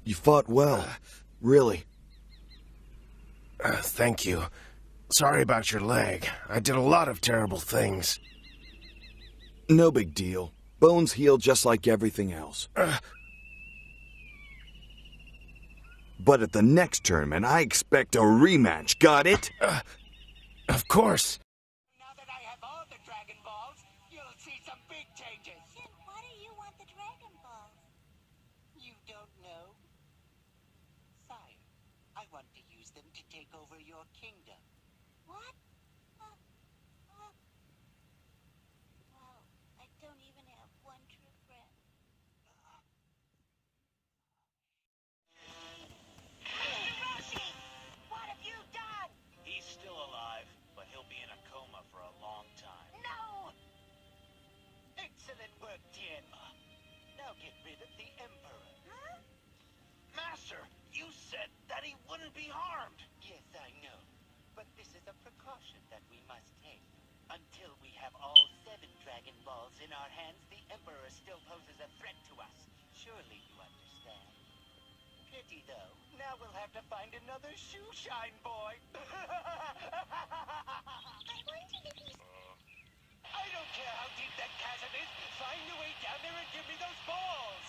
You fought well. Really. Thank you. Sorry about your leg. I did a lot of terrible things. No big deal. Bones heal just like everything else. But at the next tournament, I expect a rematch. Got it? Of course. Now that I have all the Dragon Balls, you'll see some big changes. Shin, why do you want the Dragon Balls? You don't know? Sire, I want to use them to take over your kingdom. What? Well, I don't even have one true friend. Hiroshi! What have you done? He's still alive, but he'll be in a coma for a long time. No! Excellent work, Tien. Now get rid of the Emperor. Huh? Master, you said that he wouldn't be harmed. Yes, I know. But this is a precaution that we must take. Until we have all 7 Dragon Balls in our hands, the Emperor still poses a threat to us. Surely you understand. Pity, though. Now we'll have to find another shoe shine boy. I wondered if you... I don't care how deep that chasm is. Find your way down there and give me those balls.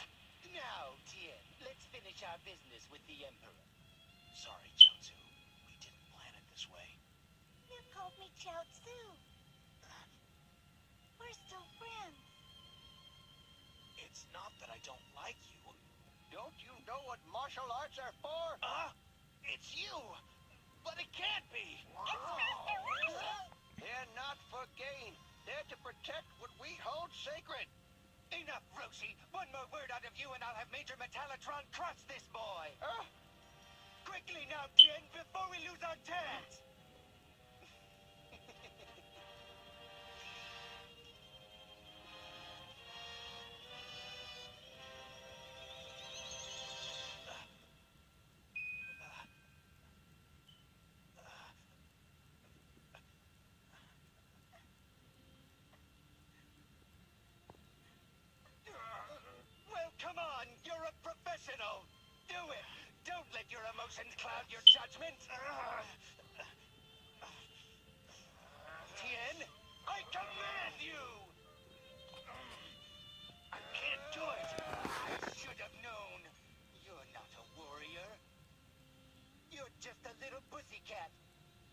Now, Tien, let's finish our business with the Emperor. Sorry, Chaozu. We didn't plan it this way. You called me Chaozu. We're still friends. It's not that I don't like you. Don't you know what martial arts are for? It's you! But it can't be! They're not for gain. They're to protect what we hold sacred. Enough, Roshi. One more word out of you and I'll have Major Metallotron crush this boy. Quickly now, Tien, before we lose our chance. Come on, you're a professional. Do it. Don't let your emotions cloud your judgment. Tien, I command you. I can't do it. I should have known. You're not a warrior. You're just a little pussycat.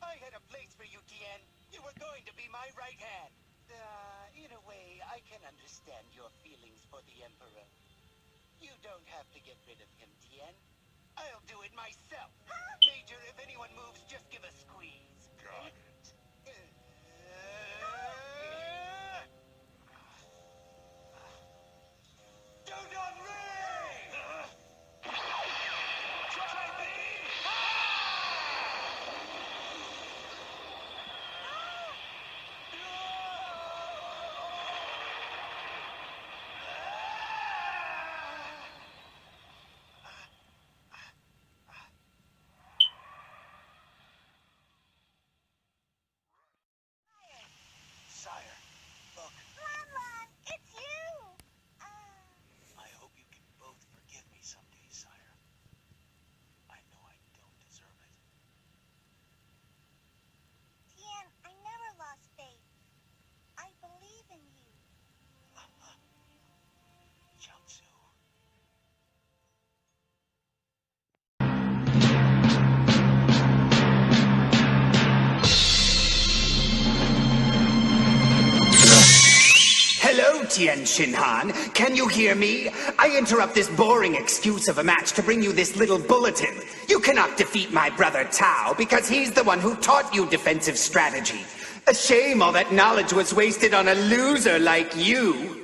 I had a place for you, Tien. You were going to be my right hand. In a way, I can understand your feelings for the Emperor. You don't have to get rid of him, Tien. I'll do it myself. Major, if anyone moves, just give a squeeze. Got it. Do not ring! Try me! Sire, look, Lon, it's you! I hope you can both forgive me someday, Sire. I know I don't deserve it. Tien, I never lost faith. I believe in you. Chaozu. Hello, Tien Shinhan. Can you hear me? I interrupt this boring excuse of a match to bring you this little bulletin. You cannot defeat my brother Tao because he's the one who taught you defensive strategy. A shame all that knowledge was wasted on a loser like you.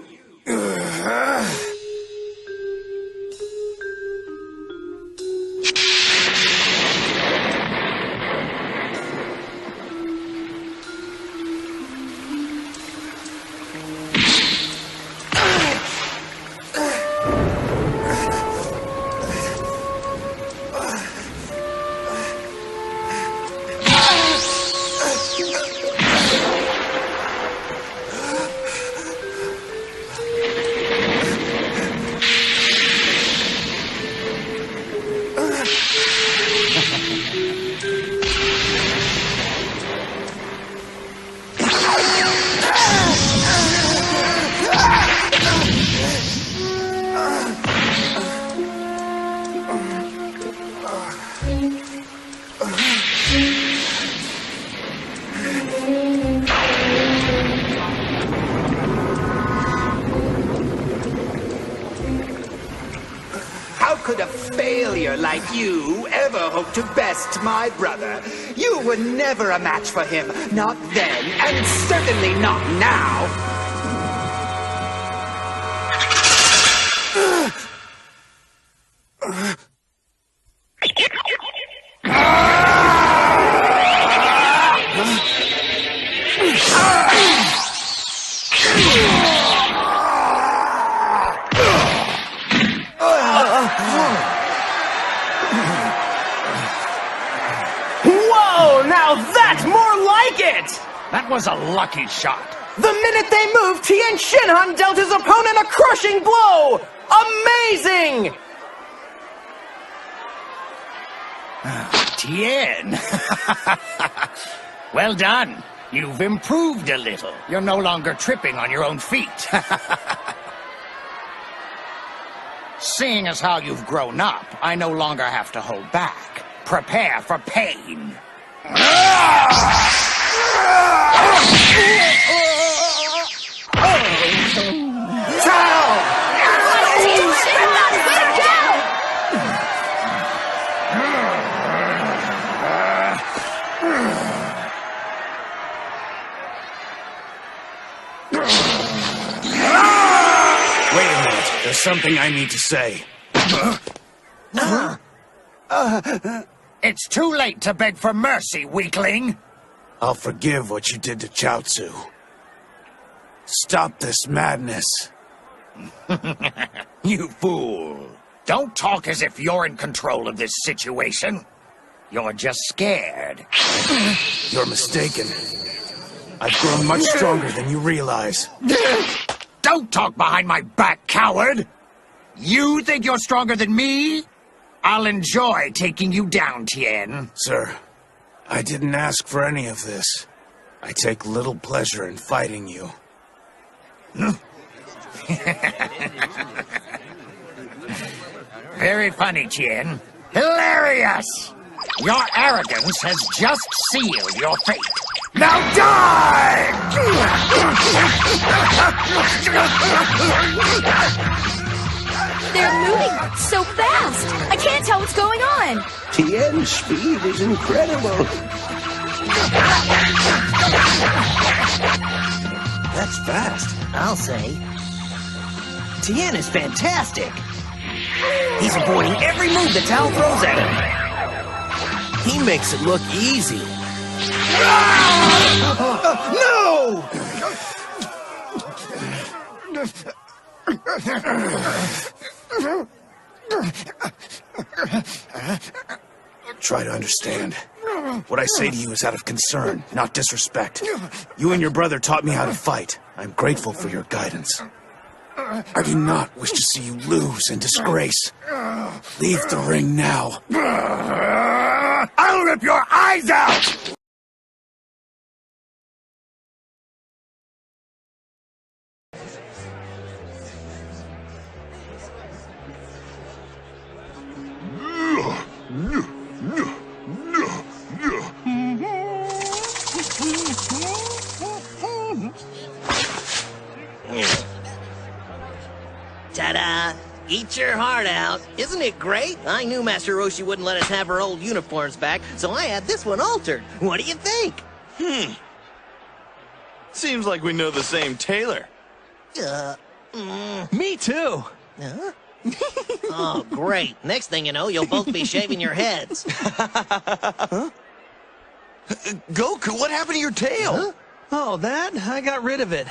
could a failure like you ever hope to best my brother? You were never a match for him, not then, and certainly not now. Whoa! Now that's more like it! That was a lucky shot. The minute they moved, Tien Shinhan dealt his opponent a crushing blow! Amazing! Tien. Well done. You've improved a little. You're no longer tripping on your own feet. Seeing as how you've grown up, I no longer have to hold back. Prepare for pain. Wait a minute. There's something I need to say. It's too late to beg for mercy, weakling. I'll forgive what you did to Chaozu. Stop this madness. You fool. Don't talk as if you're in control of this situation. You're just scared. You're mistaken. I've grown much stronger than you realize. Don't talk behind my back, coward! You think you're stronger than me? I'll enjoy taking you down, Tien. Sir, I didn't ask for any of this. I take little pleasure in fighting you. Very funny, Tien. Hilarious! Your arrogance has just sealed your fate. Now die! They're moving so fast. I can't tell what's going on. Tien's speed is incredible. That's fast, I'll say. Tien is fantastic. He's avoiding every move that Tao throws at him. He makes it look easy. No! Try to understand. What I say to you is out of concern, not disrespect. You and your brother taught me how to fight. I'm grateful for your guidance. I do not wish to see you lose in disgrace. Leave the ring now. I'll rip your eyes out! Ta-da! Eat your heart out. Isn't it great? I knew Master Roshi wouldn't let us have our old uniforms back, so I had this one altered. What do you think? Seems like we know the same tailor. Me too. Huh? Oh, great. Next thing you know, you'll both be shaving your heads. Huh? Goku, what happened to your tail? Huh? Oh, that? I got rid of it.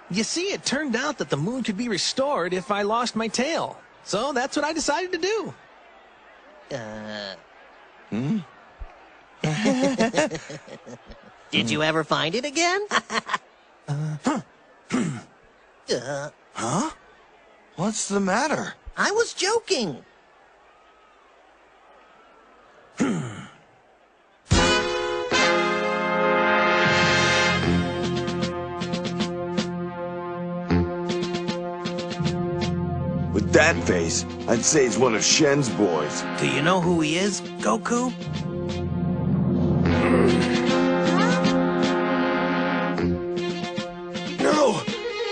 You see, it turned out that the moon could be restored if I lost my tail. So that's what I decided to do. Did you ever find it again? Huh? What's the matter? I was joking. With that face, I'd say it's one of Shen's boys. Do you know who he is, Goku? No!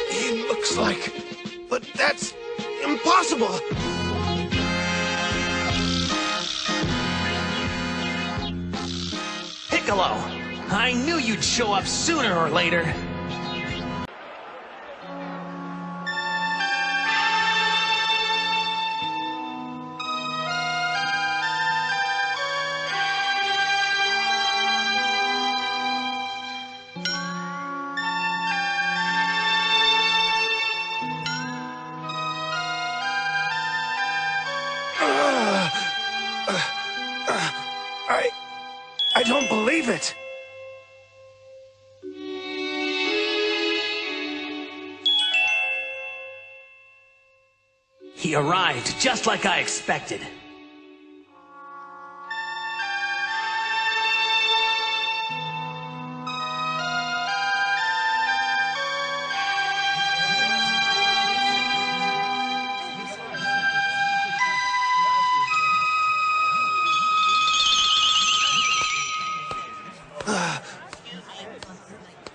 He looks like... But that's impossible! Piccolo! I knew you'd show up sooner or later. I don't believe it! He arrived just like I expected.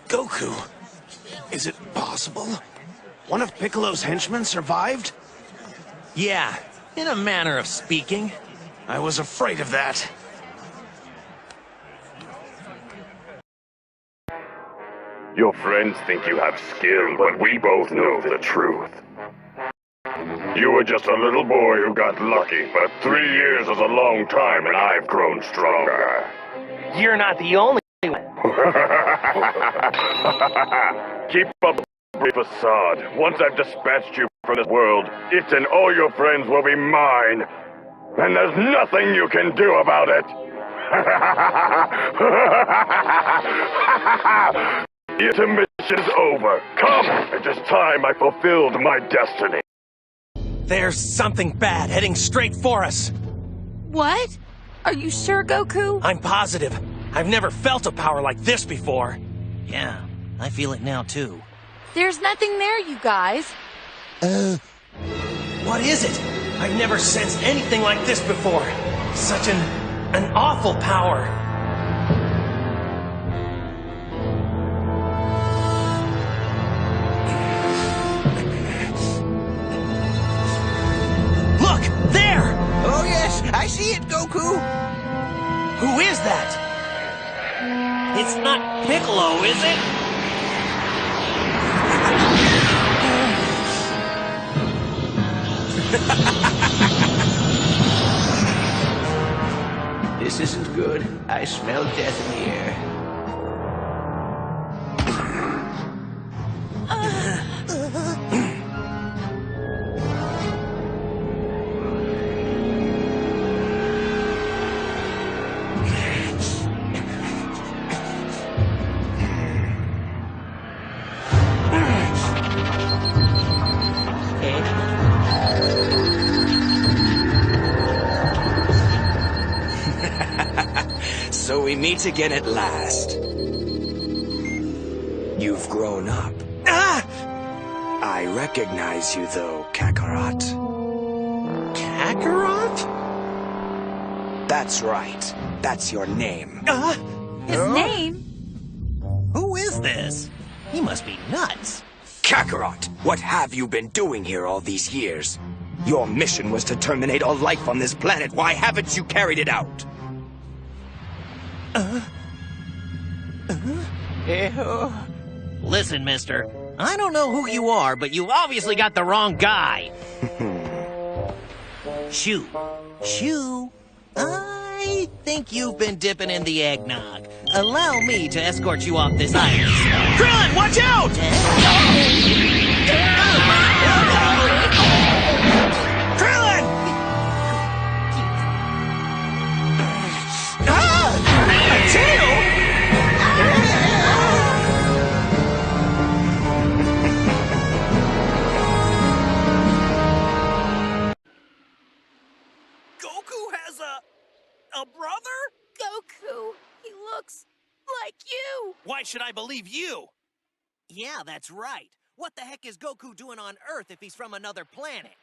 Goku, is it possible? One of Piccolo's henchmen survived? Yeah, in a manner of speaking. I was afraid of that. Your friends think you have skill, but we both know the truth. You were just a little boy who got lucky, but 3 years is a long time and I've grown stronger. You're not the only one. Keep up the facade. Once I've dispatched you from this world, it and all your friends will be mine. And there's nothing you can do about it. The intermission's over. Come! It is time I fulfilled my destiny. There's something bad heading straight for us. What? Are you sure, Goku? I'm positive. I've never felt a power like this before. Yeah, I feel it now too. There's nothing there, you guys. What is it? I've never sensed anything like this before. Such an awful power. Look, there! Oh yes, I see it, Goku! Who is that? It's not Piccolo, is it? This isn't good. I smell death in the air. So we meet again at last. You've grown up. Ah! I recognize you, though, Kakarot. Kakarot? That's right. That's your name. His name? Who is this? He must be nuts. Kakarot, what have you been doing here all these years? Your mission was to terminate all life on this planet. Why haven't you carried it out? Listen, mister. I don't know who you are, but you obviously got the wrong guy. Shoo. Shoo. I think you've been dipping in the eggnog. Allow me to escort you off this island. Krillin, watch out! Krillin! A tail? Goku has a brother? Goku. He looks like you. Why should I believe you? Yeah, that's right. What the heck is Goku doing on Earth if he's from another planet?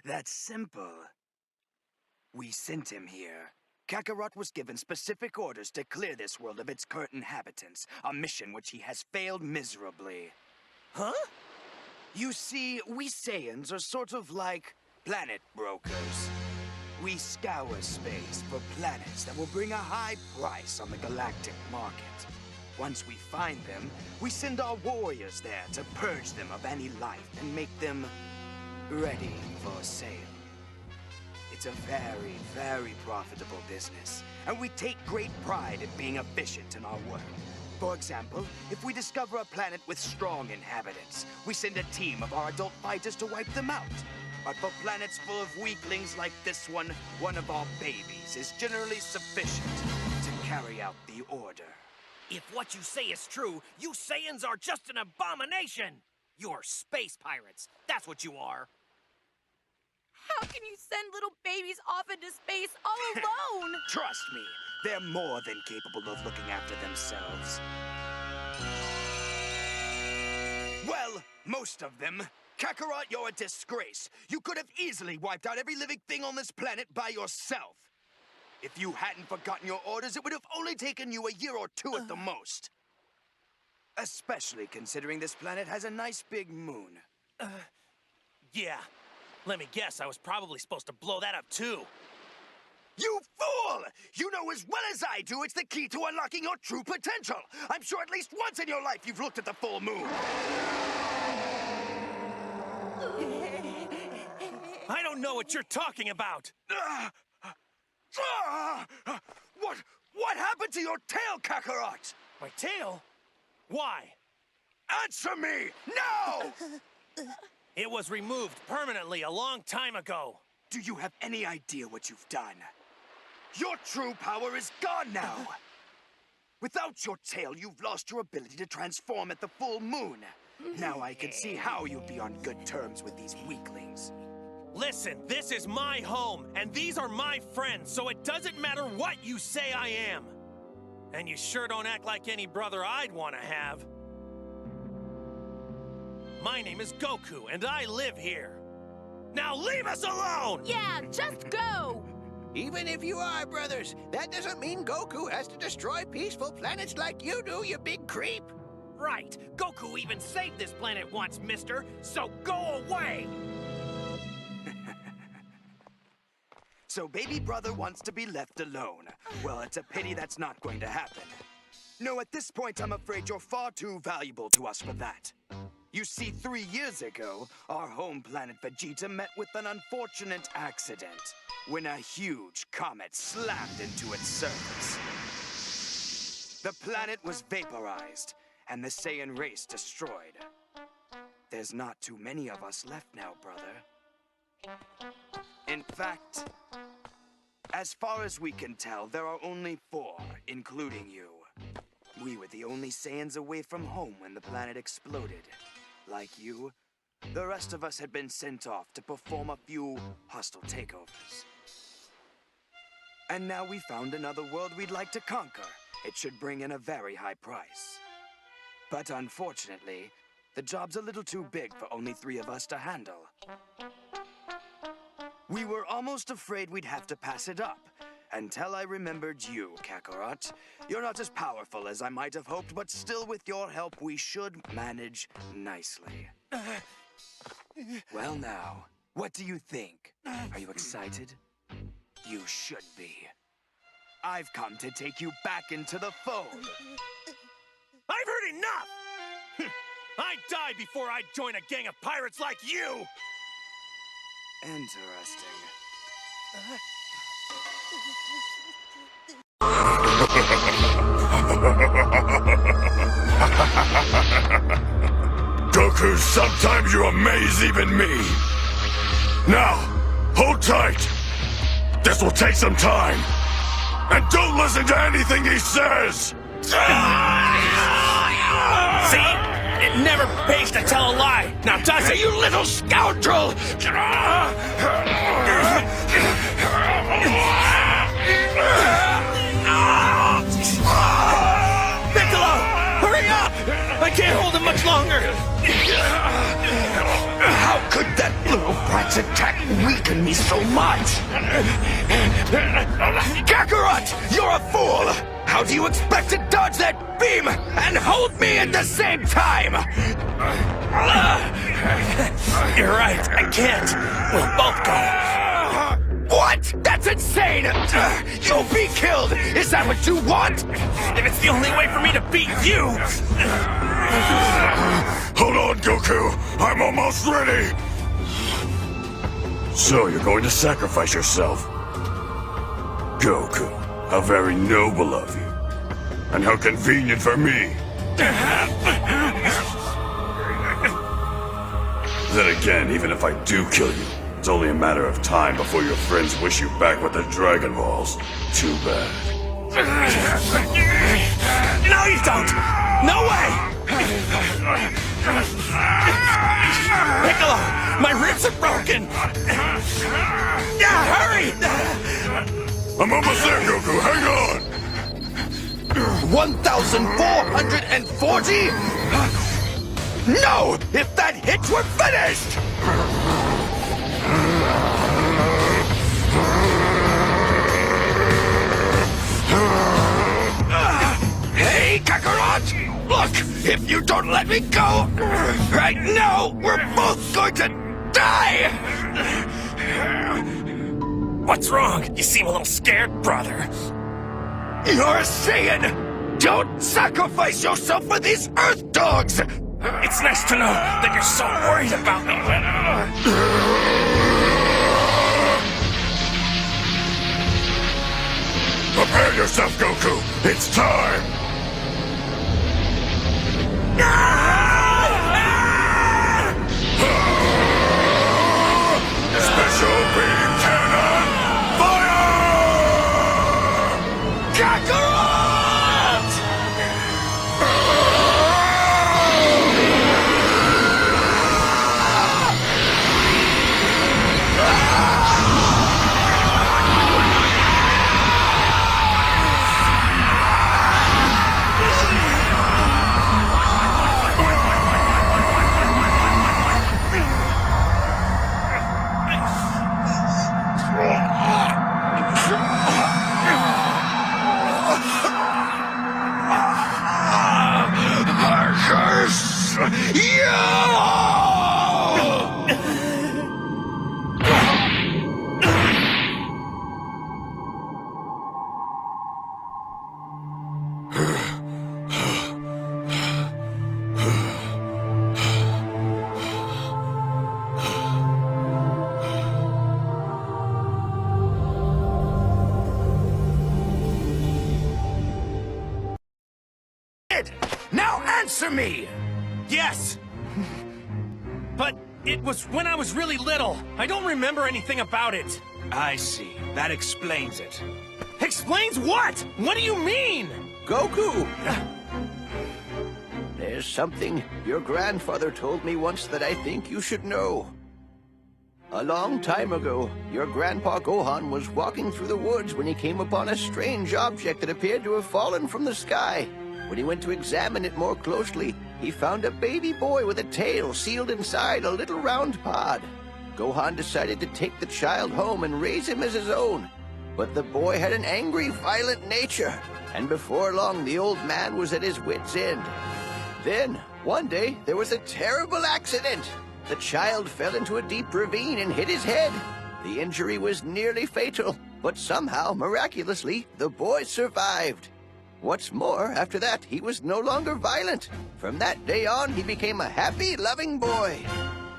That's simple. We sent him here. Kakarot was given specific orders to clear this world of its current inhabitants, a mission which he has failed miserably. Huh? You see, we Saiyans are sort of like planet brokers. We scour space for planets that will bring a high price on the galactic market. Once we find them, we send our warriors there to purge them of any life and make them ready for sale. It's a very, very profitable business, and we take great pride in being efficient in our work. For example, if we discover a planet with strong inhabitants, we send a team of our adult fighters to wipe them out. But for planets full of weaklings like this one of our babies is generally sufficient to carry out the order. If what you say is true, you Saiyans are just an abomination! You're space pirates, that's what you are. How can you send little babies off into space all alone? Trust me, they're more than capable of looking after themselves. Well, most of them. Kakarot, you're a disgrace. You could have easily wiped out every living thing on this planet by yourself. If you hadn't forgotten your orders, it would have only taken you a year or two at the most. Especially considering this planet has a nice big moon. Yeah. Let me guess, I was probably supposed to blow that up too. You fool! You know as well as I do it's the key to unlocking your true potential. I'm sure at least once in your life you've looked at the full moon. I don't know what you're talking about. What happened to your tail, Kakarot? My tail? Why? Answer me! No! It was removed permanently a long time ago. Do you have any idea what you've done? Your true power is gone now. Without your tail, you've lost your ability to transform at the full moon. Now I can see how you'd be on good terms with these weaklings. Listen, this is my home, and these are my friends, so it doesn't matter what you say I am. And you sure don't act like any brother I'd want to have. My name is Goku, and I live here. Now leave us alone! Yeah, just go! Even if you are brothers, that doesn't mean Goku has to destroy peaceful planets like you do, you big creep. Right. Goku even saved this planet once, mister, so go away! So baby brother wants to be left alone. Well, it's a pity that's not going to happen. No, at this point, I'm afraid you're far too valuable to us for that. You see, 3 years ago, our home planet Vegeta met with an unfortunate accident when a huge comet slammed into its surface. The planet was vaporized, and the Saiyan race destroyed. There's not too many of us left now, brother. In fact, as far as we can tell, there are only 4, including you. We were the only Saiyans away from home when the planet exploded. Like you, the rest of us had been sent off to perform a few hostile takeovers. And now we found another world we'd like to conquer. It should bring in a very high price. But unfortunately, the job's a little too big for only 3 of us to handle. We were almost afraid we'd have to pass it up, until I remembered you, Kakarot. You're not as powerful as I might have hoped, but still with your help we should manage nicely. Well now, what do you think? Are you excited? You should be. I've come to take you back into the fold. I've heard enough! I'd die before I'd join a gang of pirates like you! Interesting. Goku, sometimes you amaze even me. Now, hold tight. This will take some time. And don't listen to anything he says! See? It never pays to tell a lie. Now does it, you little scoundrel? Piccolo! Hurry up! I can't hold him much longer! How could that little brat's attack weaken me so much? Kakarot! You're a fool! How do you expect to dodge that beam and hold me at the same time? You're right, I can't. We'll both go. What? That's insane! You'll be killed! Is that what you want? If it's the only way for me to beat you! Hold on, Goku. I'm almost ready. So you're going to sacrifice yourself? Goku, how very noble of you. And how convenient for me. Then again, even if I do kill you, it's only a matter of time before your friends wish you back with the Dragon Balls. Too bad. No, you don't! No way! Piccolo, my ribs are broken! Yeah, hurry! I'm almost there, Goku. Hang on! 1,440? No! If that hits, we're finished! Hey, Kakarot! Look, if you don't let me go, right now, we're both going to die! What's wrong? You seem a little scared, brother. You're a Saiyan! Don't sacrifice yourself for these Earth Dogs! It's nice to know that you're so worried about me. Prepare yourself, Goku. It's time. Special beam cannon, fire! Kakarot! Now answer me! Yes! But it was when I was really little. I don't remember anything about it. I see. That explains it. Explains what? What do you mean? Goku! There's something your grandfather told me once that I think you should know. A long time ago, your grandpa Gohan was walking through the woods when he came upon a strange object that appeared to have fallen from the sky. When he went to examine it more closely, he found a baby boy with a tail sealed inside a little round pod. Gohan decided to take the child home and raise him as his own. But the boy had an angry, violent nature, and before long the old man was at his wit's end. Then, one day, there was a terrible accident. The child fell into a deep ravine and hit his head. The injury was nearly fatal, but somehow, miraculously, the boy survived. What's more, after that, he was no longer violent. From that day on, he became a happy, loving boy.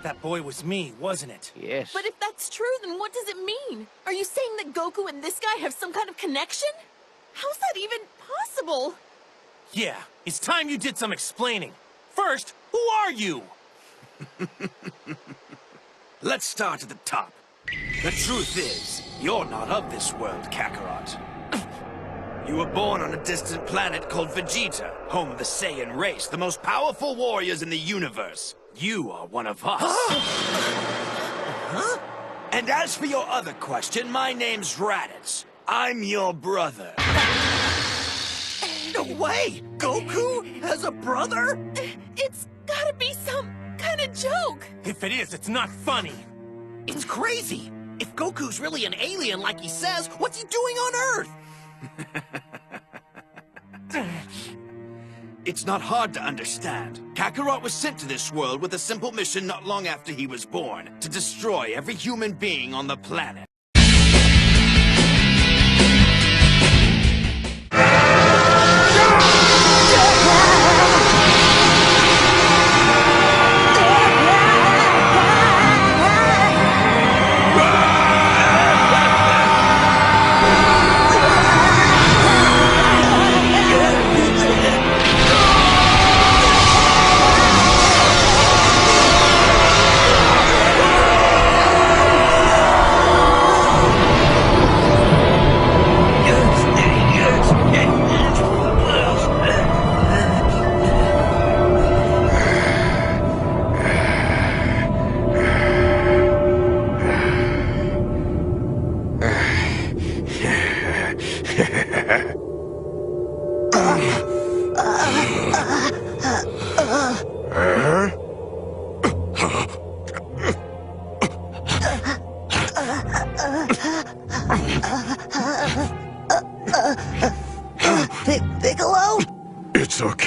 That boy was me, wasn't it? Yes. But if that's true, then what does it mean? Are you saying that Goku and this guy have some kind of connection? How's that even possible? Yeah, it's time you did some explaining. First, who are you? Let's start at the top. The truth is, you're not of this world, Kakarot. You were born on a distant planet called Vegeta, home of the Saiyan race, the most powerful warriors in the universe. You are one of us. Huh? And as for your other question, my name's Raditz. I'm your brother. No way! Goku has a brother? It's gotta be some kind of joke. If it is, it's not funny. It's crazy. If Goku's really an alien like he says, what's he doing on Earth? It's not hard to understand. Kakarot was sent to this world with a simple mission not long after he was born, to destroy every human being on the planet.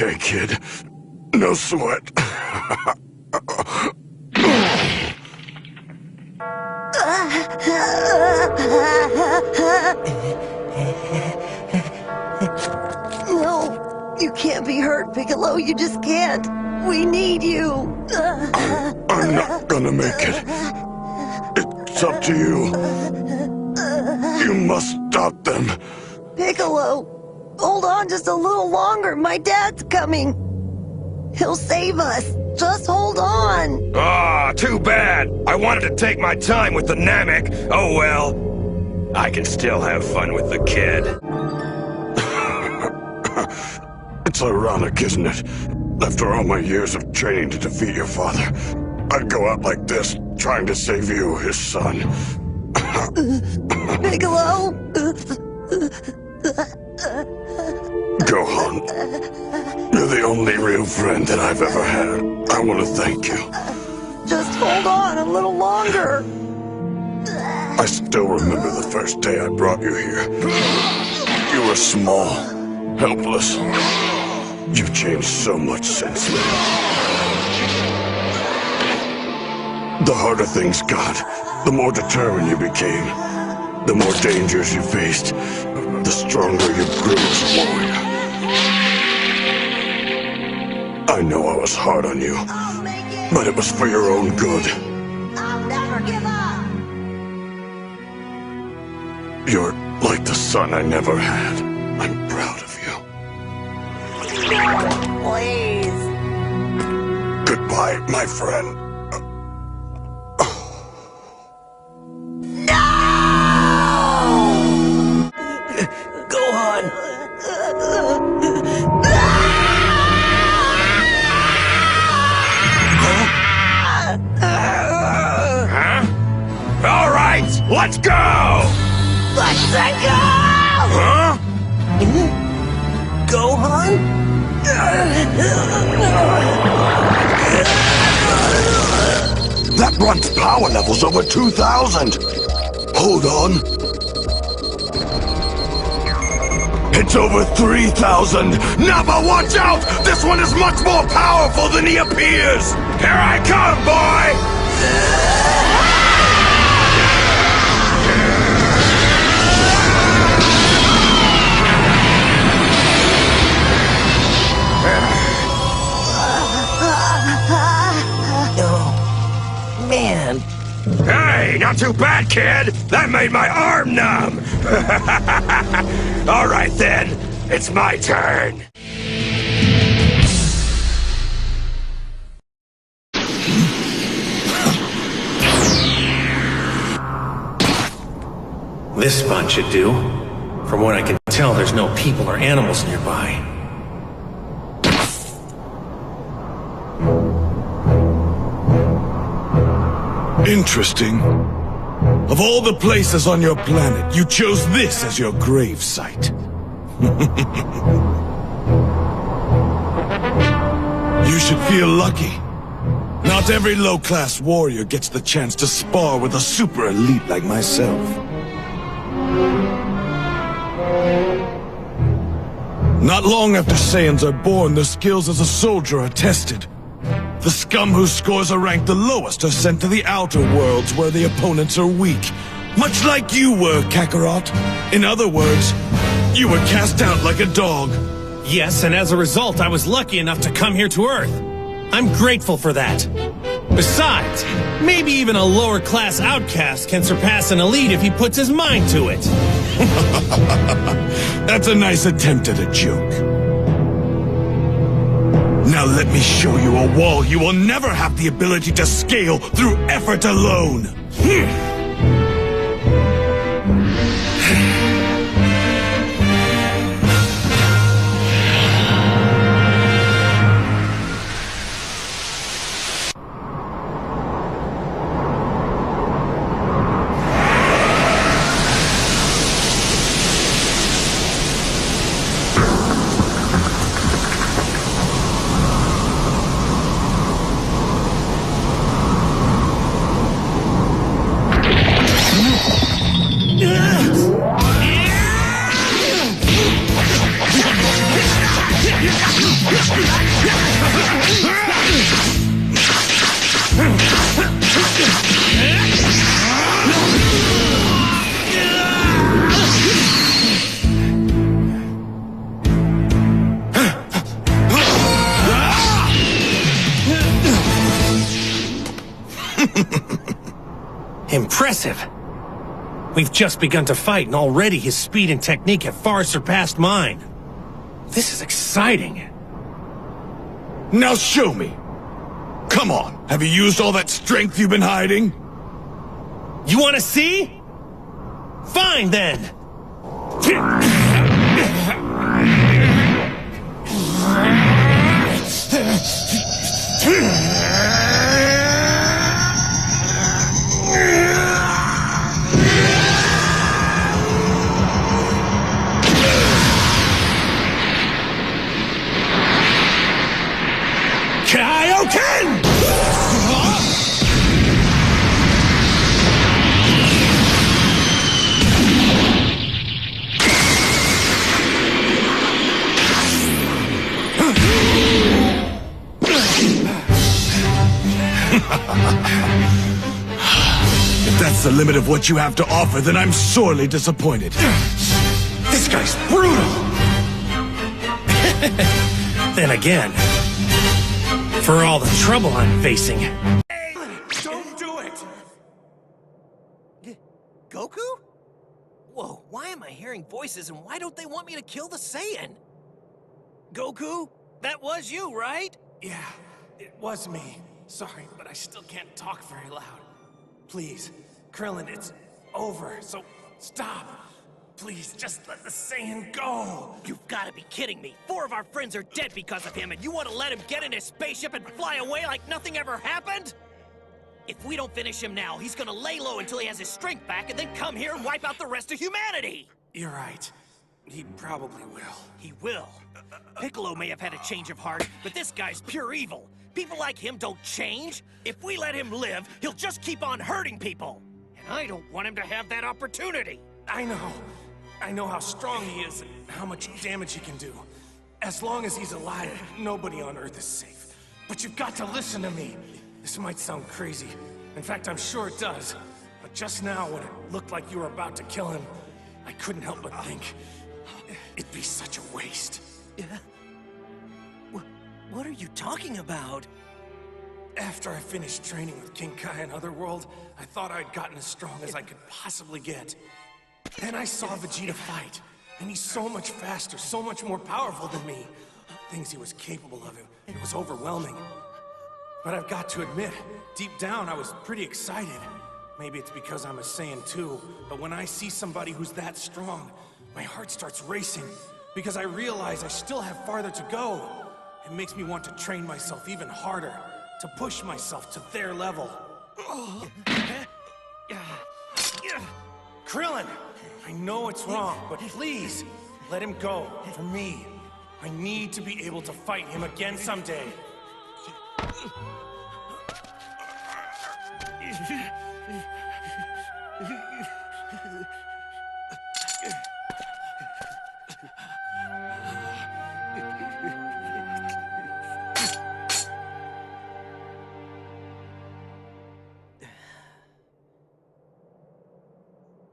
okay, kid. No sweat. No, you can't be hurt, Piccolo. You just can't. We need you. I'm not gonna make it. It's up to you. You must stop them. Piccolo, hold on just a little longer. My dad's coming. He'll save us. Just hold on. Ah, too bad. I wanted to take my time with the Namek. Oh well. I can still have fun with the kid. It's ironic, isn't it? After all my years of training to defeat your father, I'd go out like this, trying to save you, his son. Piccolo! Gohan, you're the only real friend that I've ever had. I want to thank you. Just hold on a little longer. I still remember the first day I brought you here. You were small, helpless. You've changed so much since then. The harder things got, the more determined you became. The more dangers you faced, the stronger you grew as a warrior. I know I was hard on you, but it was for your own good. I'll never give up. You're like the son I never had. I'm proud of you. Please. Goodbye, my friend. Gohan! Huh? All right, let's go! Let's go! Huh? Gohan? That runs power levels over 2,000. Hold on. It's over 3,000. Nappa, watch out! This one is much more powerful than he appears. Here I come, boy! Oh, man. Hey, not too bad, kid. That made my arm numb. All right, then. It's my turn. This spot should do. From what I can tell, there's no people or animals nearby. Interesting. Of all the places on your planet, you chose this as your grave site. You should feel lucky. Not every low-class warrior gets the chance to spar with a super elite like myself. Not long after Saiyans are born, their skills as a soldier are tested. The scum whose scores are ranked the lowest are sent to the outer worlds where the opponents are weak. Much like you were, Kakarot. In other words, you were cast out like a dog. Yes, and as a result, I was lucky enough to come here to Earth. I'm grateful for that. Besides, maybe even a lower-class outcast can surpass an elite if he puts his mind to it. That's a nice attempt at a joke. Now let me show you a wall you will never have the ability to scale through effort alone. Impressive. We've just begun to fight, and already his speed and technique have far surpassed mine. This is exciting. Now show me. Come on, have you used all that strength you've been hiding? You want to see? Fine, then. Kaioken! If that's the limit of what you have to offer, then I'm sorely disappointed. This guy's brutal! Then again, for all the trouble I'm facing. Hey, don't do it! Goku? Whoa, why am I hearing voices and why don't they want me to kill the Saiyan? Goku? That was you, right? Yeah, it was me. Sorry, but I still can't talk very loud. Please, Krillin, it's over, so stop. Please, just let the Saiyan go. You've got to be kidding me. 4 of our friends are dead because of him, and you want to let him get in his spaceship and fly away like nothing ever happened? If we don't finish him now, he's gonna lay low until he has his strength back and then come here and wipe out the rest of humanity. You're right. He probably will. He will. Piccolo may have had a change of heart, but this guy's pure evil. People like him don't change. If we let him live, he'll just keep on hurting people. And I don't want him to have that opportunity. I know. I know how strong he is and how much damage he can do. As long as he's alive, nobody on Earth is safe. But you've got to listen to me. This might sound crazy. In fact, I'm sure it does. But just now, when it looked like you were about to kill him, I couldn't help but think it'd be such a waste. What are you talking about? After I finished training with King Kai in Otherworld, I thought I'd gotten as strong as I could possibly get. Then I saw Vegeta fight, and he's so much faster, so much more powerful than me. Things he was capable of, it was overwhelming. But I've got to admit, deep down I was pretty excited. Maybe it's because I'm a Saiyan too, but when I see somebody who's that strong, my heart starts racing, because I realize I still have farther to go. It makes me want to train myself even harder, to push myself to their level. Krillin, I know it's wrong, but please, let him go, for me. I need to be able to fight him again someday.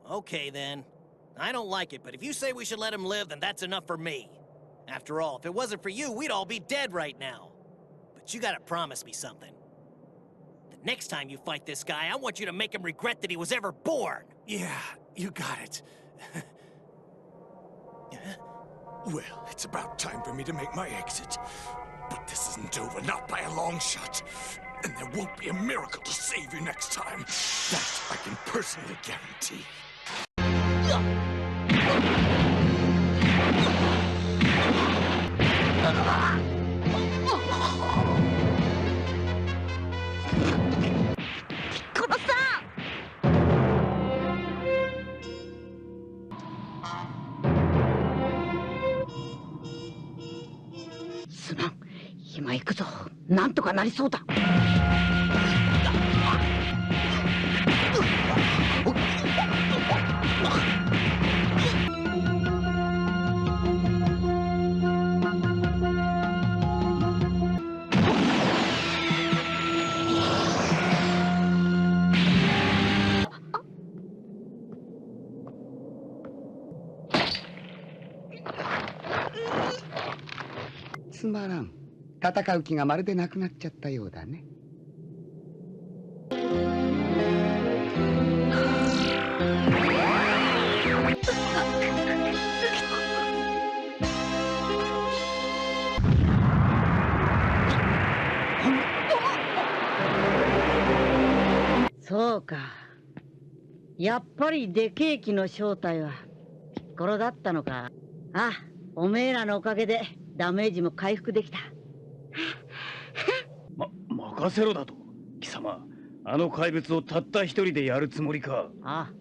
Okay, then. I don't like it, but if you say we should let him live, then that's enough for me. After all, if it wasn't for you, we'd all be dead right now. But you gotta promise me something. The next time you fight this guy, I want you to make him regret that he was ever born. Yeah, you got it. Well, it's about time for me to make my exit. But this isn't over, not by a long shot. And there won't be a miracle to save you next time. That I can personally guarantee.すまん、今行くぞ。なんとかなりそうだ。つまらん。戦う気がまるでなくなっちゃったようだね。そうか。やっぱりでけえ木の正体はピッコロだったのか。あ、おめえらのおかげでダメージも回復できた。任せろだと。貴様、あの怪物をたった一人でやるつもりか。ああ。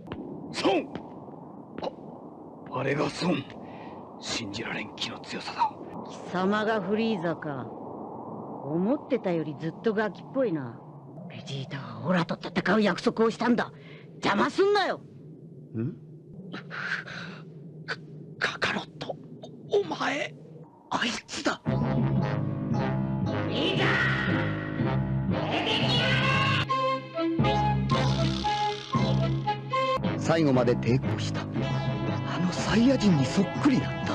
孫！あれが孫。信じられん気の強さだ。貴様がフリーザか。思ってたよりずっとガキっぽいな。ベジータはオラと戦う約束をしたんだ。邪魔すんなよ。カカロット、お前、あいつだ。いいか。最後まで抵抗した。あのサイヤ人にそっくりだった。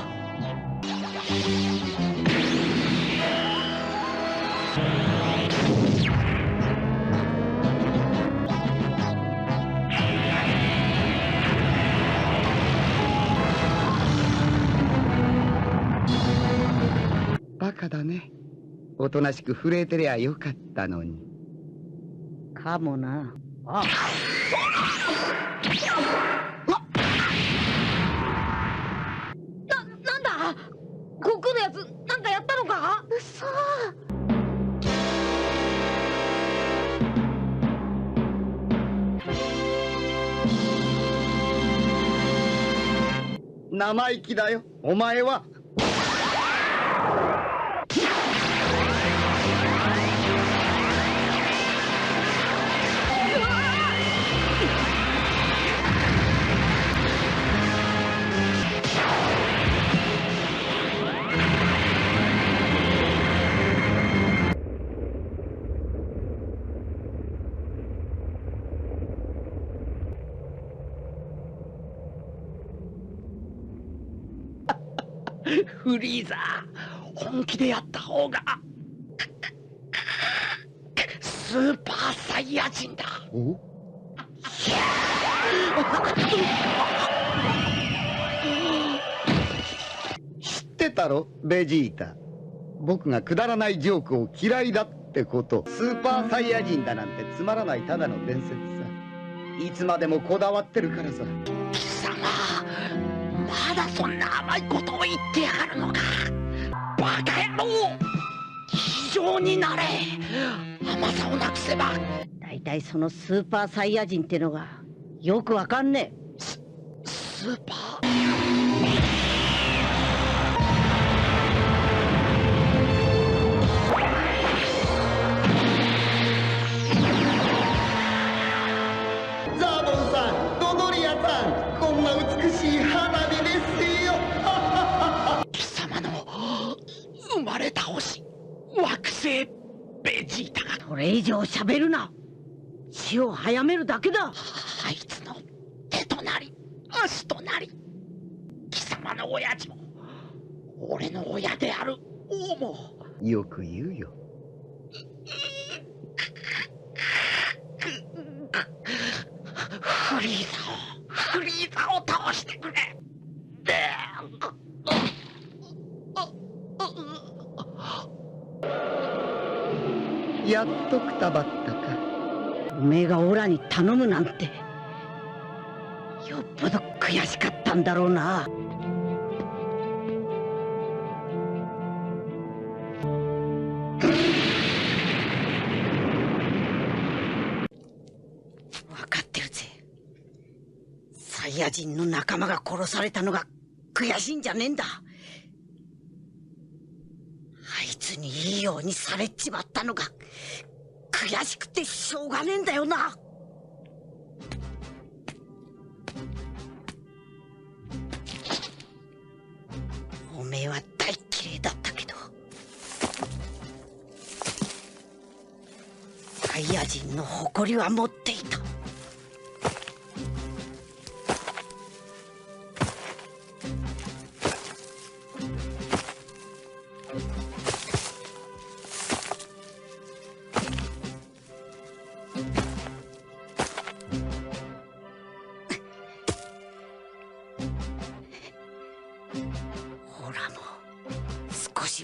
バカだね。おとなしく震えてりゃよかったのに。かもな。あ。なんだ？悟空のやつなんかやったのか？うそ。生意気だよ、お前は。フリーザ、本気でやった方がスーパーサイヤ人だ。お知ってたろ、ベジータ。僕がくだらないジョークを嫌いだってこと。スーパーサイヤ人だなんてつまらないただの伝説さ。いつまでもこだわってるからさ。貴様、まだそんな甘いことを言ってやがるのか。バカ野郎、非常になれ。甘さをなくせば。だいたいそのスーパーサイヤ人ってのがよくわかんねえ。スーパーザーボンさん、ドドリアさん、こんな美しい花火ですよ。貴様の生まれ倒し惑星ベジータが。それ以上喋るな。死を早めるだけだ。あいつの手となり足となり、貴様の親父も俺の親である王も。よく言うよ。フリーザを倒してくれ。やっとくたばったか。おめえがオラに頼むなんてよっぽど悔しかったんだろうな。分かってるぜ。サイヤ人の仲間が殺されたのが悔しいんじゃねえんだ。あいつにいいようにされちまったのが悔しくてしょうがねえんだよな。おめえは大嫌いだったけど、サイヤ人の誇りは持っていた。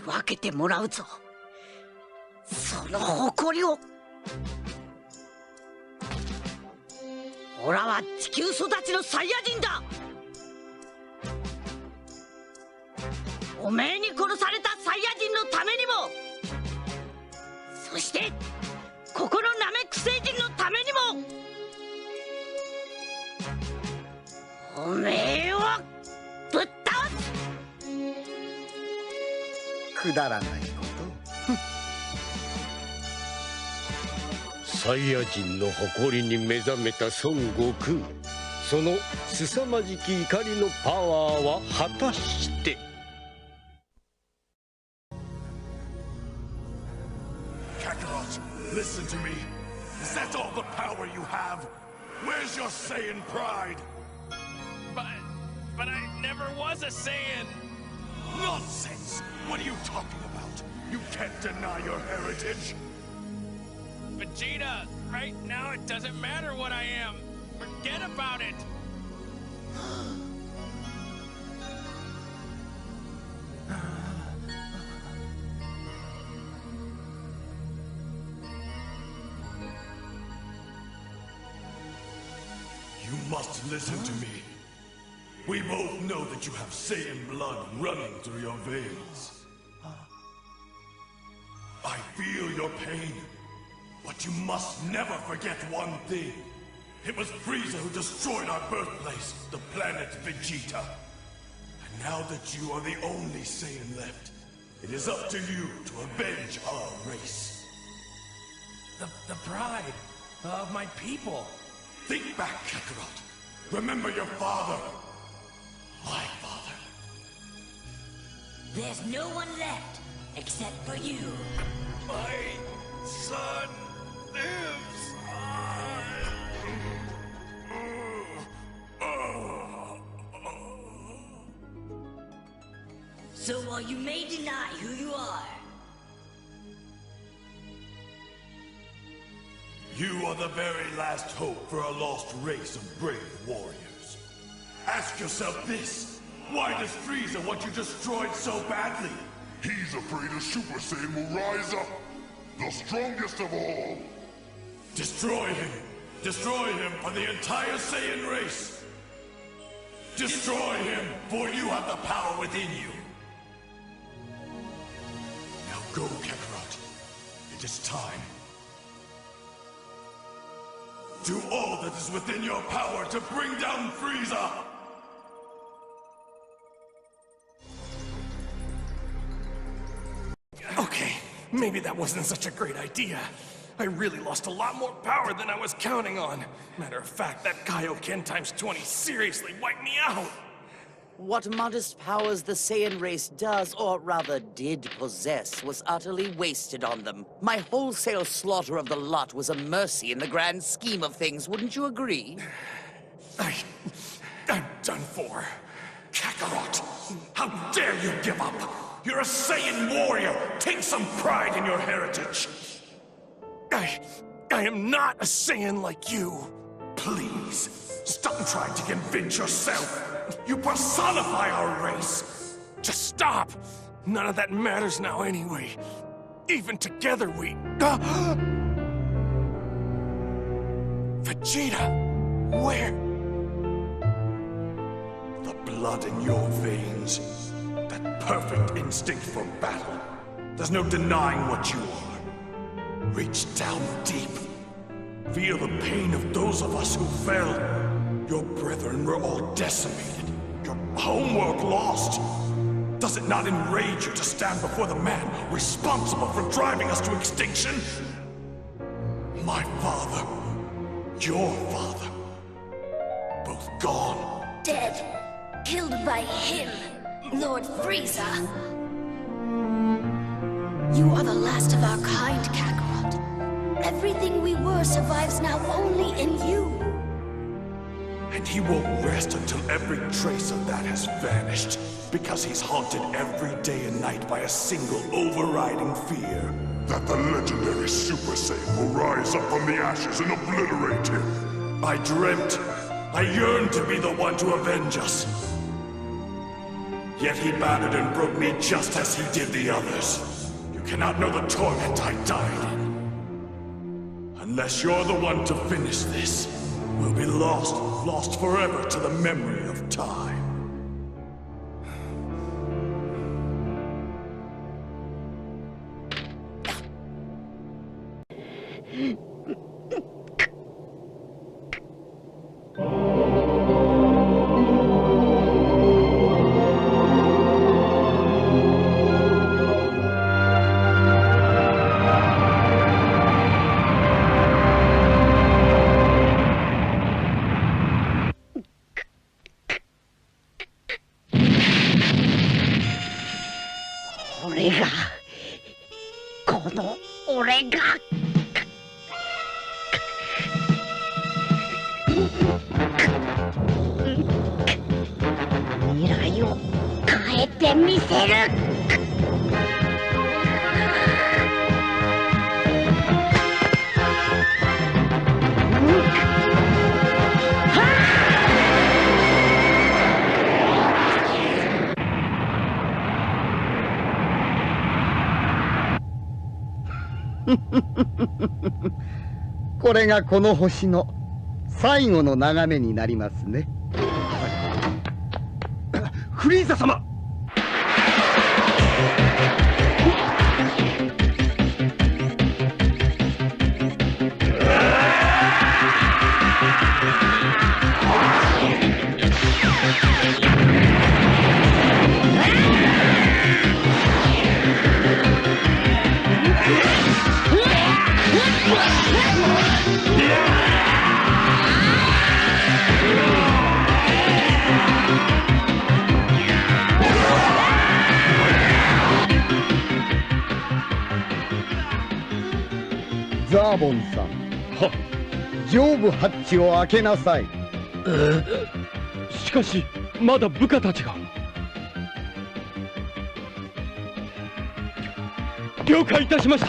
分けてもらうぞ。その誇りを。オラは地球育ちのサイヤ人だ。おめえに殺されたサイヤ人のためにも、そしてここのナメック星人のためにも、おめえをぶっ倒す。くだらないこと。サイヤ人の誇りに目覚めた孫悟空、その凄まじき怒りのパワーは果たして。Kakarot, listen to me. Is that all the power you have? Where's your Saiyan pride? But I never was a Saiyan. Nonsense! What are you talking about? You can't deny your heritage. Vegeta, right now it doesn't matter what I am. Forget about it. You must listen to me. We both know that you have Saiyan blood running through your veins. I feel your pain, but you must never forget one thing. It was Frieza who destroyed our birthplace, the planet Vegeta. And now that you are the only Saiyan left, it is up to you to avenge our race. The pride of my people. Think back, Kakarot. Remember your father. My father. There's no one left except for you. My son lives. So while you may deny who you are, you are the very last hope for a lost race of brave warriors. Ask yourself this. Why does Frieza want you destroyed so badly? He's afraid a Super Saiyan will rise up. The strongest of all. Destroy him. Destroy him for the entire Saiyan race. Destroy him, for you have the power within you. Now go, Kakarot. It is time. Do all that is within your power to bring down Frieza! Okay, maybe that wasn't such a great idea. I really lost a lot more power than I was counting on. Matter of fact, that Kaioken times 20 seriously wiped me out. What modest powers the Saiyan race does, or rather did possess, was utterly wasted on them. My wholesale slaughter of the lot was a mercy in the grand scheme of things, wouldn't you agree? I'm done for. Kakarot, how dare you give up? You're a Saiyan warrior. Take some pride in your heritage. I am not a Saiyan like you. Please, stop trying to convince yourself. You personify our race. Just stop. None of that matters now anyway. Even together we... Vegeta, where? The blood in your veins. That perfect instinct for battle. There's no denying what you are. Reach down deep. Feel the pain of those of us who fell. Your brethren were all decimated. Your homeworld lost. Does it not enrage you to stand before the man responsible for driving us to extinction? My father, your father, both gone. Dead. Killed by him, Lord Frieza. You are the last of our kind, Kakarot. Everything we were survives now only in you. And he won't rest until every trace of that has vanished, because he's haunted every day and night by a single overriding fear. That the legendary Super Saiyan will rise up from the ashes and obliterate him. I dreamt. I yearned to be the one to avenge us. Yet he battered and broke me just as he did the others. You cannot know the torment I died in. Unless you're the one to finish this, we'll be lost forever to the memory of time.未来を変えてみせる。これがこの星の最後の眺めになりますね。フリーザ様。ザーボンさん、上部ハッチを開けなさい。しかしまだ部下たちが。了解いたしました。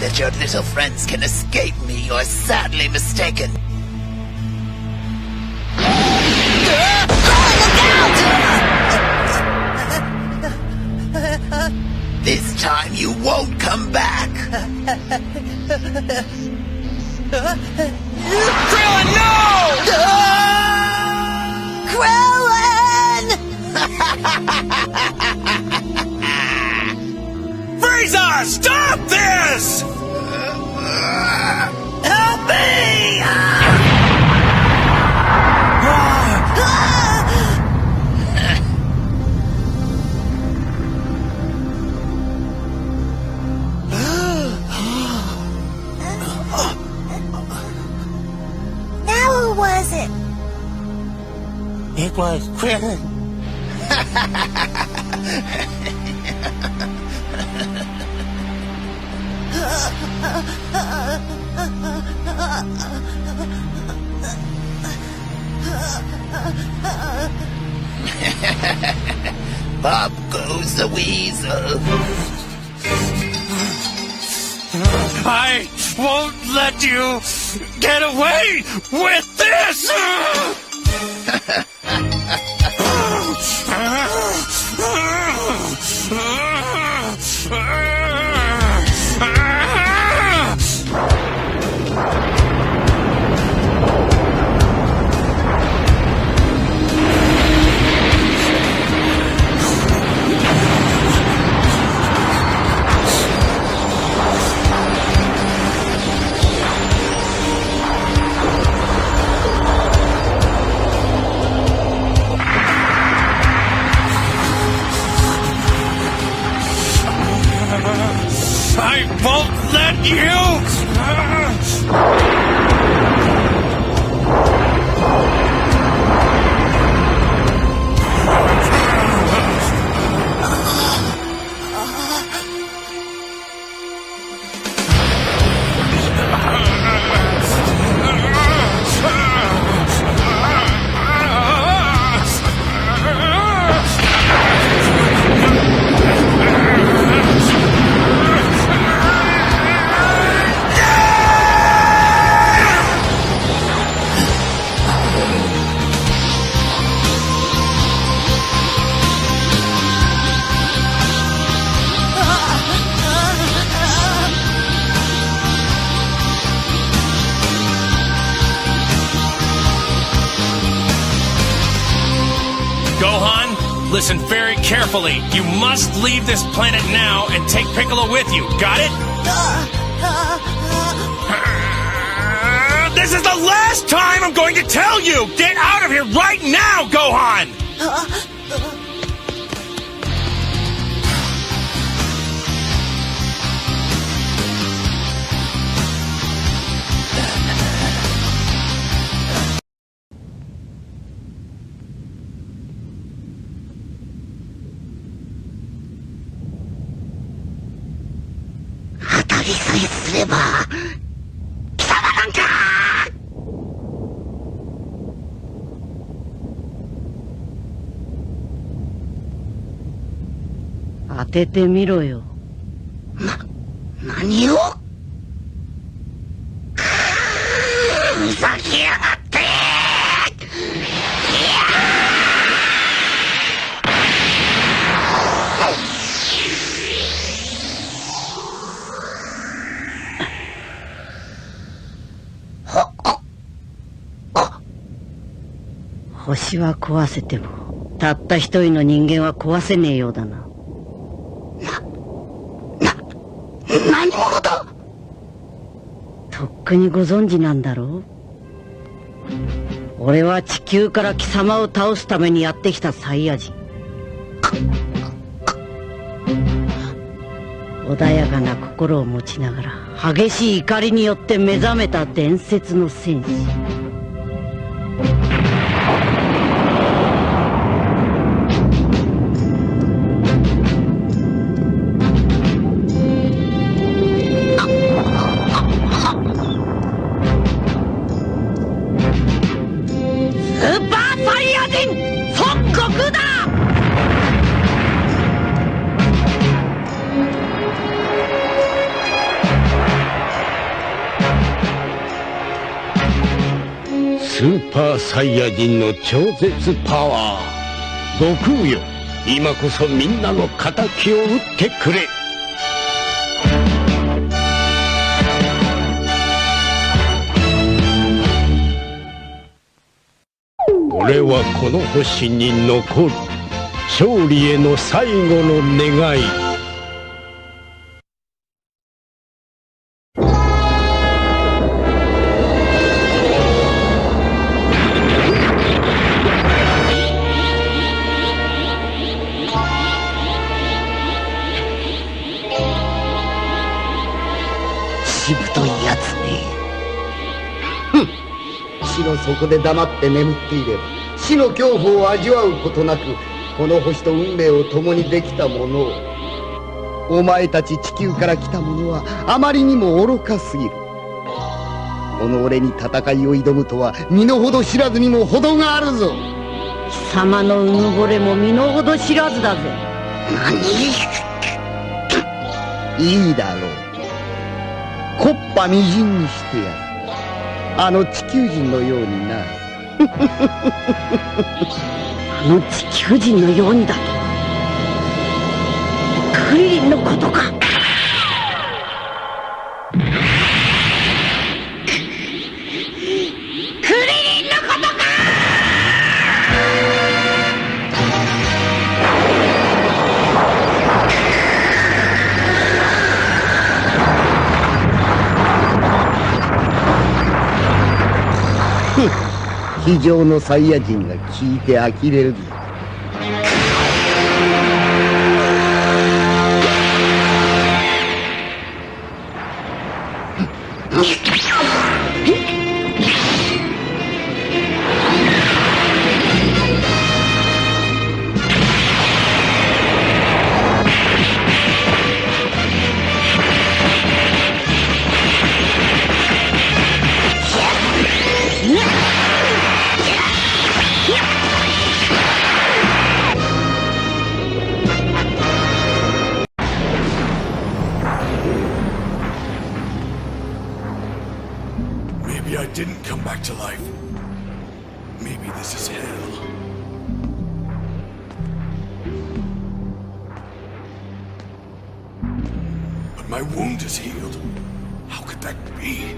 that your little friends can escape me, you're sadly mistaken. This time you won't come back. Krillin, no! Krillin! Frieza, stop this! Help me! Now who was it? It was Krillin. Pop goes the weasel. I won't let you get away with this! I won't let Gohan, listen very carefully. You must leave this planet now and take Piccolo with you. Got it? This is the last time I'm going to tell you! Get out of here right now, Gohan!当ててみろよ。何を？ふざけやがって！星は壊せても、たった一人の人間は壊せねえようだな。何者だ？とっくにご存知なんだろう？俺は地球から貴様を倒すためにやってきたサイヤ人。穏やかな心を持ちながら激しい怒りによって目覚めた伝説の戦士。パーサイヤ人の超絶パワー。悟空よ、今こそみんなの敵を討ってくれ。俺はこの星に残る。勝利への最後の願い。しぶといやつね。ふん。死の底で黙って眠っていれば死の恐怖を味わうことなくこの星と運命を共にできたものを、お前たち地球から来た者はあまりにも愚かすぎる。この俺に戦いを挑むとは身の程知らずにも程があるぞ。貴様のうぬぼれも身の程知らずだぜ。何？いいだろう。木っ端みじんにしてやる。あの地球人のようにな。あの地球人のようにだと。クリリンのことか。非常のサイヤ人が聞いて呆れるぞ。Maybe I didn't come back to life. Maybe this is hell. But my wound is healed. How could that be?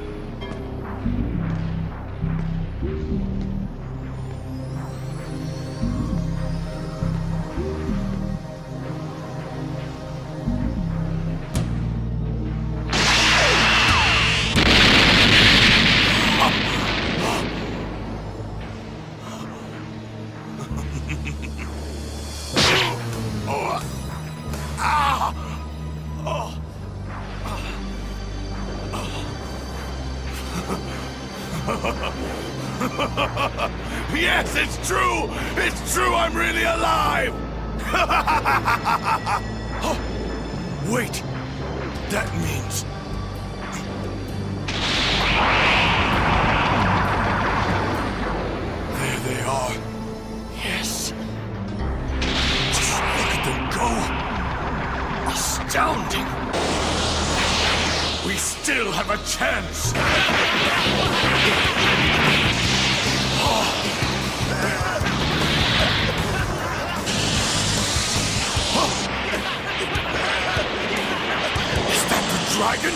Yes, it's true! It's true, I'm really alive! Oh, wait! That means... There they are. Yes. Just look at them go. Astounding. We still have a chance. Is that the dragon?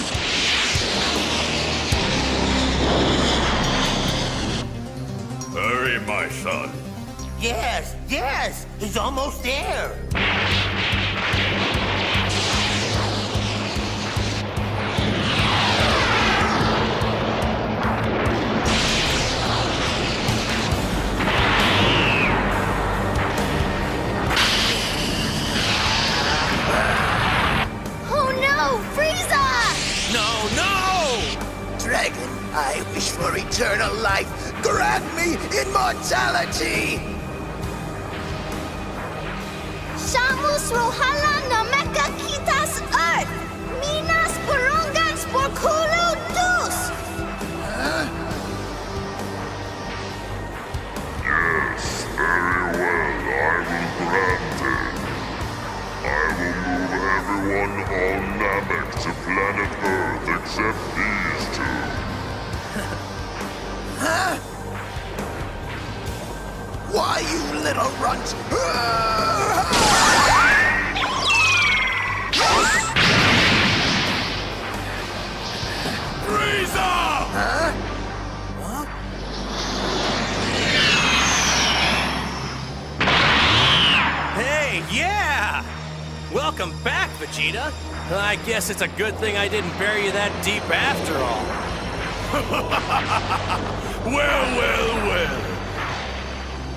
Hurry, my son. Yes, yes, he's almost there. Dragon, I wish for eternal life. Grant me immortality! Shamus rohala nameka kitas earth. Minas perungans por kulu dus. Yes, very well, I will grant it. I will move everyone on Namek to planet Earth except these two. Huh? little runt! Frieza! Huh? Hey, yeah! Welcome back, Vegeta. I guess it's a good thing I didn't bury you that deep after all. Well.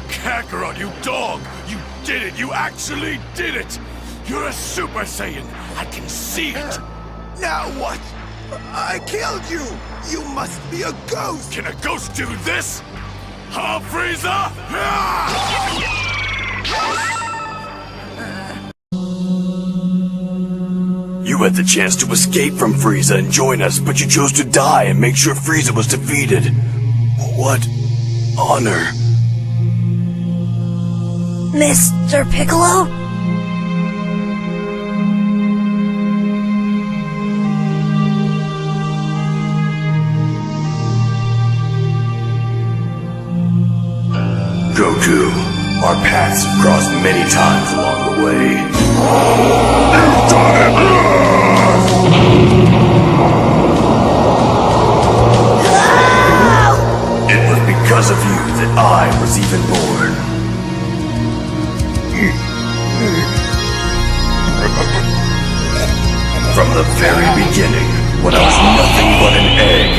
Kakarot, you dog! You did it! You actually did it! You're a Super Saiyan! I can see it! Now what? I killed you! You must be a ghost! Can a ghost do this? Huh, Frieza? You had the chance to escape from Frieza and join us, but you chose to die and make sure Frieza was defeated. What honor. Mr. Piccolo? Goku, our paths have crossed many times along the way. It was because of you that I was even born. From the very beginning, when I was nothing but an egg,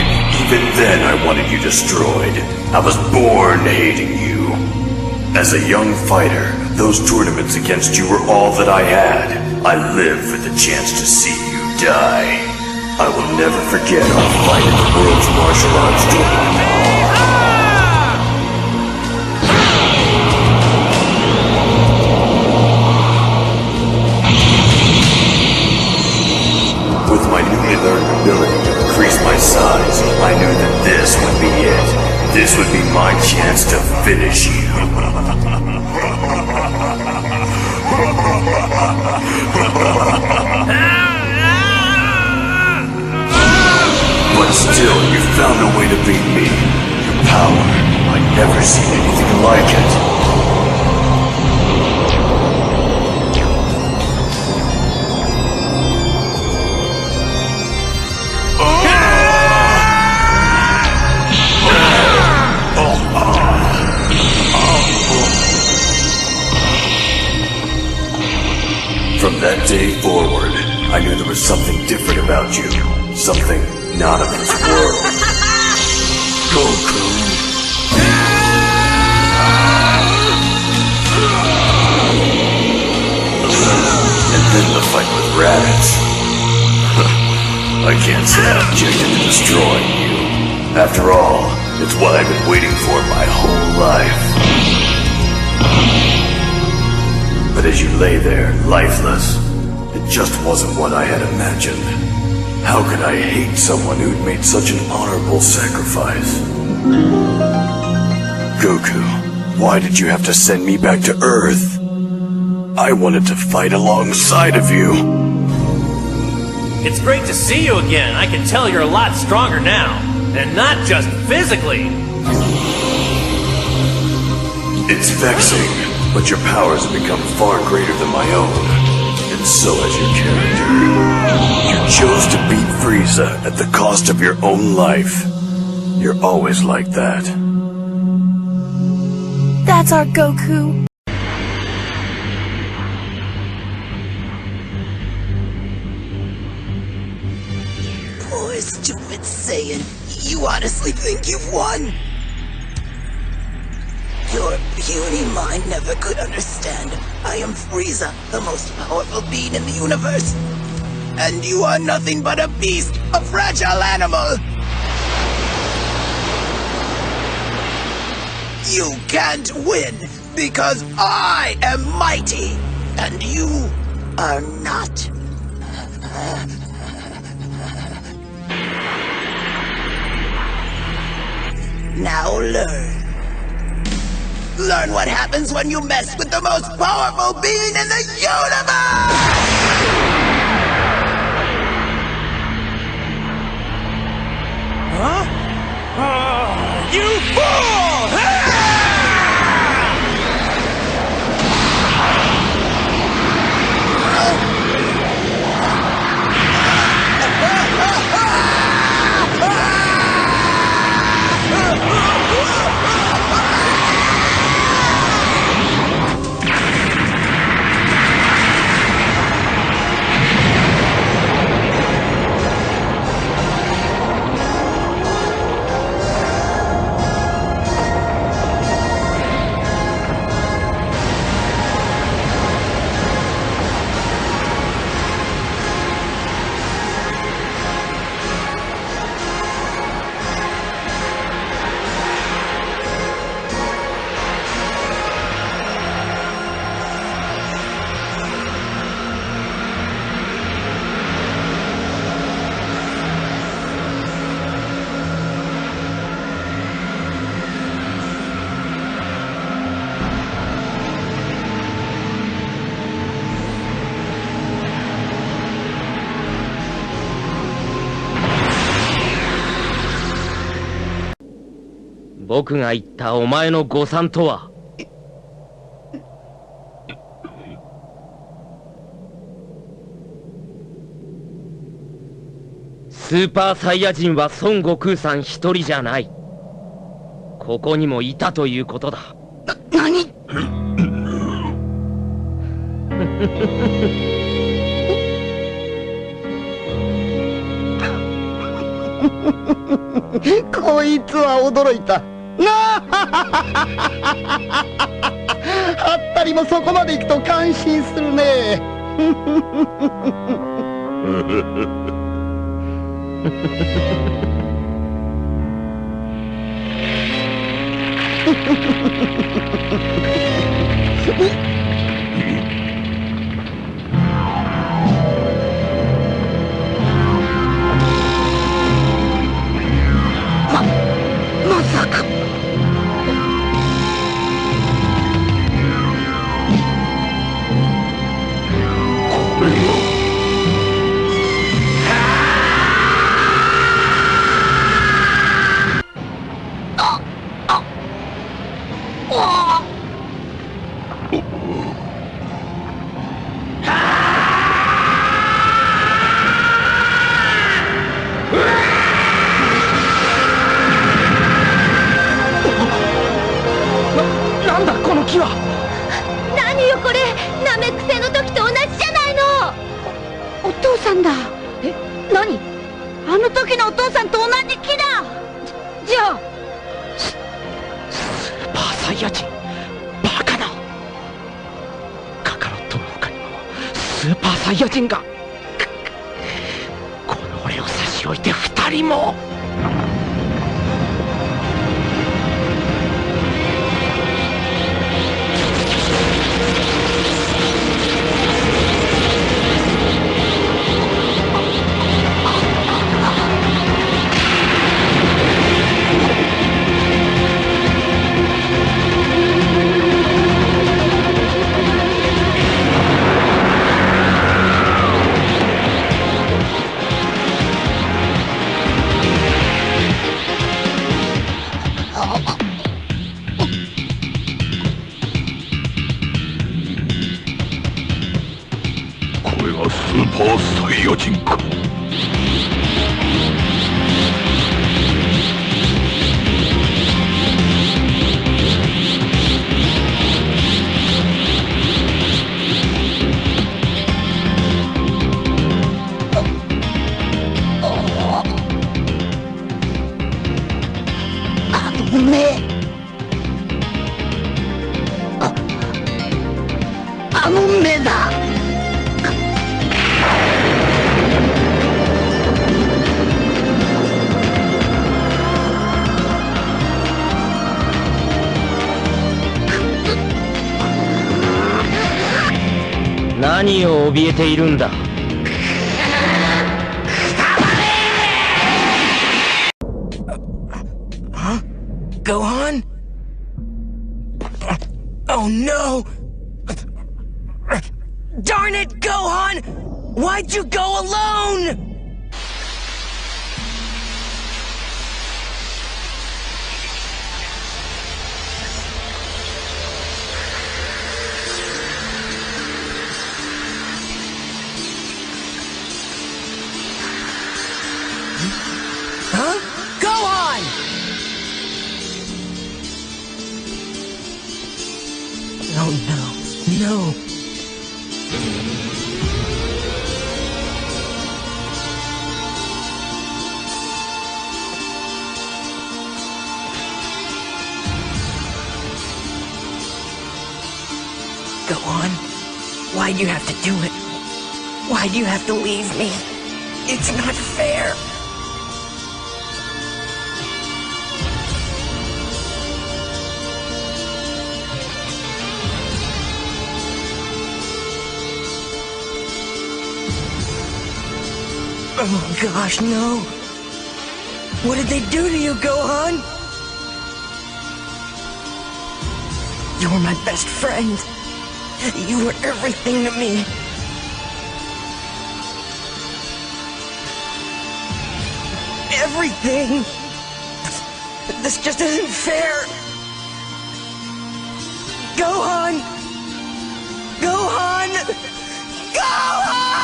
even then I wanted you destroyed. I was born hating you. As a young fighter, those tournaments against you were all that I had. I lived for the chance to see you die. I will never forget our fight at the World's Martial Arts Tournament. With my newly learned ability to increase my size, I knew that this would be it. This would be my chance to finish you. But still, you found a way to beat me. Your power, I'd never seen anything like it. From that day forward, I knew there was something different about you. Something not of this world. Goku. And then the fight with Raditz. I can't say I objected to destroying you. After all, it's what I've been waiting for my whole life. But as you lay there, lifeless, it just wasn't what I had imagined. How could I hate someone who'd made such an honorable sacrifice? Goku, why did you have to send me back to Earth? I wanted to fight alongside of you. It's great to see you again. I can tell you're a lot stronger now. And not just physically. It's vexing. But your powers have become far greater than my own, and so has your character. You chose to beat Frieza at the cost of your own life. You're always like that. That's our Goku. Poor stupid Saiyan. You honestly think you've won? Your puny mind never could understand. I am Frieza, the most powerful being in the universe. And you are nothing but a beast, a fragile animal. You can't win, because I am mighty, and you are not. Now learn. Learn what happens when you mess with the most powerful being in the universe! Huh? You fool! 僕が言ったお前の誤算とは。スーパーサイヤ人は孫悟空さん一人じゃない。ここにもいたということだ。何こいつは驚いた。なあはったりもそこまで行くと感心するね。まさか。なんだこの木は。何よこれ、ナメック星の時と同じじゃないの。お父さんだ。え、何？あの時のお父さんと同じ木だ。じゃあスーパーサイヤ人、バカな。カカロットの他にもスーパーサイヤ人が。この俺を差し置いて2人も。これがスーパーサイヤ人か。あの目。あの目だ。何を怯えているんだ。Huh? Gohan? Oh no! Darn it, Gohan! Why'd you go alone? Huh? Gohan! Oh no, no. Gohan, why do you have to do it? Why do you have to leave me? It's not fair. Oh gosh, no. What did they do to you, Gohan? You were my best friend. You were everything to me. Everything. This just isn't fair. Gohan! Gohan! Gohan!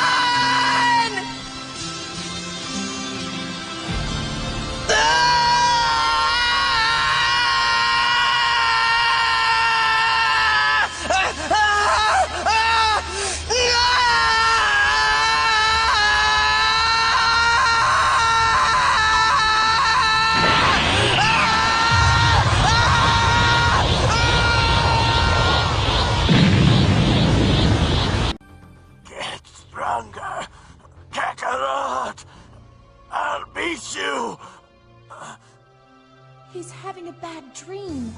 Get stronger, Kakarot! I'll beat you! He's having a bad dream.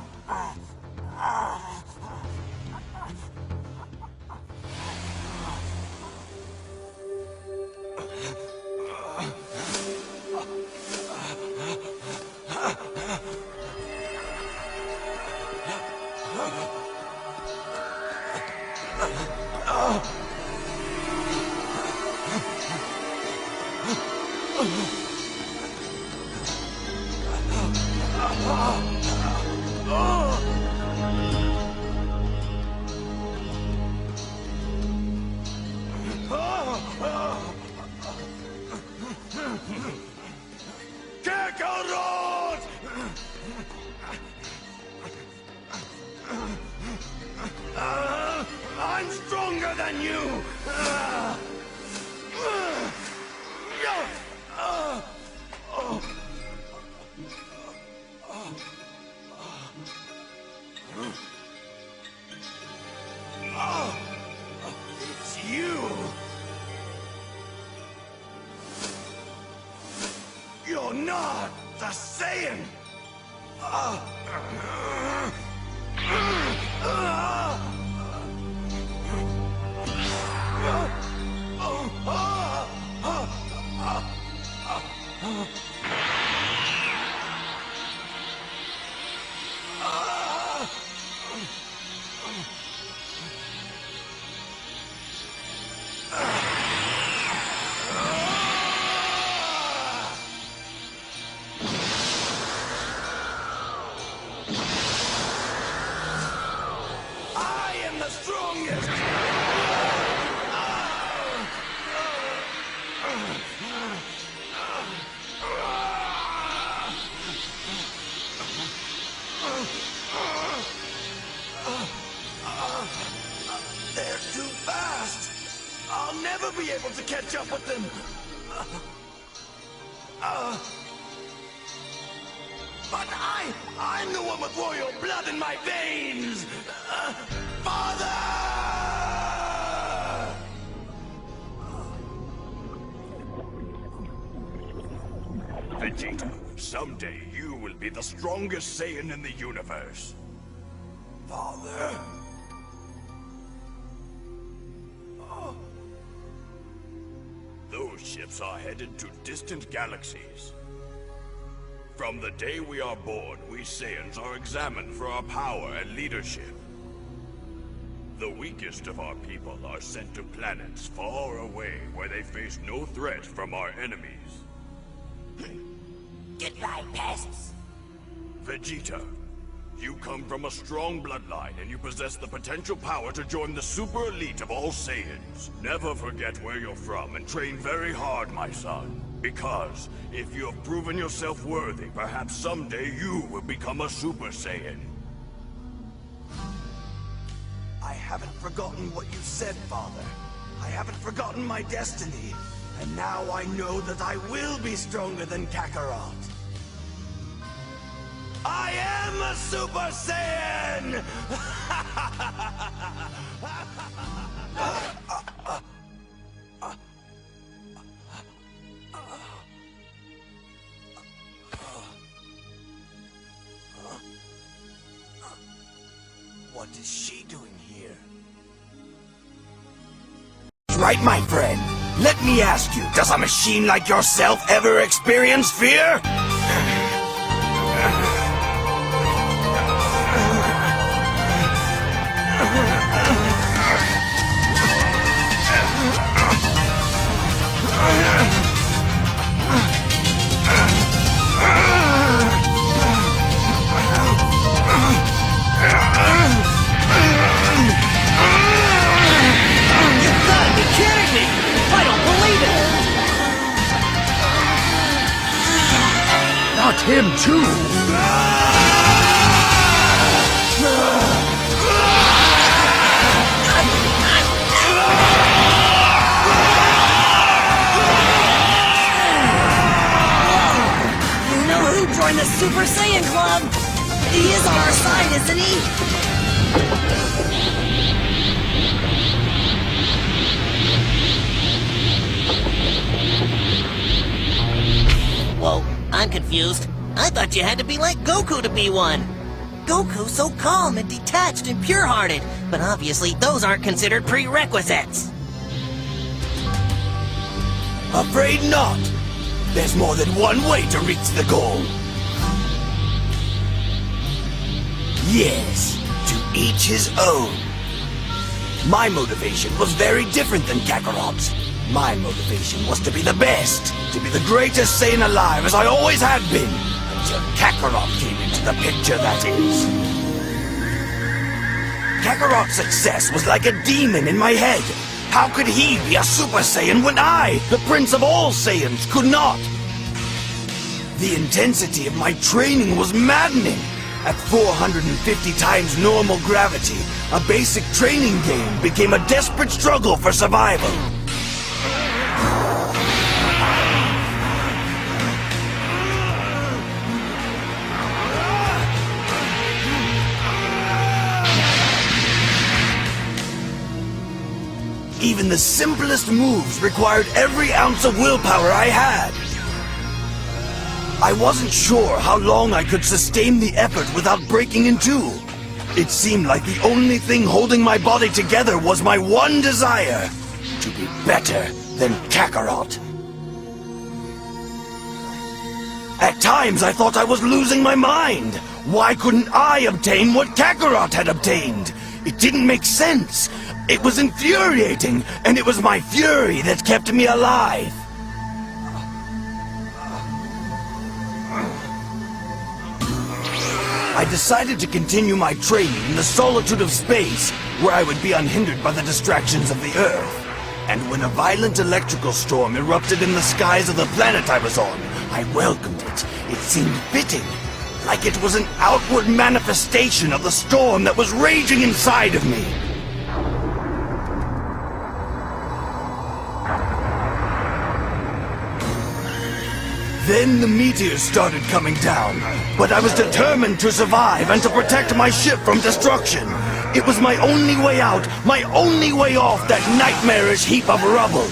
Kakarot! I'm stronger than you! It's you! You're not the Saiyan! I am the strongest! They're too fast! I'll never be able to catch up with them! But I'm the one with royal blood in my veins! Father! Vegeta, someday you will be the strongest Saiyan in the universe. Father? Those ships are headed to distant galaxies. From the day we are born, we Saiyans are examined for our power and leadership. The weakest of our people are sent to planets far away where they face no threat from our enemies. Goodbye, pests. Vegeta, you come from a strong bloodline and you possess the potential power to join the super elite of all Saiyans. Never forget where you're from and train very hard, my son. Because if you have proven yourself worthy, perhaps someday you will become a Super Saiyan. I haven't forgotten what you said, Father. I haven't forgotten my destiny. And now I know that I will be stronger than Kakarot. I am a Super Saiyan! What is she doing here? Right, my friend. Let me ask you, does a machine like yourself ever experience fear? him too! You know who joined the Super Saiyan Club? He is on our side, isn't he? Whoa, I'm confused. I thought you had to be like Goku to be one. Goku's so calm and detached and pure-hearted, but obviously those aren't considered prerequisites. Afraid not. There's more than one way to reach the goal. Yes, to each his own. My motivation was very different than Kakarot's. My motivation was to be the best, to be the greatest Saiyan alive as I always had been, until Kakarot came into the picture, that is. Kakarot's success was like a demon in my head. How could he be a Super Saiyan when I, the Prince of all Saiyans, could not? The intensity of my training was maddening. At 450 times normal gravity, a basic training game became a desperate struggle for survival. Even the simplest moves required every ounce of willpower I had. I wasn't sure how long I could sustain the effort without breaking in two. It seemed like the only thing holding my body together was my one desire, to be better than Kakarot. At times I thought I was losing my mind. Why couldn't I obtain what Kakarot had obtained? It didn't make sense. It was infuriating, and it was my fury that kept me alive. I decided to continue my training in the solitude of space, where I would be unhindered by the distractions of the Earth. And when a violent electrical storm erupted in the skies of the planet I was on, I welcomed it. It seemed fitting, like it was an outward manifestation of the storm that was raging inside of me. Then the meteors started coming down, but I was determined to survive and to protect my ship from destruction. It was my only way out, my only way off that nightmarish heap of rubble.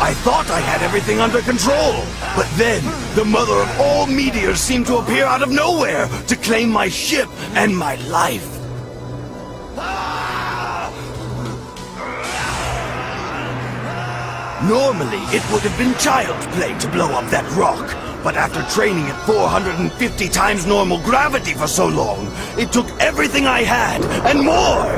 I thought I had everything under control, but then the mother of all meteors seemed to appear out of nowhere to claim my ship and my life. Normally, it would have been child's play to blow up that rock, but after training at 450 times normal gravity for so long, it took everything I had, and more!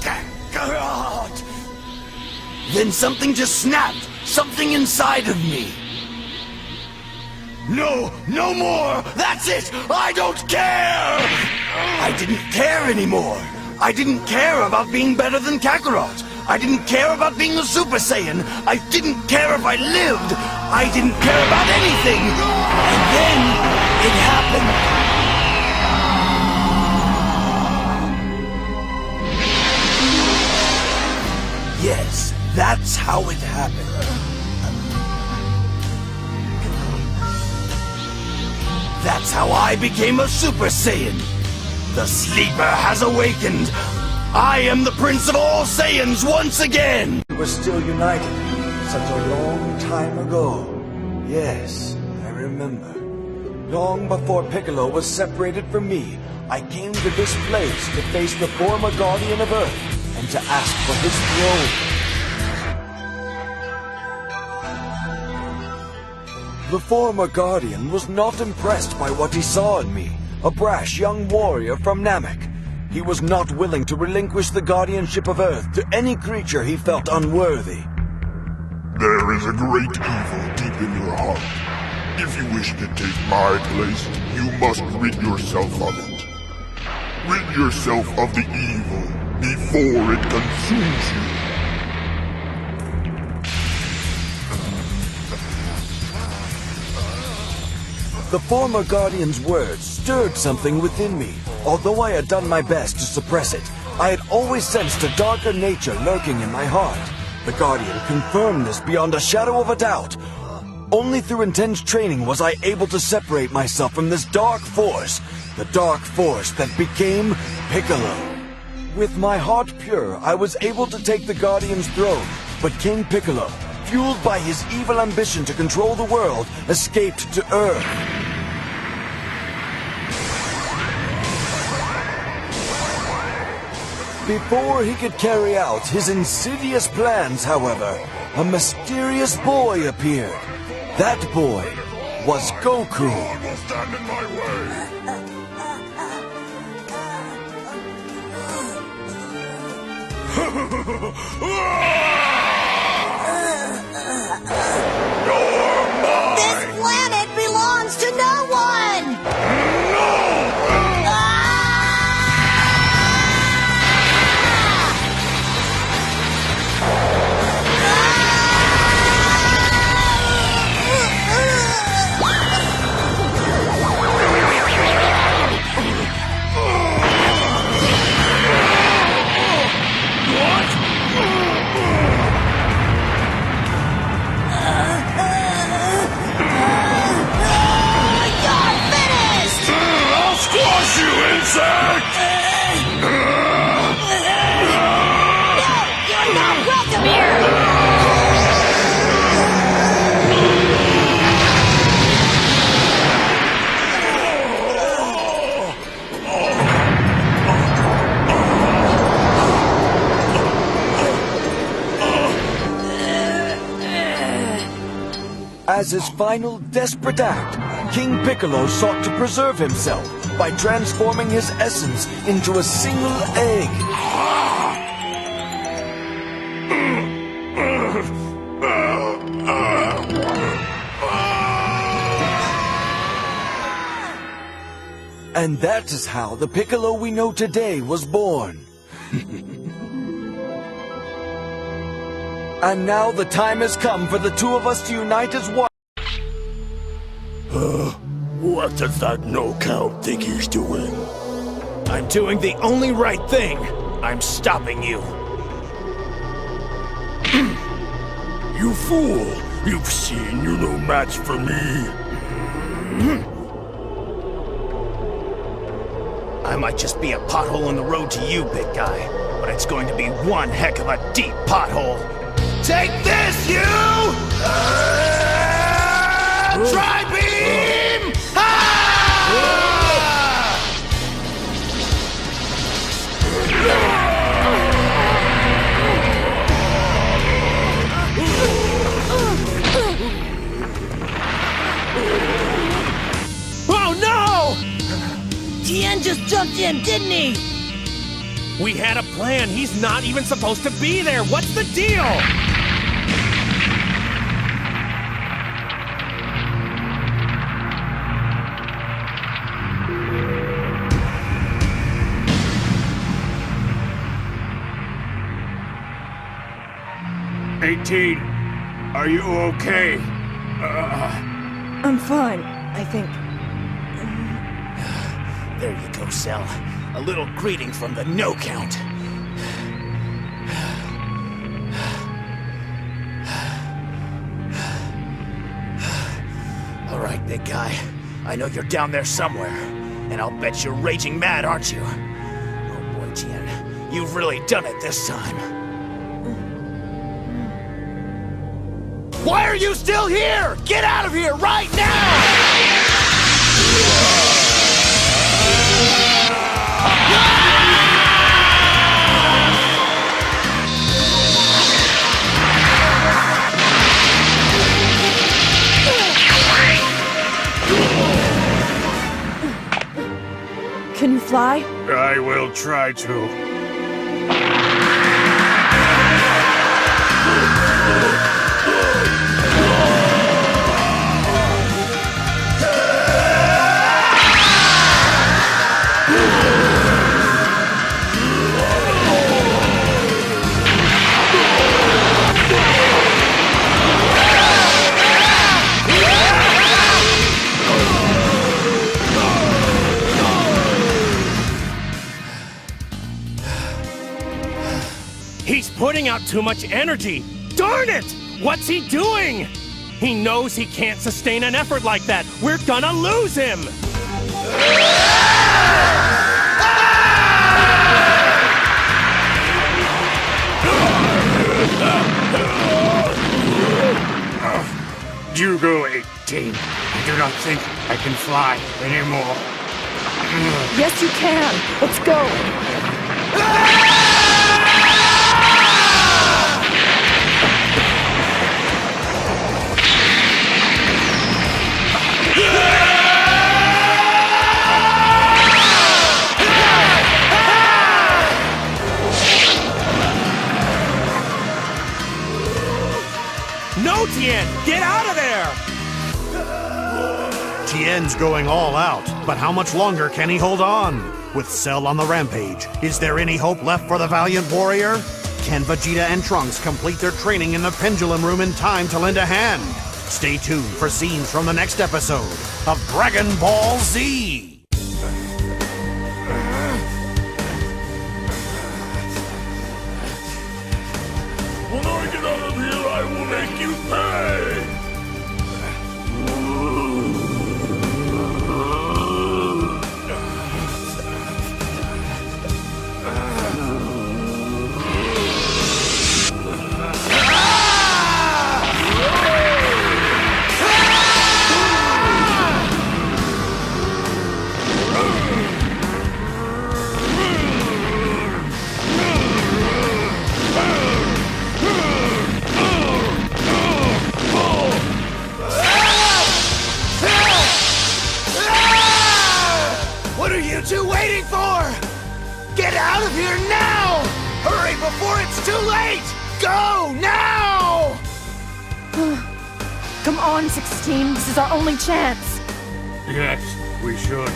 Kakarot! Then something just snapped, something inside of me. No, no more! That's it! I don't care! I didn't care anymore. I didn't care about being better than Kakarot. I didn't care about being a Super Saiyan. I didn't care if I lived. I didn't care about anything. And then it happened. Yes, that's how it happened. That's how I became a Super Saiyan. The sleeper has awakened. I am the Prince of all Saiyans once again. We were still united. Such a long time ago. Yes, I remember. Long before Piccolo was separated from me, I came to this place to face the former Guardian of Earth and to ask for his throne. The former Guardian was not impressed by what he saw in me, a brash young warrior from Namek. He was not willing to relinquish the guardianship of Earth to any creature he felt unworthy. There is a great evil deep in your heart. If you wish to take my place, you must rid yourself of it. Rid yourself of the evil before it consumes you. The former Guardian's words stirred something within me. Although I had done my best to suppress it, I had always sensed a darker nature lurking in my heart. The Guardian confirmed this beyond a shadow of a doubt. Only through intense training was I able to separate myself from this dark force, the dark force that became Piccolo. With my heart pure, I was able to take the Guardian's throne, but King Piccolo, fueled by his evil ambition to control the world, escaped to Earth. Before he could carry out his insidious plans, however, a mysterious boy appeared. That boy was Goku. Stand in my way. This planet belongs to no one! Squash you, insect! No! You're not welcome here! As his final desperate act, King Piccolo sought to preserve himself by transforming his essence into a single egg. And that is how the Piccolo we know today was born. And now the time has come for the two of us to unite as one. What does that no-count think he's doing? I'm doing the only right thing. I'm stopping you. You fool! You've seen you're no match for me. I might just be a pothole in the road to you, big guy, but it's going to be one heck of a deep pothole. Take this, you! Tri-beam! Oh no! Tien just jumped in, didn't he? We had a plan. He's not even supposed to be there. What's the deal? Are you okay? I'm fine, I think. There you go, Cell. A little greeting from the no-count. All right, big guy. I know you're down there somewhere. And I'll bet you're raging mad, aren't you? Oh boy, Tien. You've really done it this time. Why are you still here? Get out of here right now! Can you fly? I will try to. putting out too much energy. Darn it! What's he doing? He knows he can't sustain an effort like that. We're gonna lose him! Jugo 18. I do not think I can fly anymore. Yes, you can. Let's go. No, Tien! Get out of there! Tien's going all out, but how much longer can he hold on? With Cell on the rampage, is there any hope left for the valiant warrior? Can Vegeta and Trunks complete their training in the Pendulum Room in time to lend a hand? Stay tuned for scenes from the next episode of Dragon Ball Z! When I get out of here, I will make you pay! What are you two waiting for? Get out of here now! Hurry before it's too late! Go now! Come on, 16. This is our only chance. Yes, we should.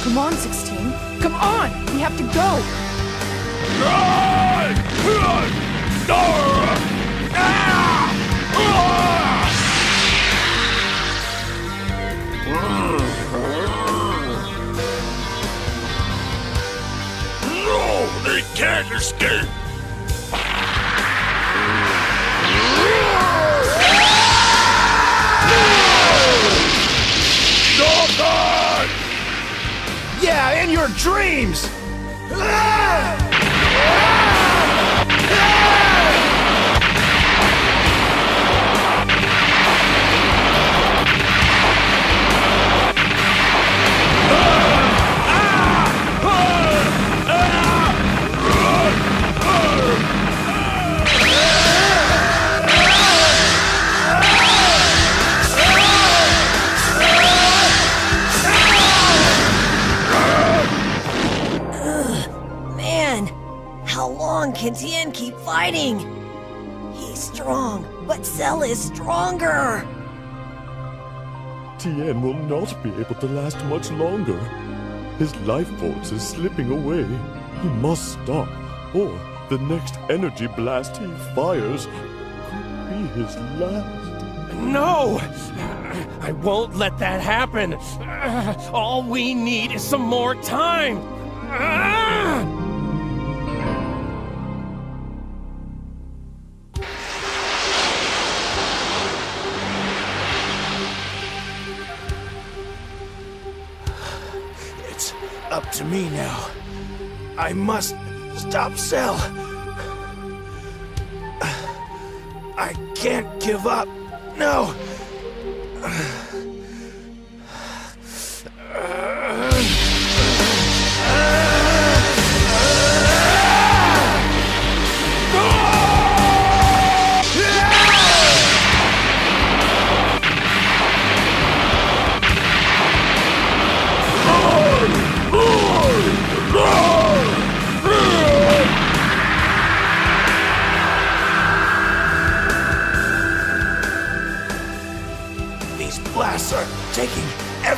Come on, 16. Come on! We have to go! No, they can't escape! Gohan! Yeah, in your dreams! Man, how long can Tien keep fighting? He's strong, but Cell is stronger. Tien will not be able to last much longer. His life force is slipping away. He must stop, or the next energy blast he fires could be his last. No! I won't let that happen. All we need is some more time. It's up to me now. I must stop Cell. I can't give up. No!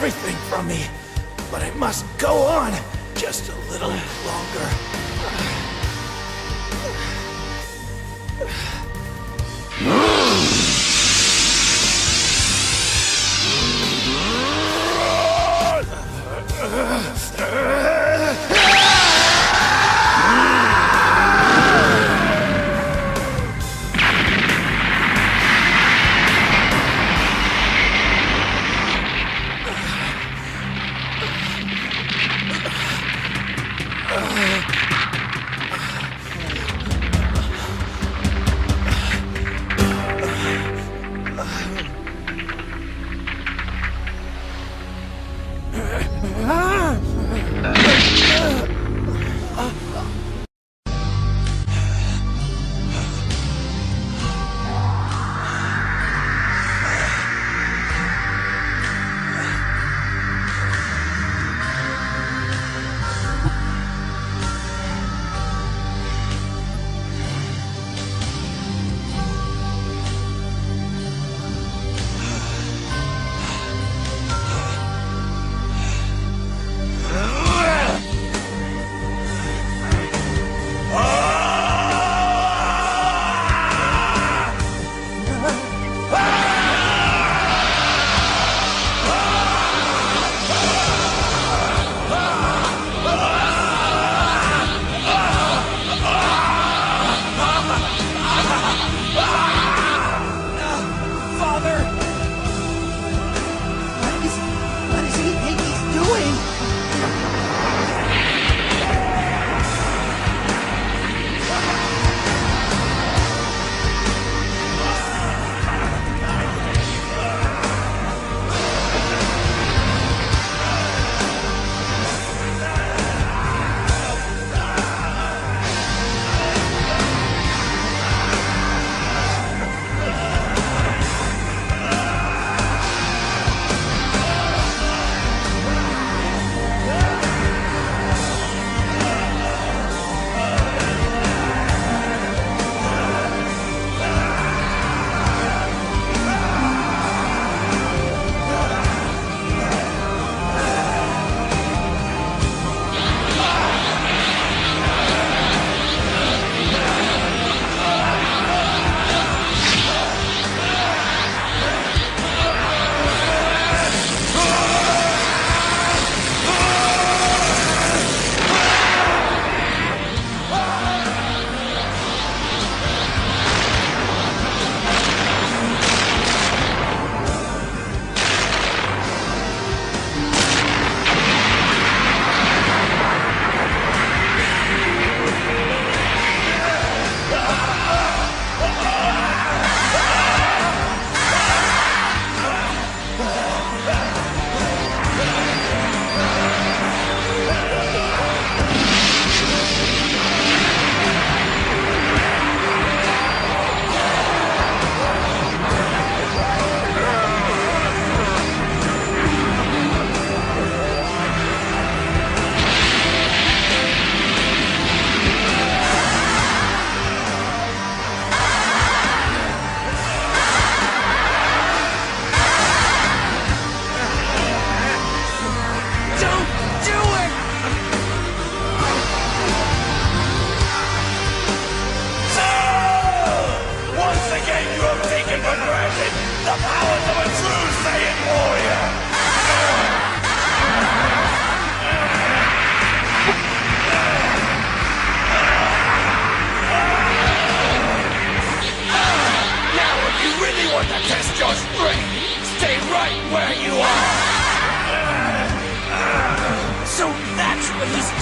everything from me. But I must go on just a little longer.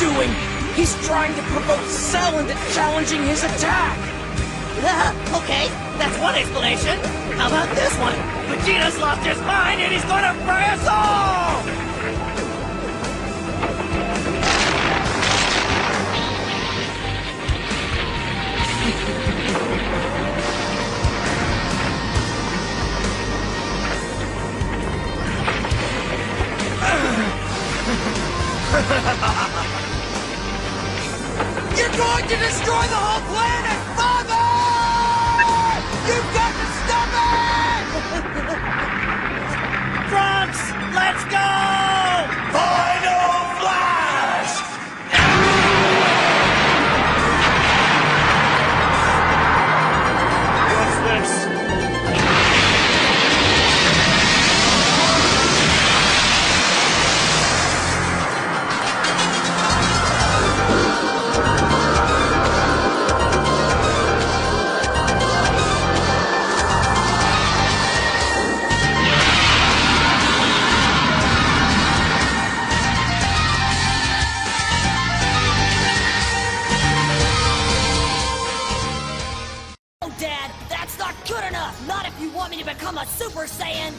doing? He's trying to provoke Cell into challenging his attack! Okay, that's one explanation. How about this one? Vegeta's lost his mind and he's gonna fry us all! You're going to destroy the whole planet, Father! You've got to stop it! Trunks! Let's go! Final Flash! What's this? Oh, Dad, that's not good enough! Not if you want me to become a Super Saiyan!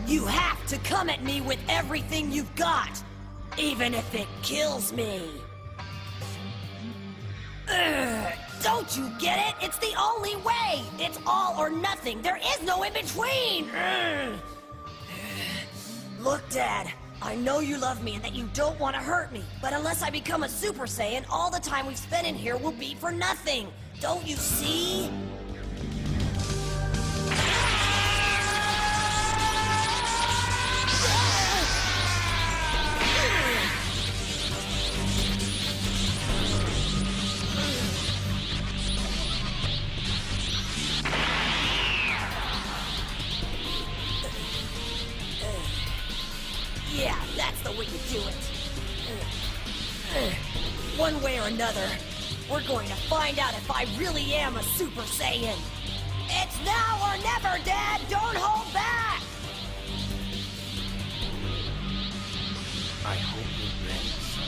You have to come at me with everything you've got, even if it kills me. Ugh, don't you get it? It's the only way! It's all or nothing. There is no in between! Ugh. Look, Dad, I know you love me and that you don't want to hurt me, but unless I become a Super Saiyan, all the time we've spent in here will be for nothing. Don't you see? Yeah, that's the way you do it. One way or another, we're going to find out if I really am a Super Saiyan. It's now or never, Dad! Don't hold back! I hope you're ready, son.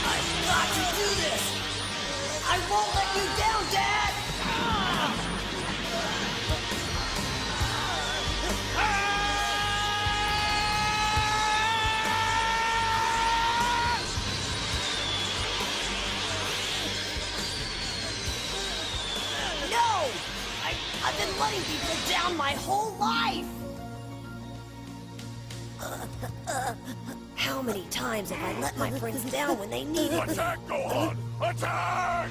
I've got to do this! I won't let you down, Dad! No! I've been letting people down my whole life! How many times have I let my friends down when they needed me? Attack, go on! Attack!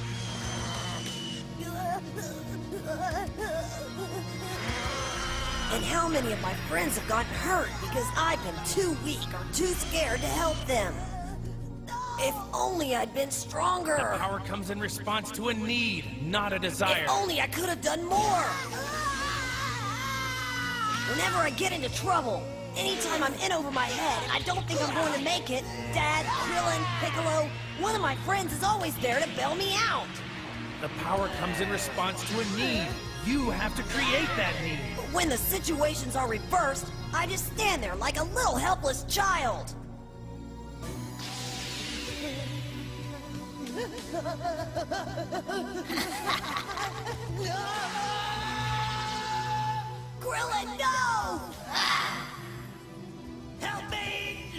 And how many of my friends have gotten hurt because I've been too weak or too scared to help them? If only I'd been stronger. The power comes in response to a need, not a desire. If only I could have done more. Whenever I get into trouble, anytime I'm in over my head and I don't think I'm going to make it, Dad, Krillin, Piccolo, one of my friends is always there to bail me out. The power comes in response to a need. You have to create that need. But when the situations are reversed, I just stand there like a little helpless child. Krillin, no! Help me!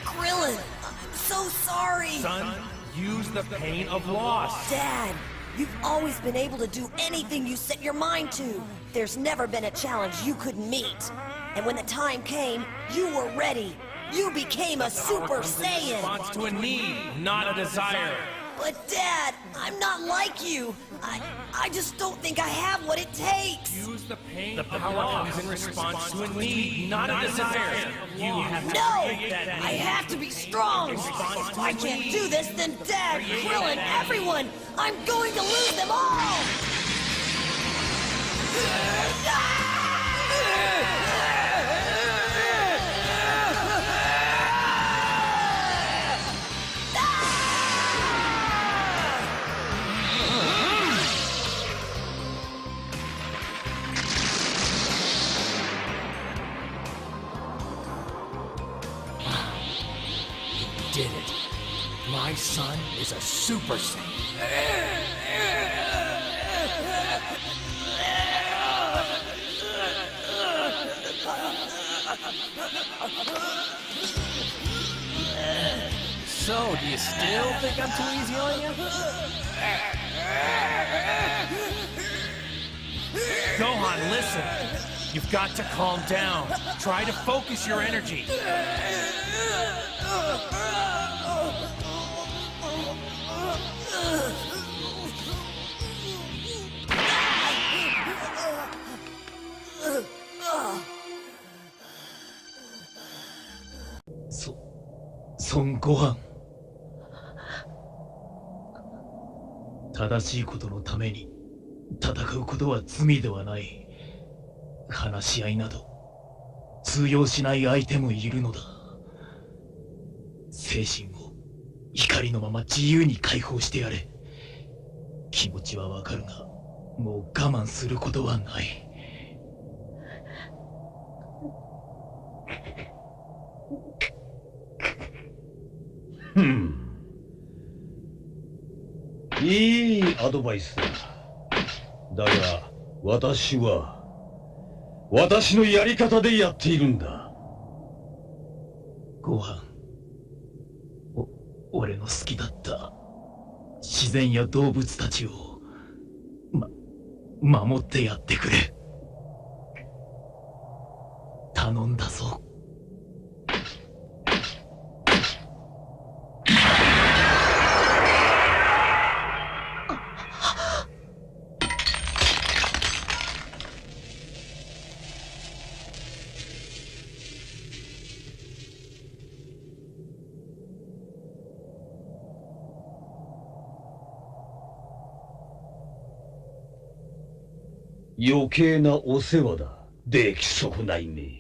Krillin, I'm so sorry. Son, use the pain of loss. Dad, you've always been able to do anything you set your mind to. There's never been a challenge you couldn't meet. And when the time came, you were ready. You became a Super Saiyan. Response to a need, not a desire. But Dad, I'm not like you. I just don't think I have what it takes. Use the pain. The power comes in response to a need, not a desire. You have to No! create that need. I have to be strong! If I can't do this, then Dad, Krillin, everyone! I'm going to lose them all! Did it. My son is a Super Saiyan. So, do you still think I'm too easy on you? Gohan, listen. You've got to calm down. Try to focus your energy.孫悟飯。正しいことのために戦うことは罪ではない。話し合いなど通用しない相手もいるのだ。精神を怒りのまま自由に解放してやれ。気持ちはわかるが、もう我慢することはない。いいアドバイスだ。だが、私のやり方でやっているんだ。ご飯、俺の好きだった自然や動物たちを、守ってやってくれ。頼んだぞ。余計なお世話だ、出来損ないめ。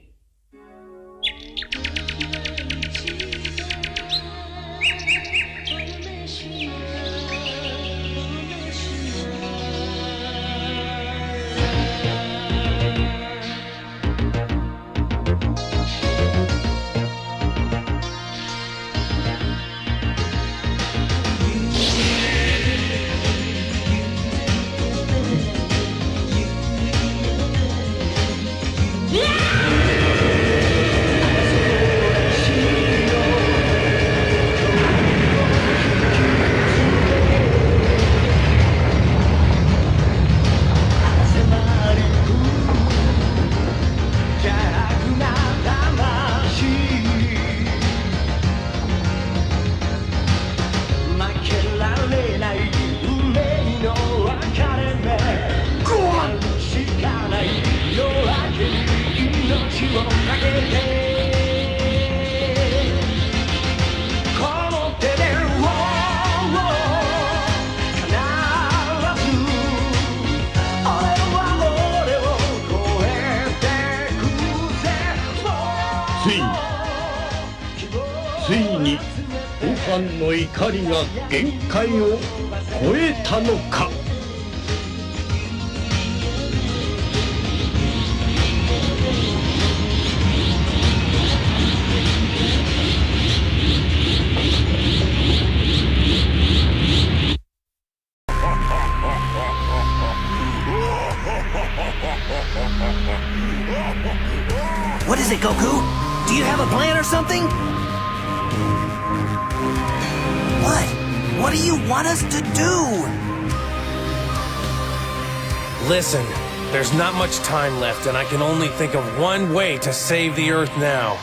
ついにご飯の怒りが限界を超えたのか。What is it, Goku? Do you have a plan or something? What? What do you want us to do? Listen, there's not much time left, and I can only think of one way to save the Earth now.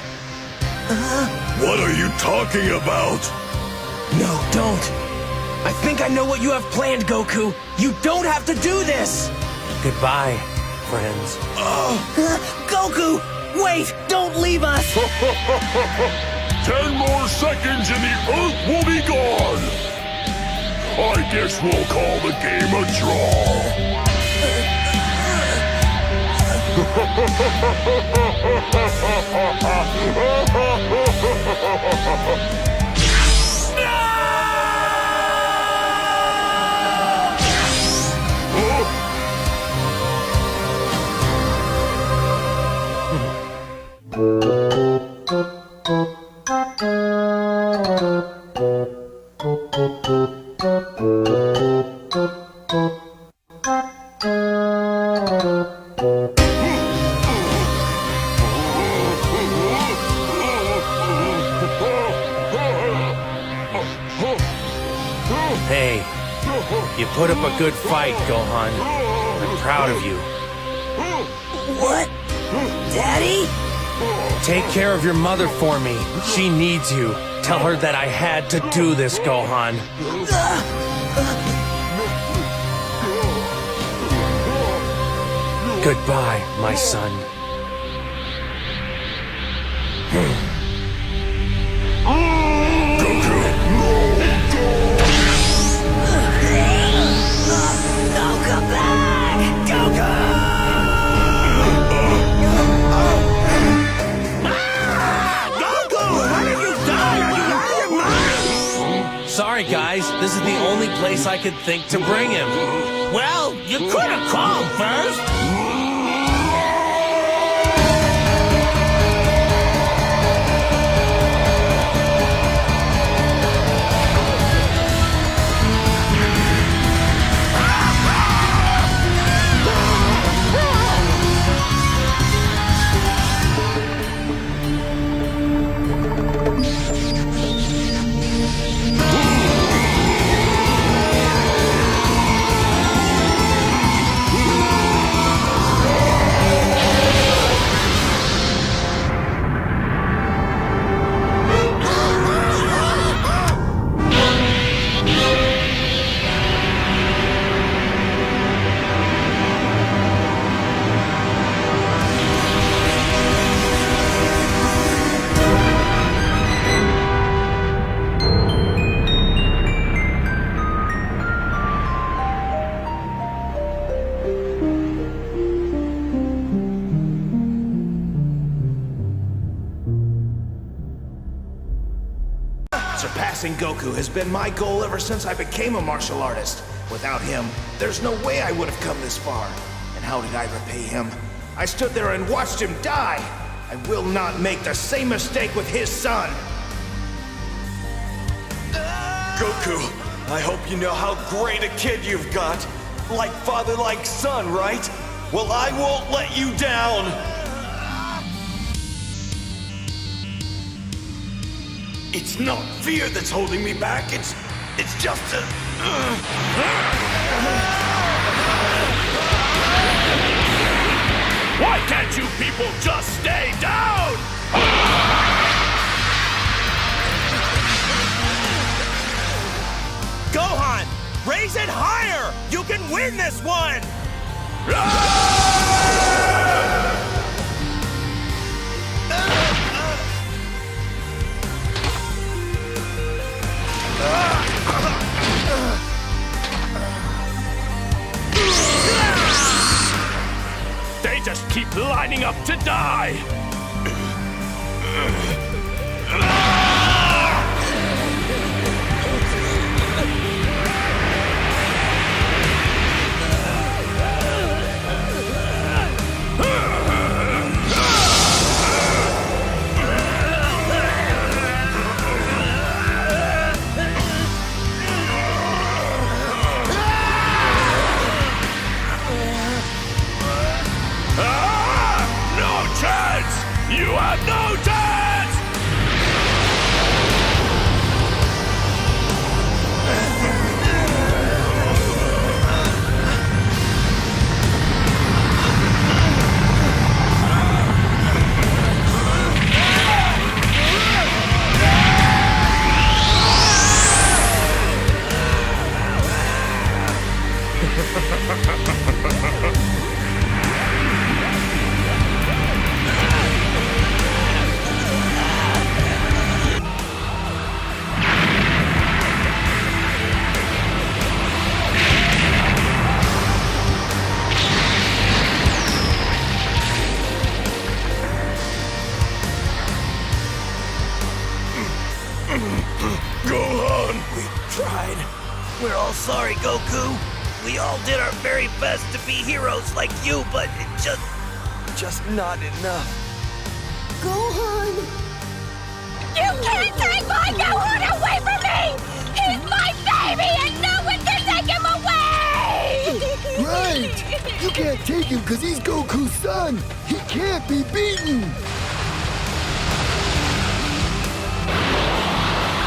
What are you talking about? No, don't. I think I know what you have planned, Goku. You don't have to do this. Goodbye, friends. Goku! Wait! Don't leave us! 10 more seconds and the Earth will be gone! I guess we'll call the game a draw. Hey, you put up a good fight, Gohan. I'm proud of you. What? Daddy? Take care of your mother for me. She needs you. Tell her that I had to do this, Gohan. Goodbye, my son. Don't come back! Goku! Sorry, guys. This is the only place I could think to bring him. Well, you could have called first. Surpassing Goku has been my goal ever since I became a martial artist. Without him, there's no way I would have come this far. And how did I repay him? I stood there and watched him die. I will not make the same mistake with his son. Goku, I hope you know how great a kid you've got. Like father, like son, right? Well, I won't let you down. It's not fear that's holding me back. It's just a... Why can't you people just stay down? Gohan, raise it higher! You can win this one! They just keep lining up to die! You have no chance! Gohan! We tried. We're all sorry, Goku. We all did our very best to be heroes like you, but it just not enough. Gohan! You can't take my Gohan away from me! He's my baby and no one can take him away! Right! You can't take him because he's Goku's son! He can't be beaten!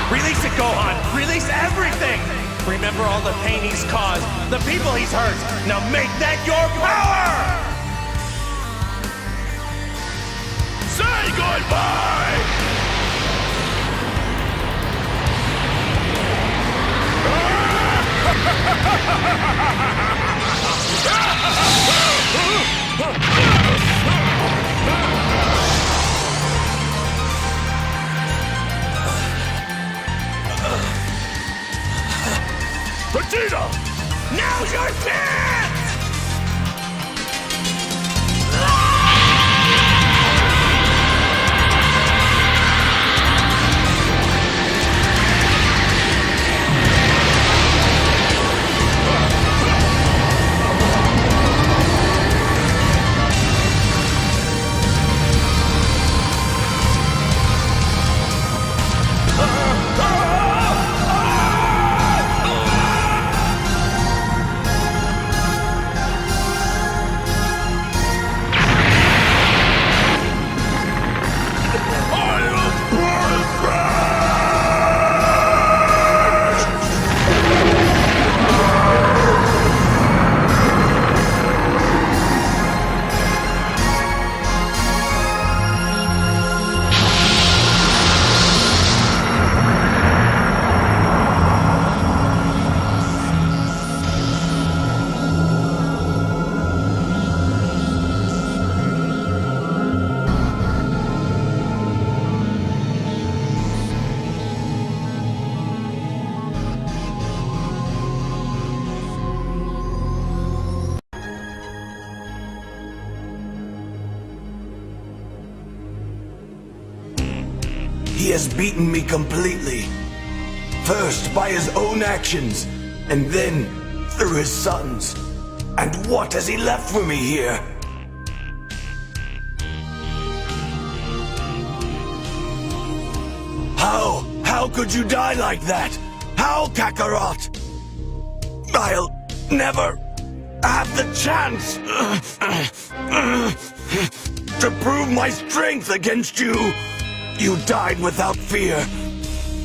Release it, Gohan! Release everything! Remember all the pain he's caused, the people he's hurt. Now make that your power! Say goodbye! Vegeta! Now's your chance! He has beaten me completely. First by his own actions, and then through his sons. And what has he left for me here? How could you die like that? How, Kakarot? I'll never have the chance to prove my strength against you. You died without fear.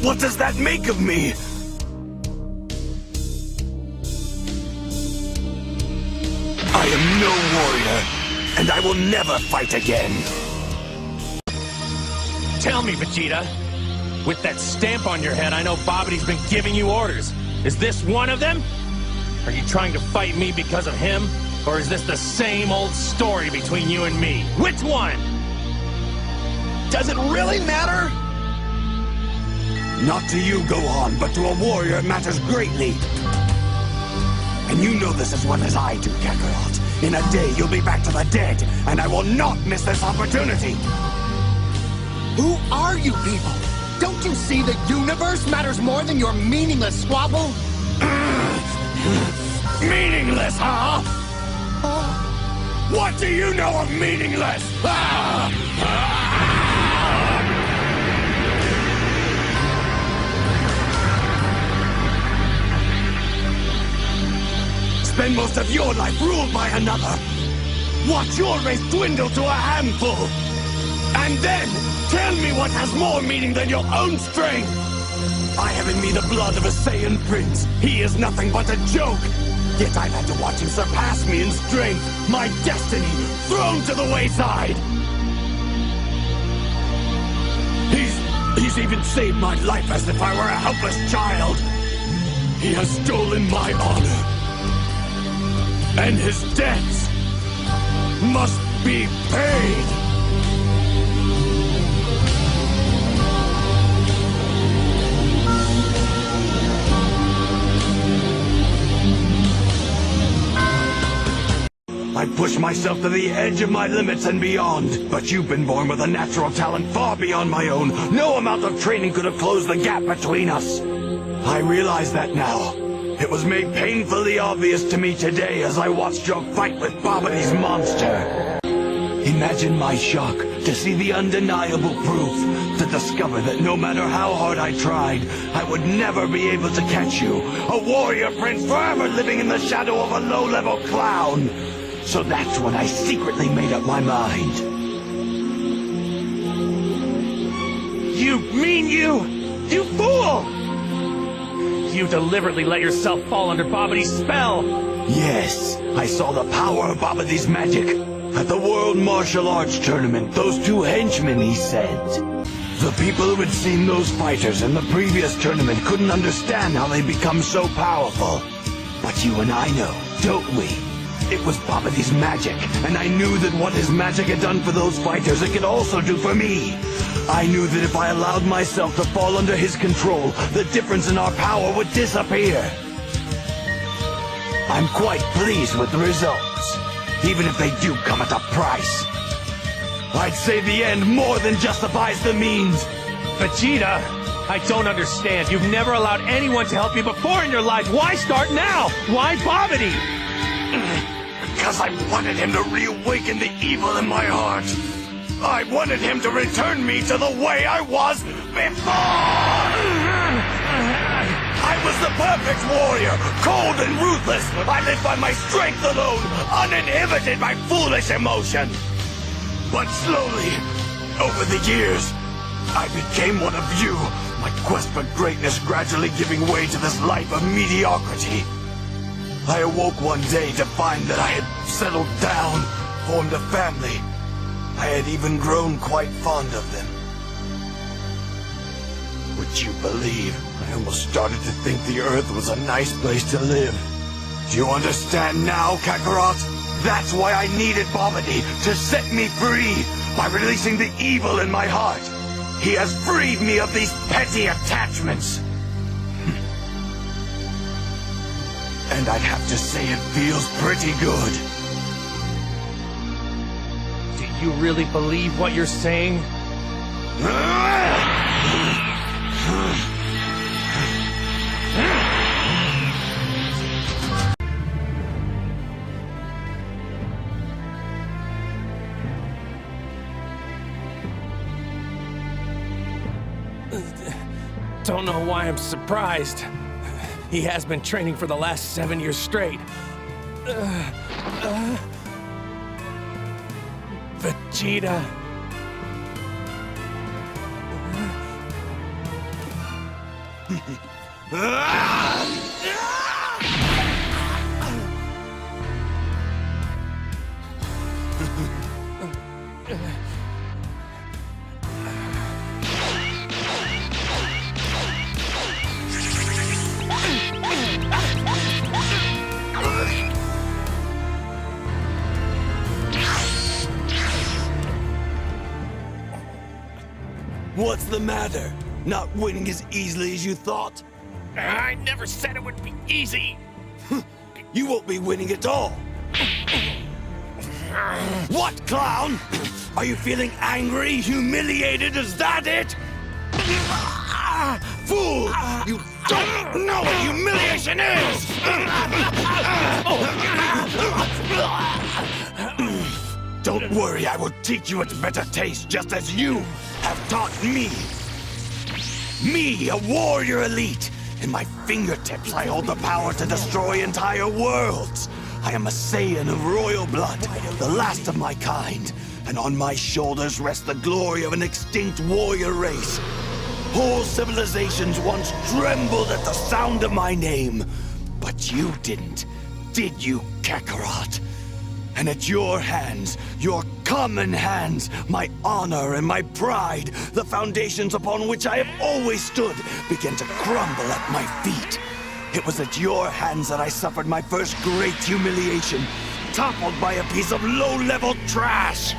What does that make of me? I am no warrior, and I will never fight again. Tell me, Vegeta. With that stamp on your head, I know Babidi's been giving you orders. Is this one of them? Are you trying to fight me because of him? Or is this the same old story between you and me? Which one? Does it really matter? Not to you, Gohan, but to a warrior it matters greatly. And you know this as well as I do, Kakarot. In a day, you'll be back to the dead, and I will not miss this opportunity. Who are you people? Don't you see the universe matters more than your meaningless squabble? Meaningless, huh? What do you know of meaningless? Spend most of your life ruled by another. Watch your race dwindle to a handful. And then, tell me what has more meaning than your own strength. I have in me the blood of a Saiyan prince. He is nothing but a joke. Yet I've had to watch him surpass me in strength. My destiny thrown to the wayside. He's even saved my life as if I were a helpless child. He has stolen my honor. And his debts must be paid. I push myself to the edge of my limits and beyond. But you've been born with a natural talent far beyond my own. No amount of training could have closed the gap between us. I realize that now. It was made painfully obvious to me today as I watched your fight with Babidi's monster. Imagine my shock to see the undeniable proof, to discover that no matter how hard I tried, I would never be able to catch you, a warrior prince forever living in the shadow of a low-level clown. So that's when I secretly made up my mind. You fool! you deliberately let yourself fall under Bobity's spell! Yes, I saw the power of Bobity's magic. At the World Martial Arts Tournament, those two henchmen he sent. The people who had seen those fighters in the previous tournament couldn't understand how they become so powerful. But you and I know, don't we? It was Bobity's magic, and I knew that what his magic had done for those fighters, it could also do for me. I knew that if I allowed myself to fall under his control, the difference in our power would disappear. I'm quite pleased with the results, even if they do come at a price. I'd say the end more than justifies the means. Vegeta, I don't understand. You've never allowed anyone to help you before in your life. Why start now? Why Bobity? Because I wanted him to reawaken the evil in my heart. I wanted him to return me to the way I was before! I was the perfect warrior, cold and ruthless. I lived by my strength alone, uninhibited by foolish emotion. But slowly, over the years, I became one of you, my quest for greatness gradually giving way to this life of mediocrity. I awoke one day to find that I had settled down, formed a family. I had even grown quite fond of them. Would you believe, I almost started to think the Earth was a nice place to live. Do you understand now, Kakarot? That's why I needed Bobity, to set me free, by releasing the evil in my heart. He has freed me of these petty attachments. And I'd have to say it feels pretty good. Do you really believe what you're saying? Don't know why I'm surprised. He has been training for the last 7 years straight. Vegeta. What's the matter? Not winning as easily as you thought? I never said it would be easy. You won't be winning at all. What, clown? Are you feeling angry, humiliated? Is that it? Fool! You don't know what humiliation is! Don't worry, I will teach you its better taste, just as you have taught me. Me, a warrior elite. In my fingertips, I hold the power to destroy entire worlds. I am a Saiyan of royal blood, the last of my kind. And on my shoulders rests the glory of an extinct warrior race. Whole civilizations once trembled at the sound of my name. But you didn't, did you, Kakarot? And at your hands, your common hands, my honor and my pride, the foundations upon which I have always stood, began to crumble at my feet. It was at your hands that I suffered my first great humiliation, toppled by a piece of low-level trash.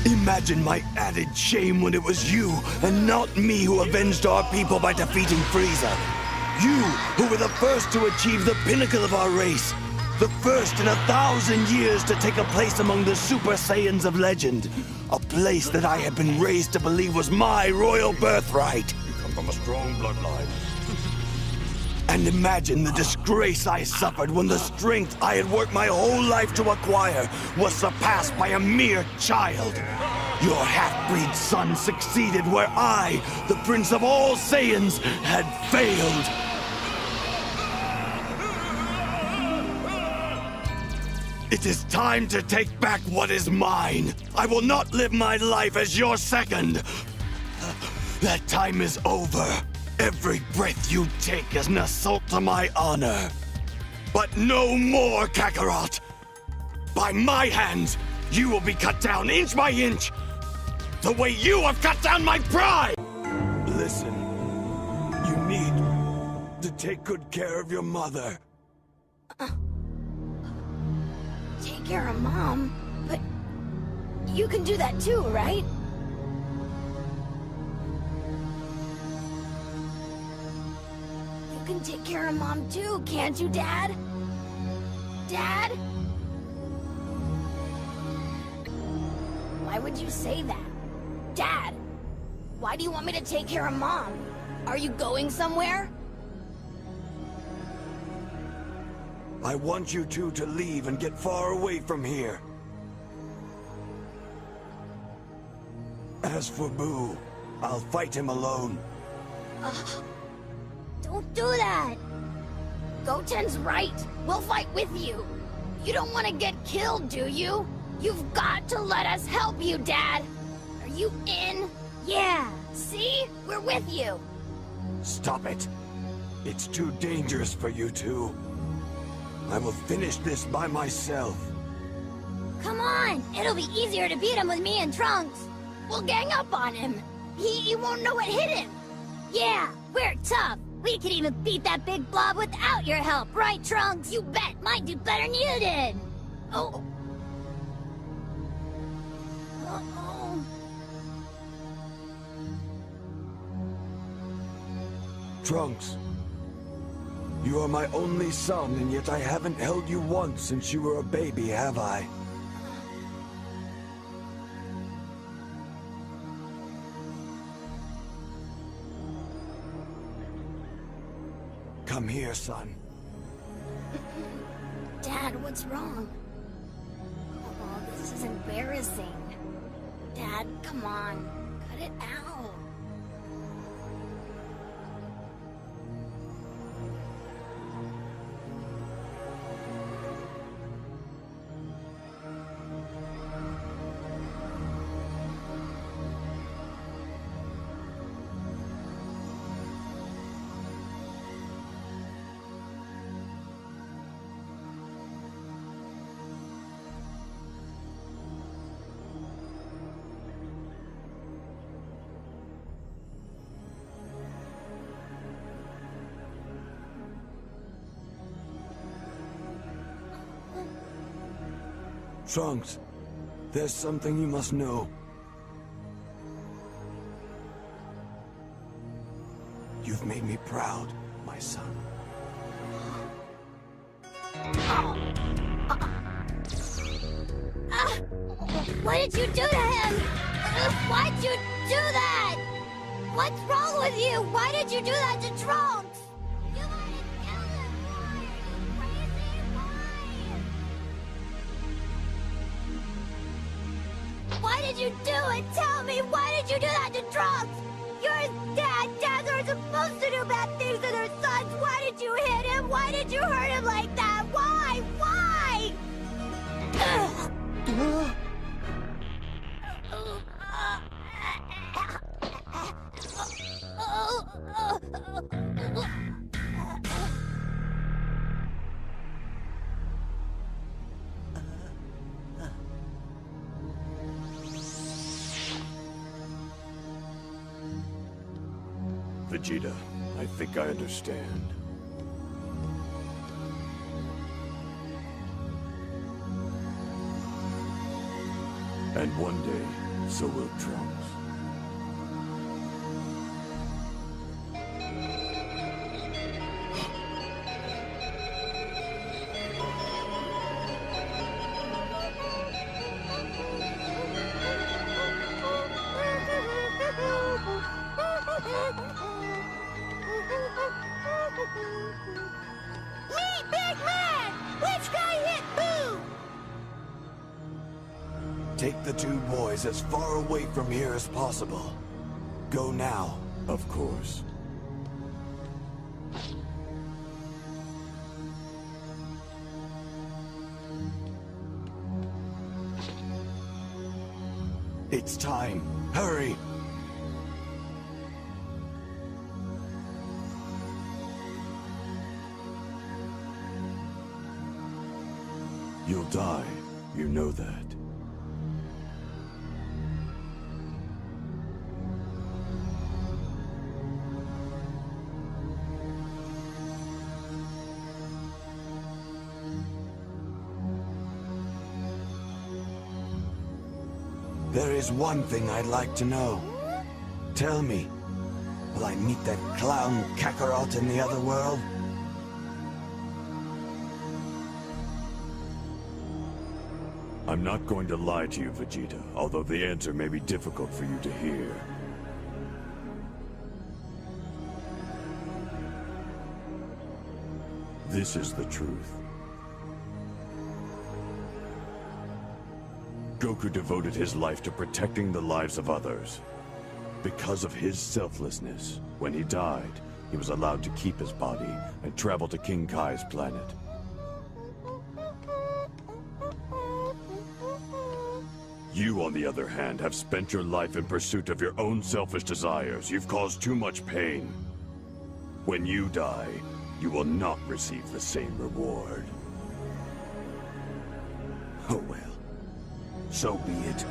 Imagine my added shame when it was you and not me who avenged our people by defeating Frieza. You, who were the first to achieve the pinnacle of our race. The first in 1,000 years to take a place among the Super Saiyans of legend. A place that I had been raised to believe was my royal birthright. You come from a strong bloodline. And imagine the disgrace I suffered when the strength I had worked my whole life to acquire was surpassed by a mere child. Your half-breed son succeeded where I, the prince of all Saiyans, had failed. It is time to take back what is mine. I will not live my life as your second. That time is over. Every breath you take is an assault to my honor. But no more, Kakarot! By my hands, you will be cut down inch by inch, the way you have cut down my pride! Listen, you need to take good care of your mother. Take care of Mom? But you can do that too, right? You can take care of Mom too, can't you, Dad? Dad? Why would you say that? Dad, why do you want me to take care of Mom? Are you going somewhere? I want you two to leave and get far away from here. As for Boo, I'll fight him alone. Don't do that! Goten's right. We'll fight with you. You don't want to get killed, do you? You've got to let us help you, Dad. Are you in? Yeah. See? We're with you. Stop it. It's too dangerous for you two. I will finish this by myself. Come on! It'll be easier to beat him with me and Trunks. We'll gang up on him. He won't know what hit him. Yeah, we're tough. We could even beat that big blob without your help, right, Trunks? You bet. Might do better than you did. Oh. Uh-oh. Trunks, you are my only son, and yet I haven't held you once since you were a baby, have I? Come here, son. Dad, what's wrong? Oh, this is embarrassing. Dad, come on. Cut it out. Trunks, there's something you must know. You've made me proud, my son. What did you do to him? Why'd you do that? What's wrong with you? Why did you do that to Trunks? You wanted to kill him. Why? Are you crazy? Why did you do it? Tell me, why did you do that to Trunks? You're his dad. Dads are supposed to do bad things to their sons. Why did you hit him? Why did you hurt him like that? Why? Why? Vegeta, I think I understand. And one day, so will Trunks. Me, big man! Which guy hit Boo? Take the two boys as far away from here as possible. Go now, of course. It's time. Hurry! You'll die. You know that. There is one thing I'd like to know. Tell me, will I meet that clown Kakarot in the other world? I'm not going to lie to you, Vegeta, although the answer may be difficult for you to hear. This is the truth. Goku devoted his life to protecting the lives of others. Because of his selflessness, when he died, he was allowed to keep his body and travel to King Kai's planet. You, on the other hand, have spent your life in pursuit of your own selfish desires. You've caused too much pain. When you die, you will not receive the same reward. Oh well. So be it.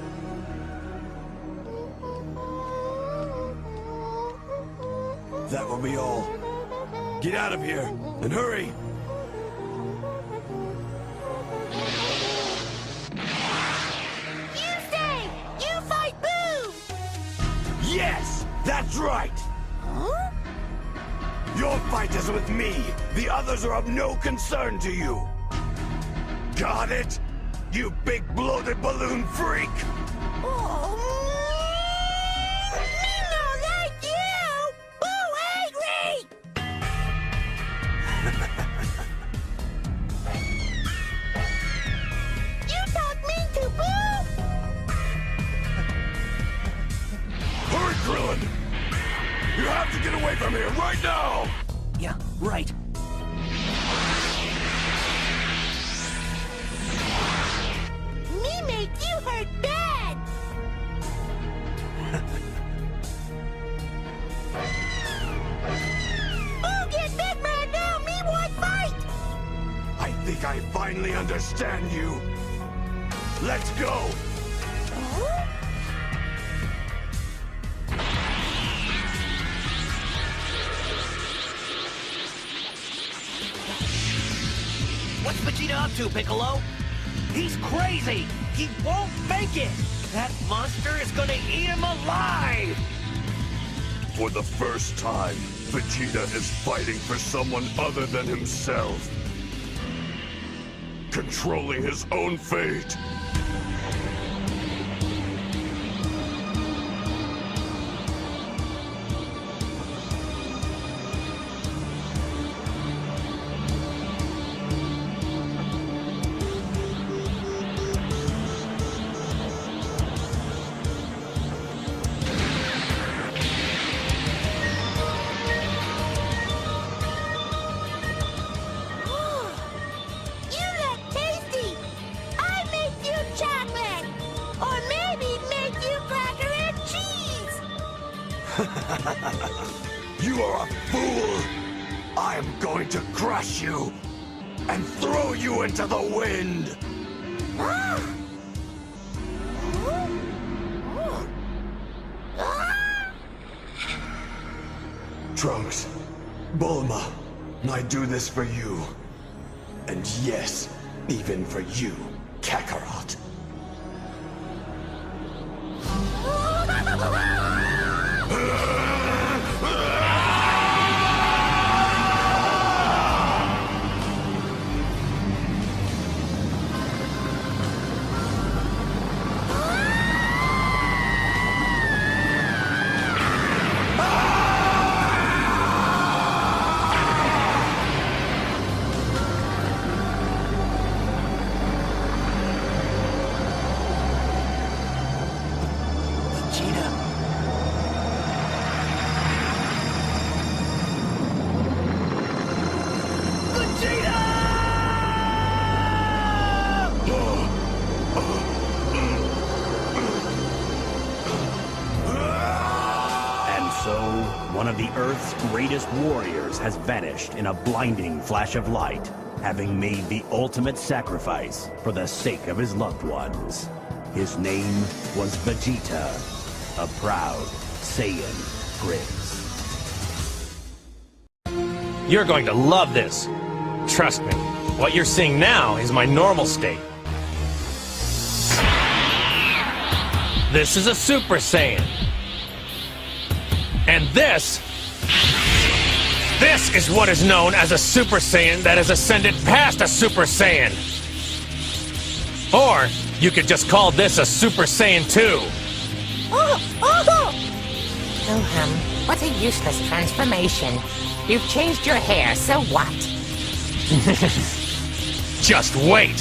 That will be all. Get out of here, and hurry! You stay! You fight Boo! Yes! That's right! Huh? Your fight is with me! The others are of no concern to you! Got it? You big bloated balloon freak! Oh, me no like you! Boo angry! You talk mean to Boo! Hurry, Krillin! You have to get away from here right now! Yeah, right. Me make you hurt bad! Boo get big right now! Me want fight! I think I finally understand you. Let's go! What's Vegeta up to, Piccolo? He's crazy! He won't make it! That monster is gonna eat him alive! For the first time, Vegeta is fighting for someone other than himself. Controlling his own fate. You look tasty! I make you chocolate! Or maybe make you cracker and cheese! You are a fool! I am going to crush you and throw you into the wind! Trunks, Bulma, I do this for you. And yes, even for you, Kakarot. one of the Earth's greatest warriors has vanished in a blinding flash of light, having made the ultimate sacrifice for the sake of his loved ones. His name was Vegeta, a proud Saiyan prince. You're going to love this. Trust me, what you're seeing now is my normal state. This is a Super Saiyan. And this is what is known as a Super Saiyan that has ascended past a Super Saiyan. Or, you could just call this a Super Saiyan 2. Wilhelm, what a useless transformation. You've changed your hair, so what? Just wait.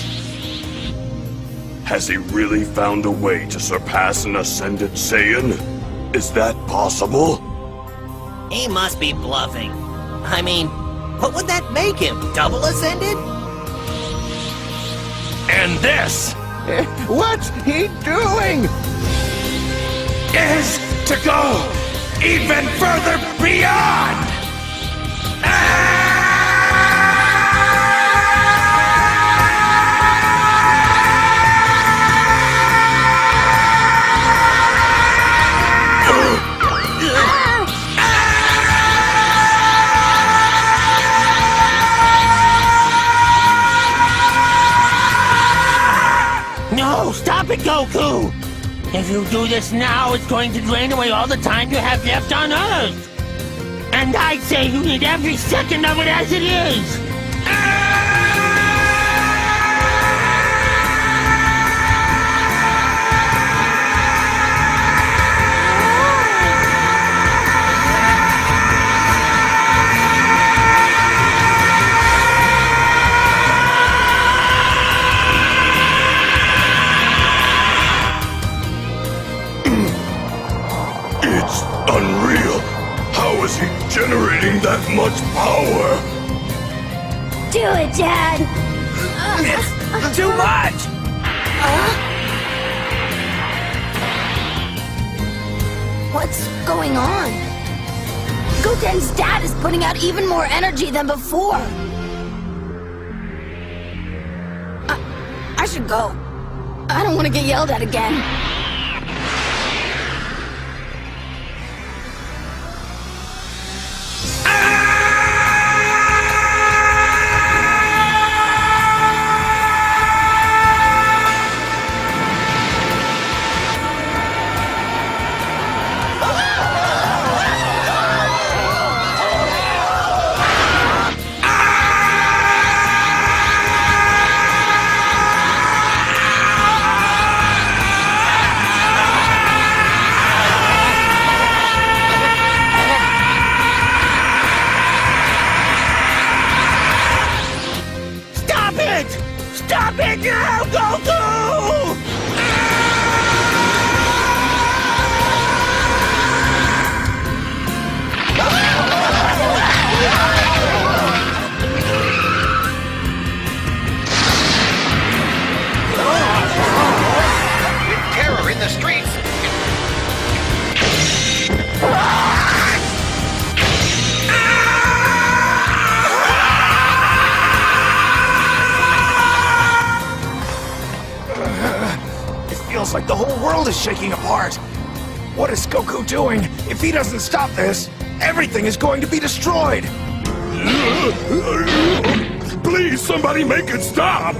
Has he really found a way to surpass an ascended Saiyan? Is that possible? He must be bluffing. I mean, what would that make him? Double ascended? And this What's he doing? is to go even further beyond! No, stop it, Goku! If you do this now, it's going to drain away all the time you have left on Earth! And I'd say you need every second of it as it is! It's unreal. How is he generating that much power? Do it, Dad! It's too much! What's going on? Goten's dad is putting out even more energy than before. I should go. I don't want to get yelled at again. Stop it now, Goku! Terror in the streets! Feels like the whole world is shaking apart. What is Goku doing? If he doesn't stop this, everything is going to be destroyed. Please, somebody make it stop!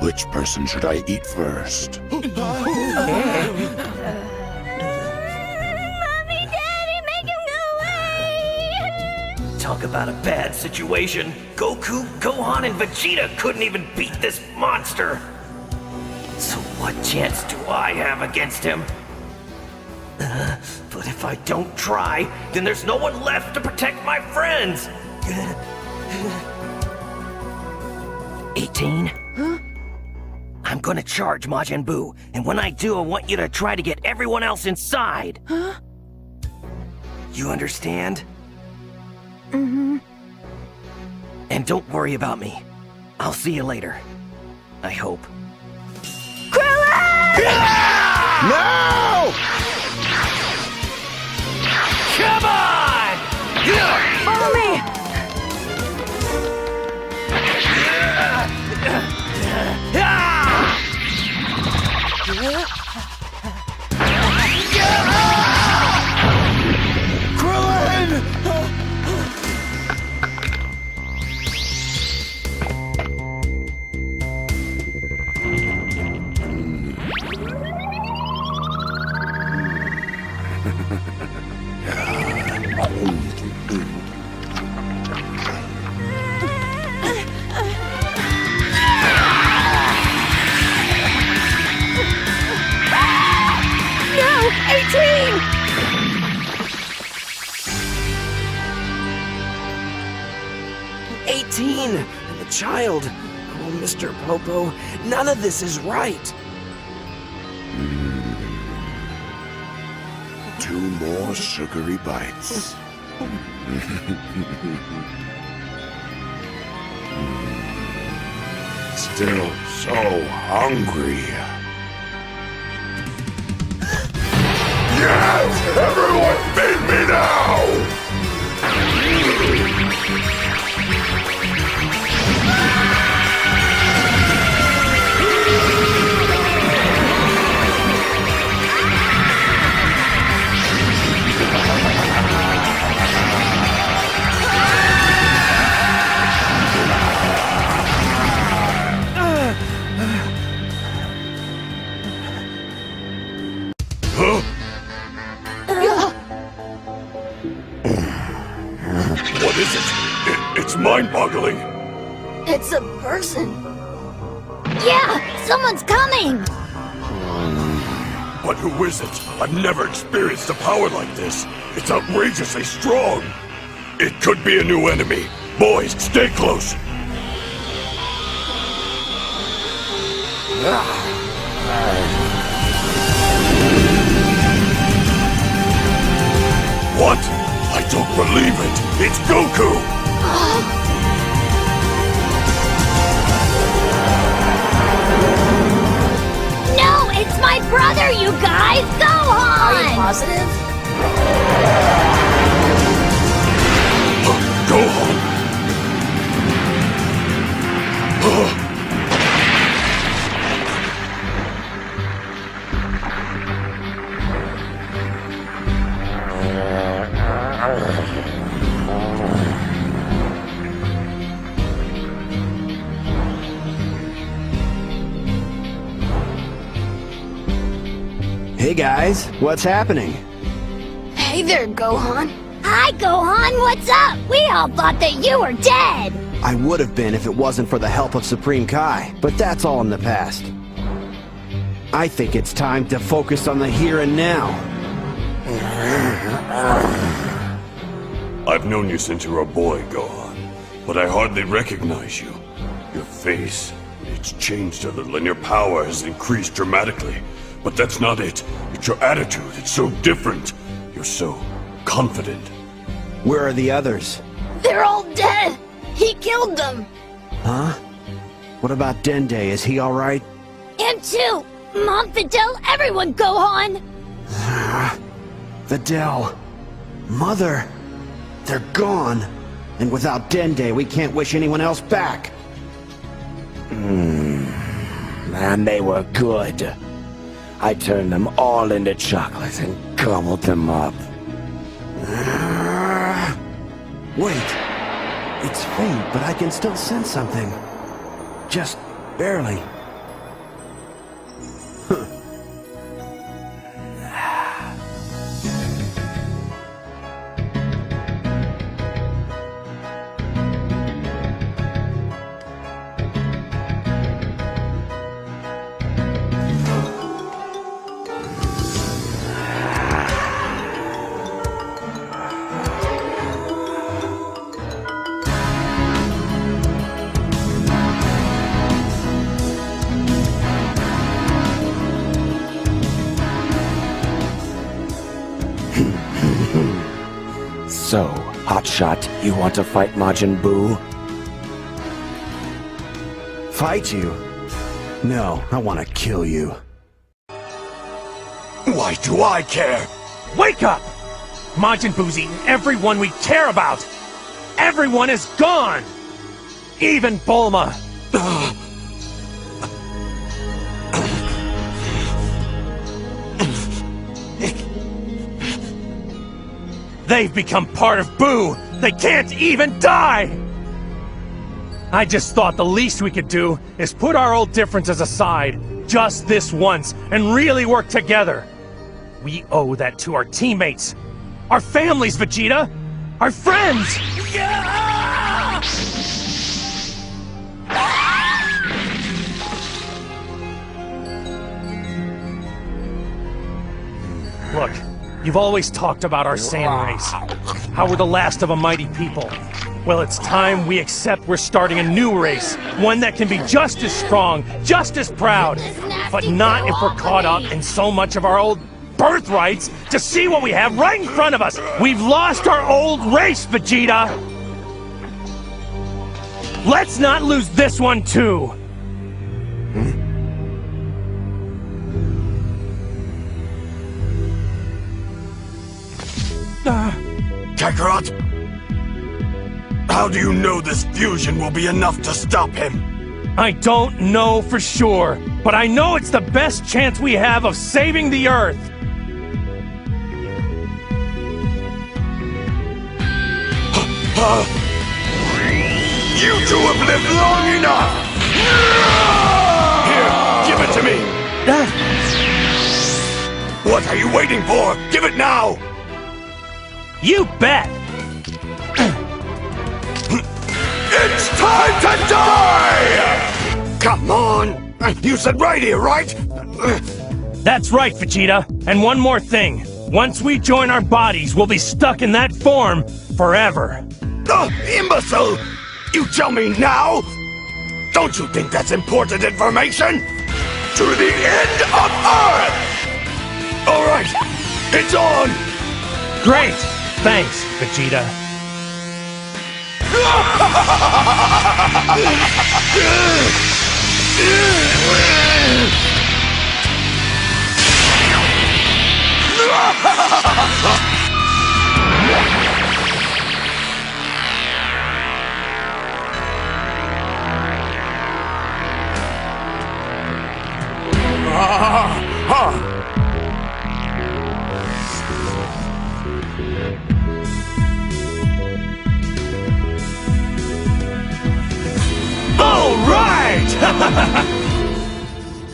Which person should I eat first? Mommy, Daddy, make him go away! Talk about a bad situation. Goku, Gohan, and Vegeta couldn't even beat this monster. So what chance do I have against him? But if I don't try, then there's no one left to protect my friends. 18? Huh? I'm gonna charge Majin Buu, and when I do, I want you to try to get everyone else inside. Huh? You understand? Mm-hmm. And don't worry about me. I'll see you later. I hope. No! Come on! Follow me! No! 18! And the child. Oh, Mr. Popo, none of this is right. 2 more sugary bites. Still so hungry. Yes! Everyone feed me now! What is it? It's mind-boggling. It's a person. Yeah, someone's coming! But who is it? I've never experienced a power like this. It's outrageously strong. It could be a new enemy. Boys, stay close. What? I don't believe it. It's Goku. No, it's my brother, you guys! Gohan! Are you positive? Gohan. Hey guys, what's happening? Hey there, Gohan. Hi, Gohan, what's up? We all thought that you were dead! I would have been if it wasn't for the help of Supreme Kai, but that's all in the past. I think it's time to focus on the here and now. I've known you since you were a boy, Gohan, but I hardly recognize you. Your face, it's changed a little and your power has increased dramatically. But that's not it. It's your attitude. It's so different. You're so confident. Where are the others? They're all dead! He killed them! Huh? What about Dende? Is he alright? Him too! Mom, Fidel, everyone, Gohan! Videl. Mother. They're gone. And without Dende, we can't wish anyone else back. Man, they were good. I turned them all into chocolate and gobbled them up. Wait. It's faint, but I can still sense something. Just barely. So, Hotshot, you want to fight Majin Buu? Fight you? No, I want to kill you. Why do I care? Wake up! Majin Buu's eaten everyone we care about! Everyone is gone! Even Bulma! They've become part of Buu! They can't even die! I just thought the least we could do is put our old differences aside, just this once, and really work together. We owe that to our teammates, our families, Vegeta, our friends! Look, you've always talked about our Saiyan race, how we're the last of a mighty people. Well, it's time we accept we're starting a new race, one that can be just as strong, just as proud, but not if we're caught up in so much of our old birthrights to see what we have right in front of us. We've lost our old race, Vegeta! Let's not lose this one, too! Kakarot? How do you know this fusion will be enough to stop him? I don't know for sure, but I know it's the best chance we have of saving the Earth! You two have lived long enough! Here, give it to me! What are you waiting for? Give it now! You bet! It's time to die! Come on! You said right here, right? That's right, Vegeta. And one more thing. Once we join our bodies, we'll be stuck in that form forever. Imbecile! You tell me now? Don't you think that's important information? To the end of Earth! Alright, it's on! Great! Thanks, Vegeta.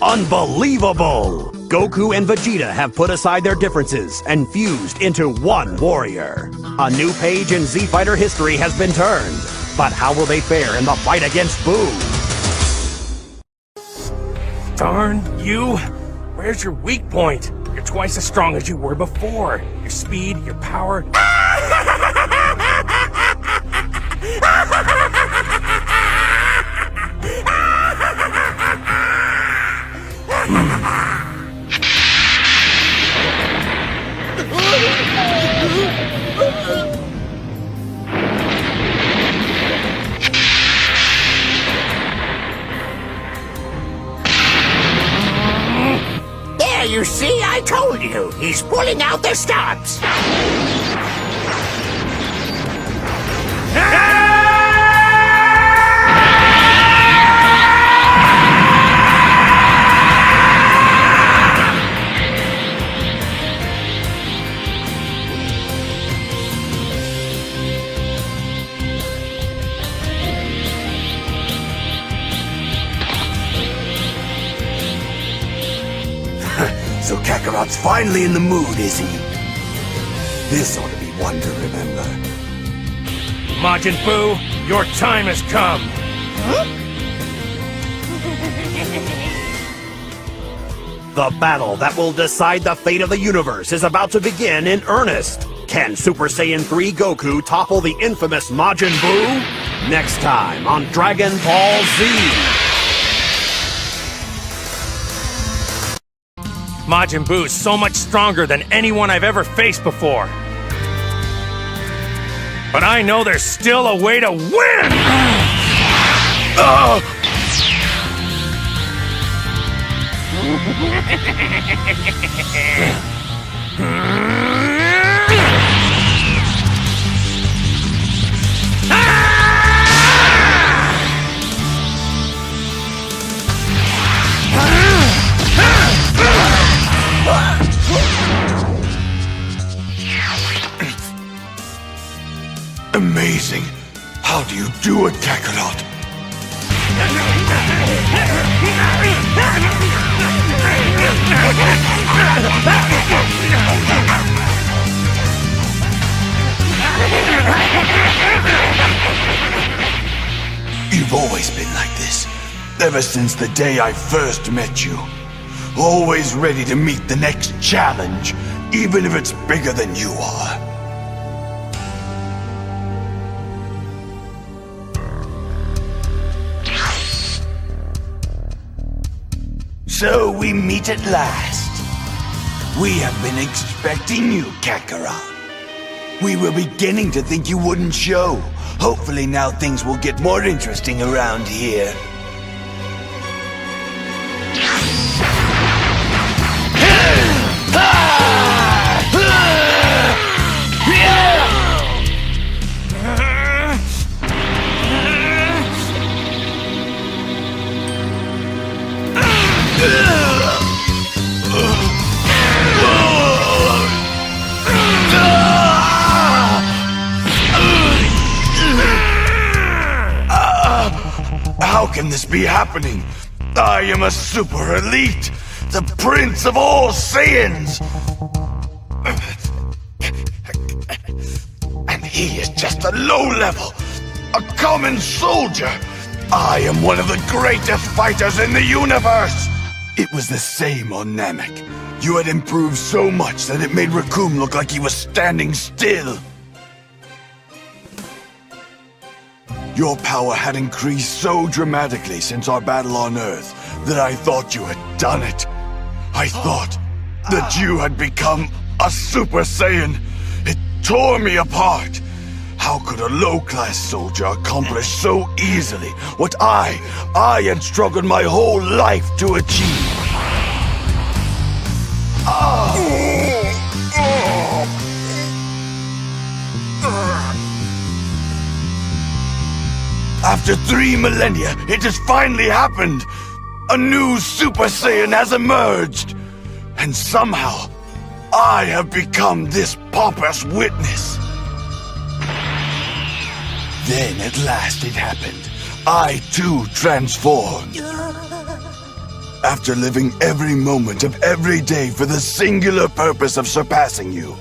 Unbelievable! Goku and Vegeta have put aside their differences and fused into one warrior. A new page in Z-Fighter history has been turned. But how will they fare in the fight against Buu? Darn you! Where's your weak point? You're twice as strong as you were before. Your speed, your power... There, you see, I told you. He's pulling out the stops. So Kakarot's finally in the mood, is he? This ought to be one to remember. Majin Buu, your time has come! The battle that will decide the fate of the universe is about to begin in earnest. Can Super Saiyan 3 Goku topple the infamous Majin Buu? Next time on Dragon Ball Z! Majin Buu is so much stronger than anyone I've ever faced before. But I know there's still a way to win! Amazing. How do you do it, Kakarot? You've always been like this. Ever since the day I first met you. Always ready to meet the next challenge, even if it's bigger than you are. So we meet at last. We have been expecting you, Kakarot. We were beginning to think you wouldn't show. Hopefully now things will get more interesting around here. How can this be happening? I am a super elite, the prince of all Saiyans! And he is just a low level, a common soldier! I am one of the greatest fighters in the universe! It was the same on Namek. You had improved so much that it made Raccoon look like he was standing still. Your power had increased so dramatically since our battle on Earth that I thought you had done it. I thought that you had become a Super Saiyan. It tore me apart. How could a low-class soldier accomplish so easily what I had struggled my whole life to achieve? After 3 millennia, it has finally happened! A new Super Saiyan has emerged! And somehow, I have become this pauper's witness! Then at last it happened. I too transformed. After living every moment of every day for the singular purpose of surpassing you,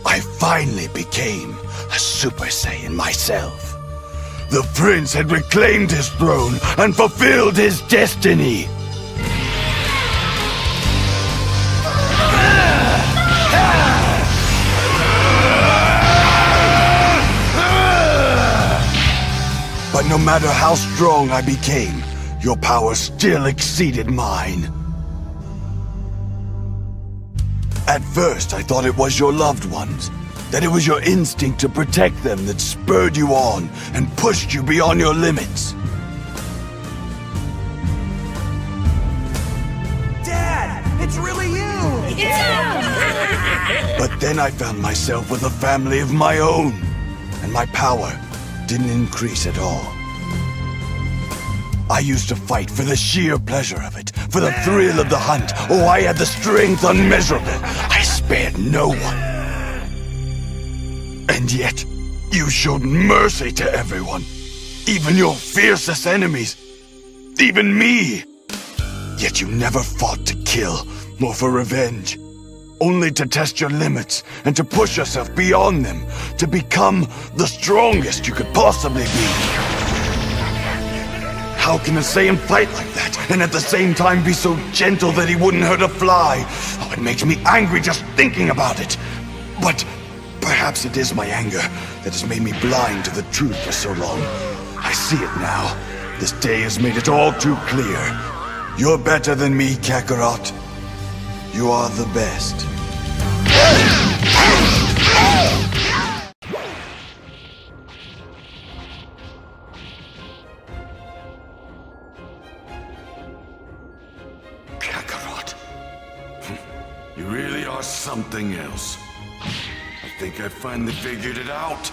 I finally became a Super Saiyan myself. The prince had reclaimed his throne and fulfilled his destiny. But no matter how strong I became, your power still exceeded mine. At first, I thought it was your loved ones. That it was your instinct to protect them that spurred you on and pushed you beyond your limits. Dad, it's really you! Yeah! But then I found myself with a family of my own, and my power didn't increase at all. I used to fight for the sheer pleasure of it, for the thrill of the hunt. Oh, I had the strength unmeasurable. I spared no one. And yet, you showed mercy to everyone. Even your fiercest enemies. Even me. Yet you never fought to kill, nor for revenge. Only to test your limits, and to push yourself beyond them. To become the strongest you could possibly be. How can a Saiyan fight like that, and at the same time be so gentle that he wouldn't hurt a fly? Oh, it makes me angry just thinking about it. But perhaps it is my anger that has made me blind to the truth for so long. I see it now. This day has made it all too clear. You're better than me, Kakarot. You are the best. You really are something else. I think I finally figured it out.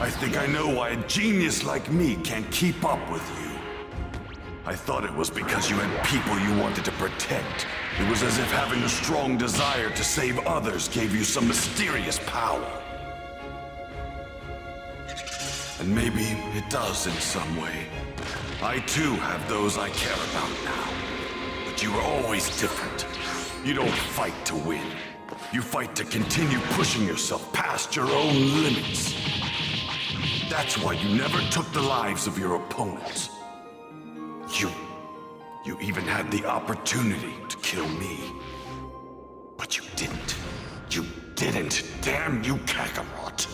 I think I know why a genius like me can't keep up with you. I thought it was because you had people you wanted to protect. It was as if having a strong desire to save others gave you some mysterious power. And maybe it does in some way. I too have those I care about now. But you are always different. You don't fight to win. You fight to continue pushing yourself past your own limits. That's why you never took the lives of your opponents. You even had the opportunity to kill me. But you didn't. You didn't. Damn you, Kakarot.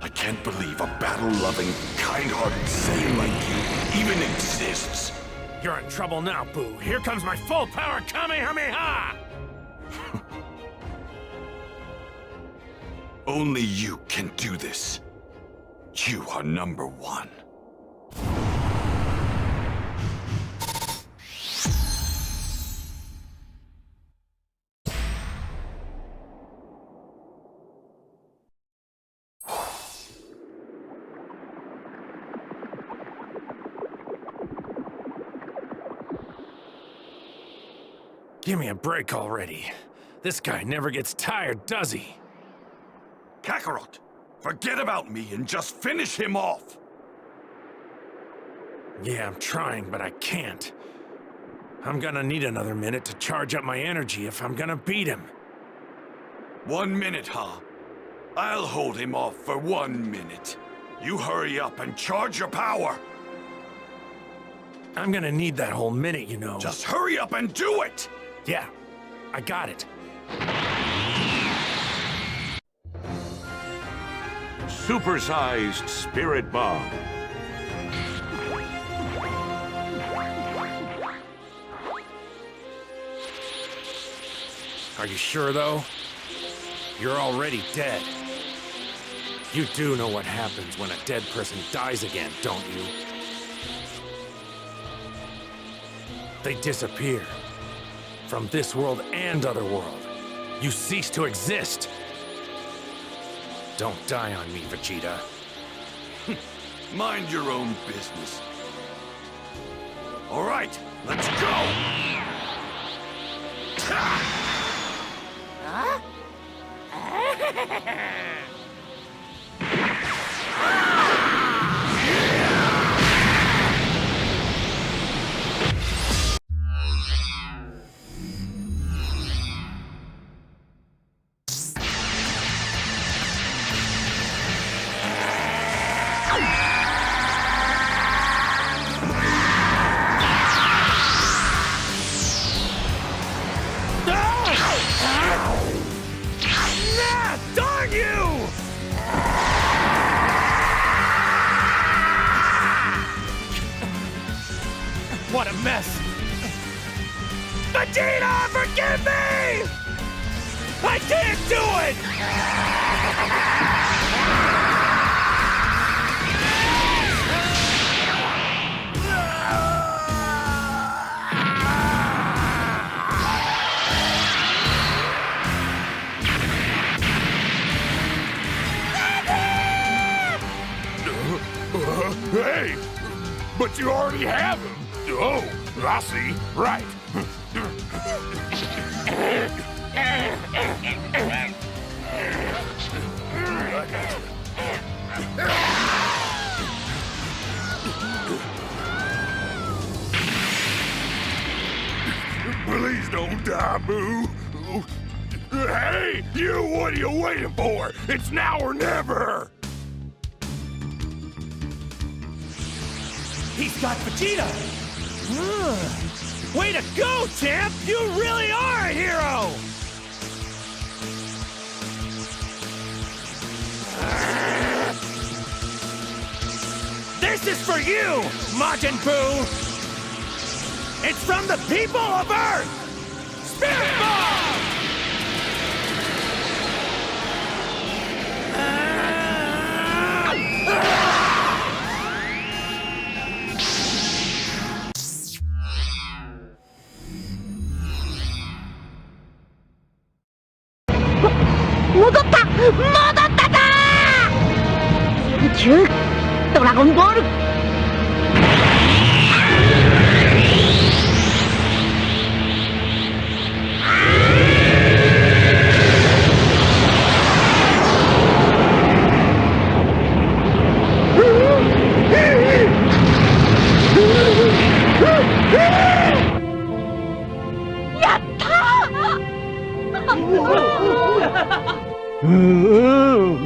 I can't believe a battle-loving, kind-hearted Saiyan like you even exists. You're in trouble now, Boo. Here comes my full-power Kamehameha! Only you can do this. You are number one. Give me a break already. This guy never gets tired, does he? Kakarot, forget about me and just finish him off! Yeah, I'm trying, but I can't. I'm gonna need another minute to charge up my energy if I'm gonna beat him. 1 minute, huh? I'll hold him off for 1 minute. You hurry up and charge your power! I'm gonna need that whole minute, you know. Just hurry up and do it! Yeah, I got it. Supersized Spirit Bomb. Are you sure, though? You're already dead. You do know what happens when a dead person dies again, don't you? They disappear. From this world and other world. You cease to exist. Don't die on me, Vegeta. Mind your own business. All right, let's go! Huh? Darn you! What a mess! Vegeta, forgive me! I can't do it! Hey! But you already have him! Oh, I see. Right. Please don't die, Boo. Hey, you, what are you waiting for? It's now or never! He's got Vegeta! Way to go, champ! You really are a hero! This is for you, Majin Buu! It's from the people of Earth! Spirit Bomb! 戻ったぞセンキュードラゴンボール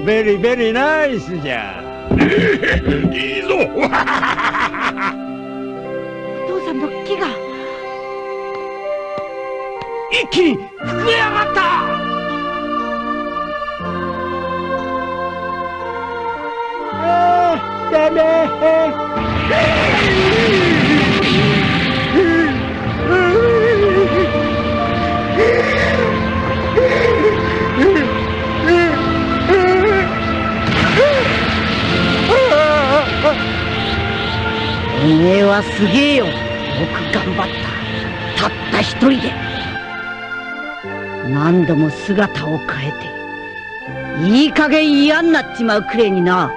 ベリーベリーナイスじゃ。いいぞ。お父さんの木が一気に膨れ上がった。ダメ。おめえはすげえよ。よく頑張った。たった一人で何度も姿を変えていい加減嫌になっちまうくれにな。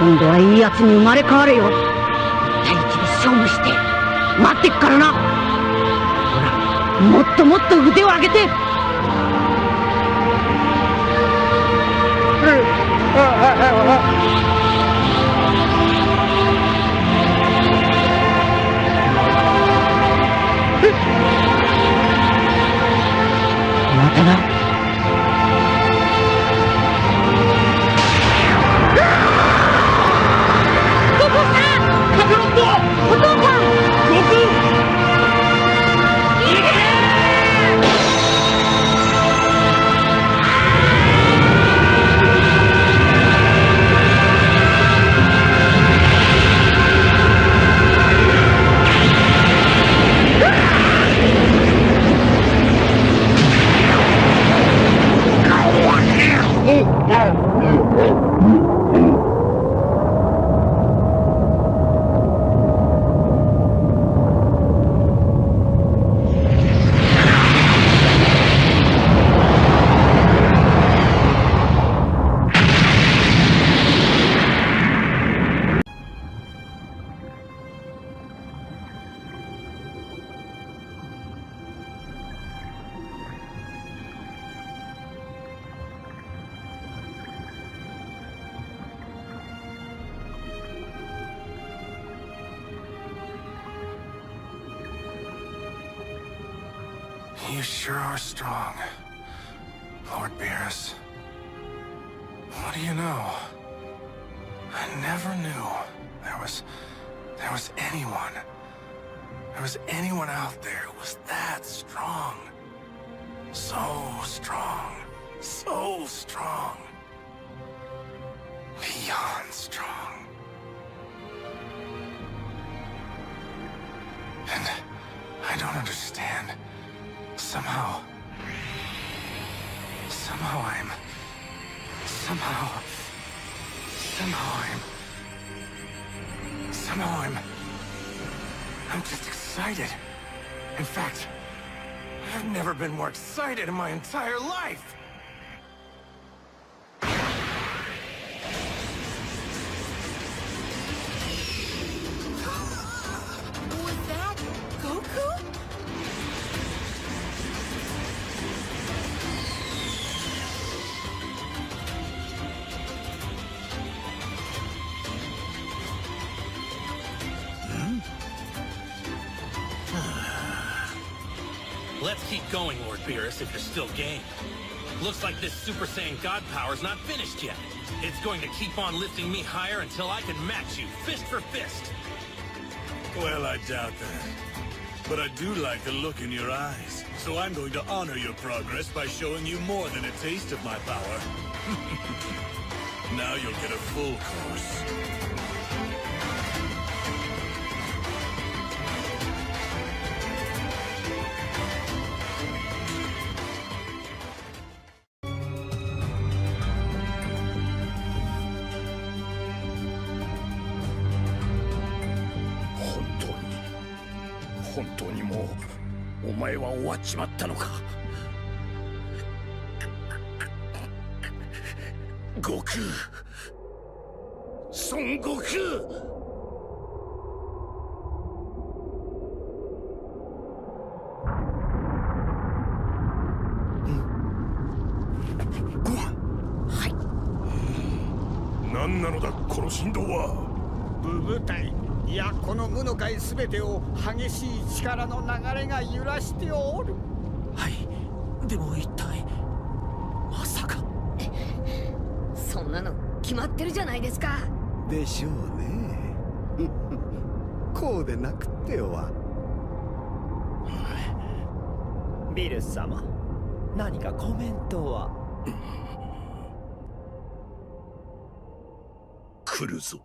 今度はいいやつに生まれ変われよ。大地で勝負して待ってっからな。ほら、もっともっと腕を上げて。またな。You sure are strong, Lord Beerus. What do you know? I never knew there was anyone out there who was that strong. So strong. So strong. Beyond strong. And I don't understand. Somehow I'm just excited. In fact, I've never been more excited in my entire life. Was that Goku? Let's keep going, Lord Beerus, if you're still game. Looks like this Super Saiyan God power's not finished yet. It's going to keep on lifting me higher until I can match you, fist for fist. Well, I doubt that. But I do like the look in your eyes, so I'm going to honor your progress by showing you more than a taste of my power. Now you'll get a full course.本当にもうお前は終わっちまったのか。悟空、孫悟空。何なのだこの振動は。部部隊、いやこの無の界全てを激しい力の流れが揺らしておる。はい、でも一体まさか。そんなの決まってるじゃないですか。でしょうね。こうでなくっては。ビルス様、何かコメントは。来るぞ。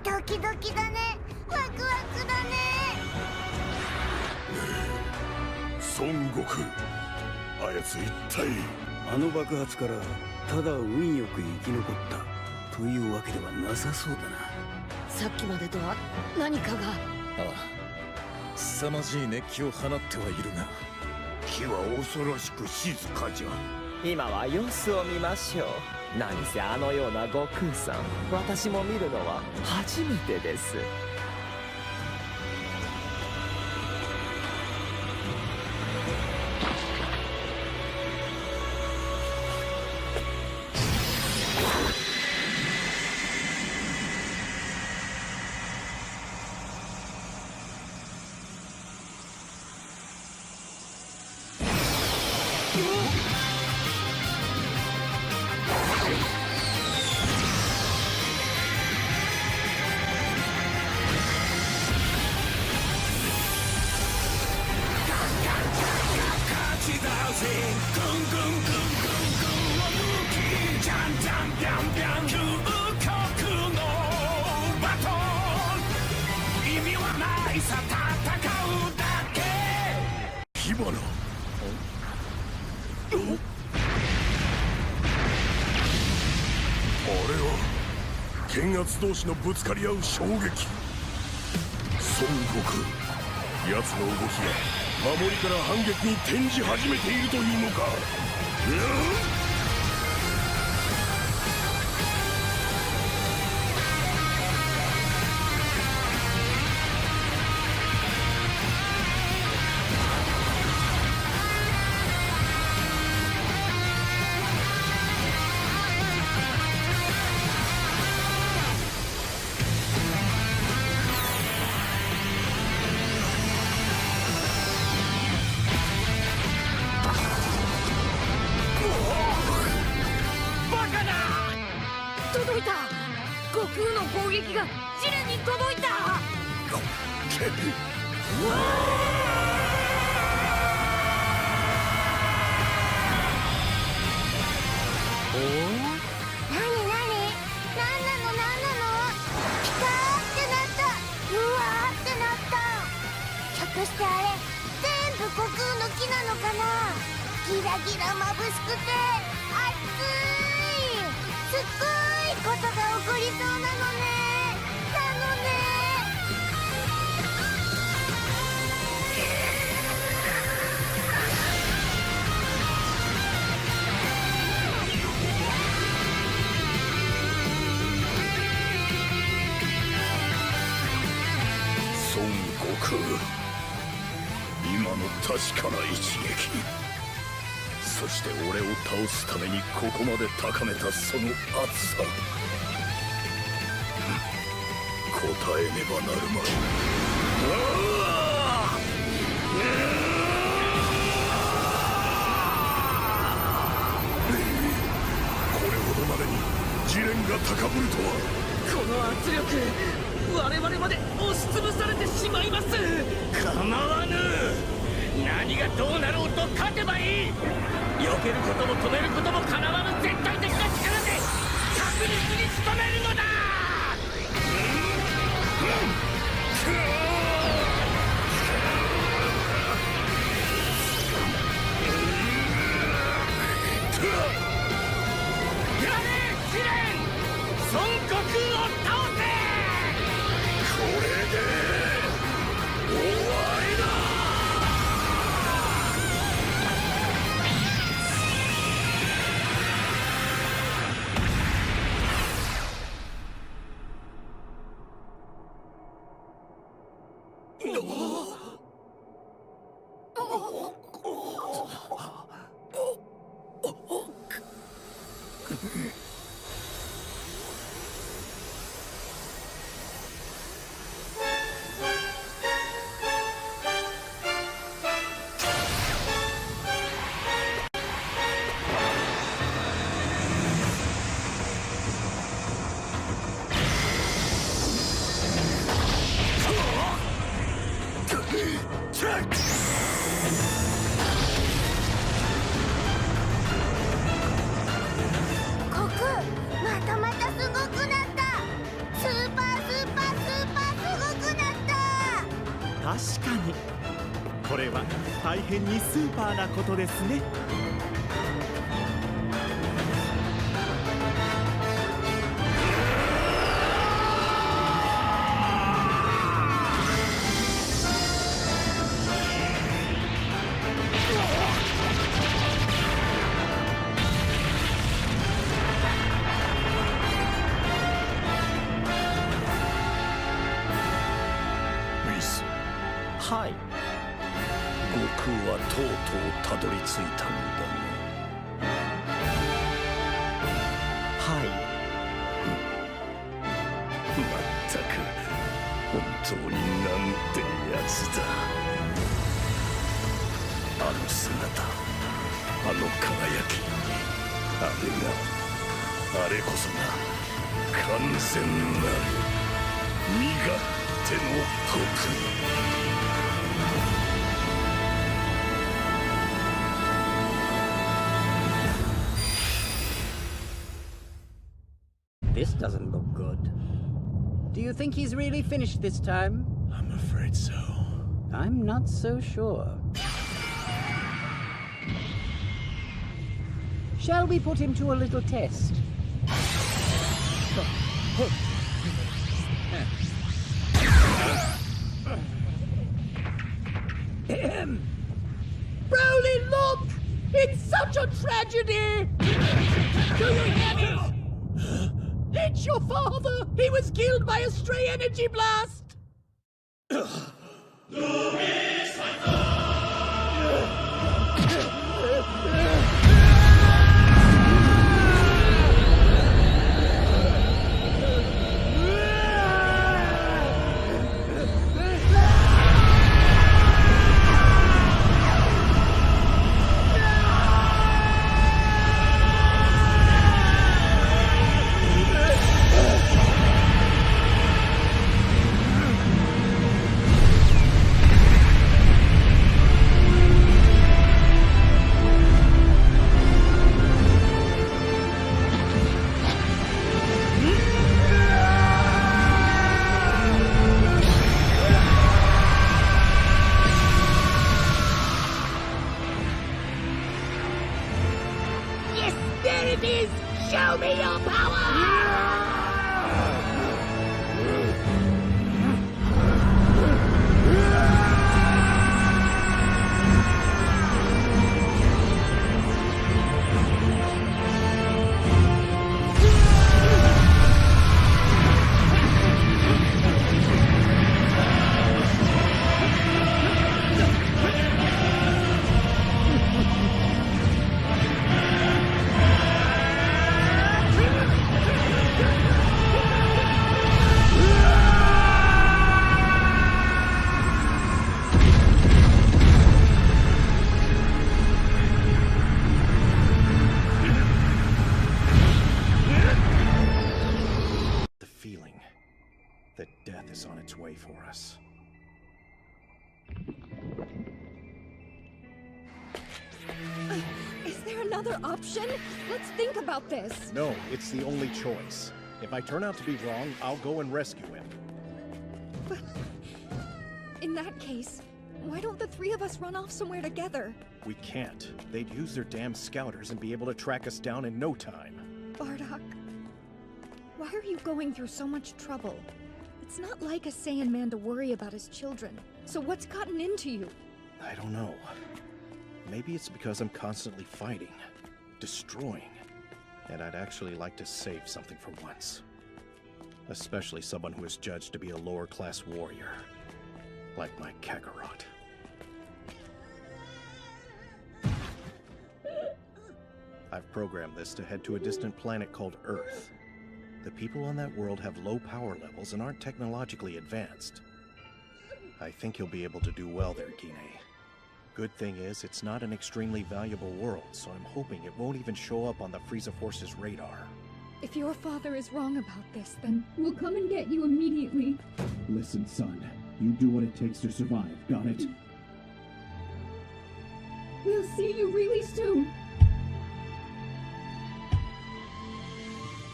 ドキドキだね。ワクワクだね。孫悟空、あやつ一体。あの爆発からただ運よく生き残ったというわけではなさそうだな。さっきまでとは何かが。ああ、凄まじい熱気を放ってはいるが、木は恐ろしく静かじゃ。今は様子を見ましょう。何せあのような悟空さん、私も見るのは初めてです。剣圧同士のぶつかり合う衝撃。孫悟空、奴の動きが守りから反撃に転じ始めているというのか。届いた。悟空の攻撃が地面に届いた。なになに？なんギラギラ眩しくて熱いすっごいことが起こりそうなのね孫悟空、今の確かな一撃、そして俺を倒すためにここまで高めたその熱さ、答えねばなるまい。これほどまでに試練が高ぶるとは。この圧力、我々まで押しつぶされてしまいます。構わぬ。何がどうなろうと勝てばいい。避けることも止めることもかなわぬ絶対的な力で確実に仕留めるのだ。やれ試練、孫悟空を倒せ。これで終わりだ。確かにこれは大変にスーパーなことですね。はい。悟空はとうとうたどり着いたんだな。はい。まったく本当になんてやつだ。あの姿、あの輝き、あれこそが完全なる身勝手の悟空。This doesn't look good. Do you think he's really finished this time? I'm afraid so. I'm not so sure. Shall we put him to a little test? Broly, look! It's such a tragedy! Do you hear me? It's your father! He was killed by a stray energy blast! it is! Show me your power! that death is on its way for us. Is there another option? Let's think about this. No, it's the only choice. If I turn out to be wrong, I'll go and rescue him. But in that case, why don't the three of us run off somewhere together? We can't. They'd use their damn scouters and be able to track us down in no time. Bardock, why are you going through so much trouble? It's not like a Saiyan man to worry about his children. So what's gotten into you? I don't know. Maybe it's because I'm constantly fighting, destroying, and I'd actually like to save something for once. Especially someone who is judged to be a lower-class warrior, like my Kakarot. I've programmed this to head to a distant planet called Earth. The people on that world have low power levels and aren't technologically advanced. I think you'll be able to do well there, Gine. Good thing is, it's not an extremely valuable world, so I'm hoping it won't even show up on the Frieza Force's radar. If your father is wrong about this, then we'll come and get you immediately. Listen, son. You do what it takes to survive, got it? We'll see you really soon.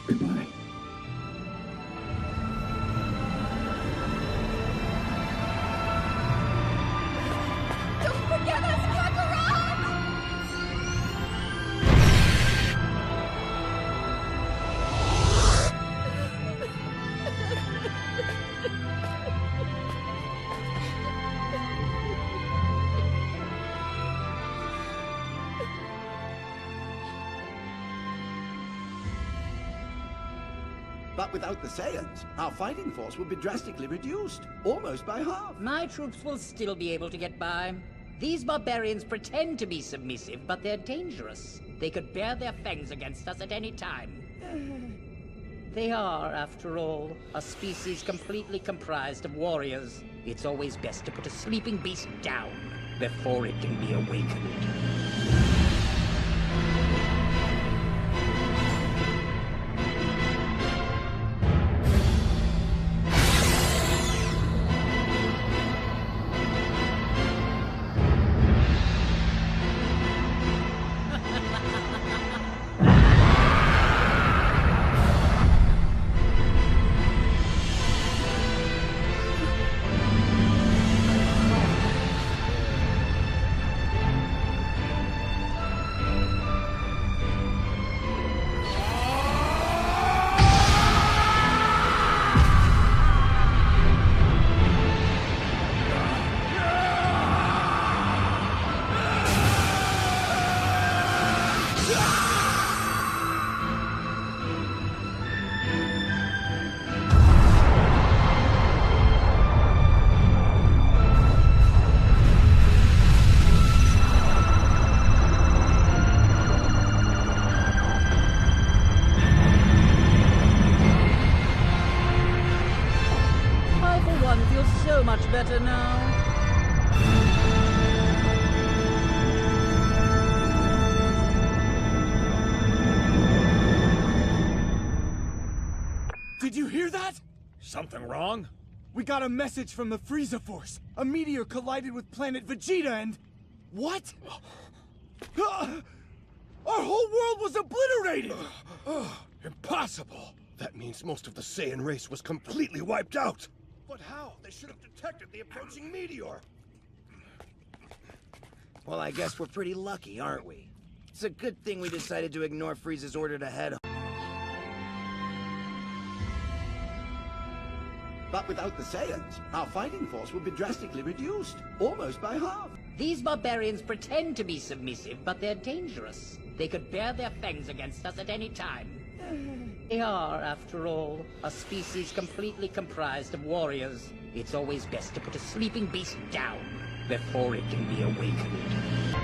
Goodbye. Don't forget us, Kakarot! But without the Saiyans, our fighting force would be drastically reduced, almost by half. My troops will still be able to get by. These barbarians pretend to be submissive, but they're dangerous. They could bare their fangs against us at any time. They are, after all, a species completely comprised of warriors. It's always best to put a sleeping beast down before it can be awakened. Better now. Did you hear that? Something wrong? We got a message from the Frieza Force. A meteor collided with planet Vegeta and... What? Our whole world was obliterated! Impossible! That means most of the Saiyan race was completely wiped out! But how? They should have detected the approaching meteor. Well, I guess we're pretty lucky, aren't we? It's a good thing we decided to ignore Frieza's order to head home. But without the Saiyans, our fighting force would be drastically reduced, almost by half. These barbarians pretend to be submissive, but they're dangerous. They could bare their fangs against us at any time. They are, after all, a species completely comprised of warriors. It's always best to put a sleeping beast down before it can be awakened.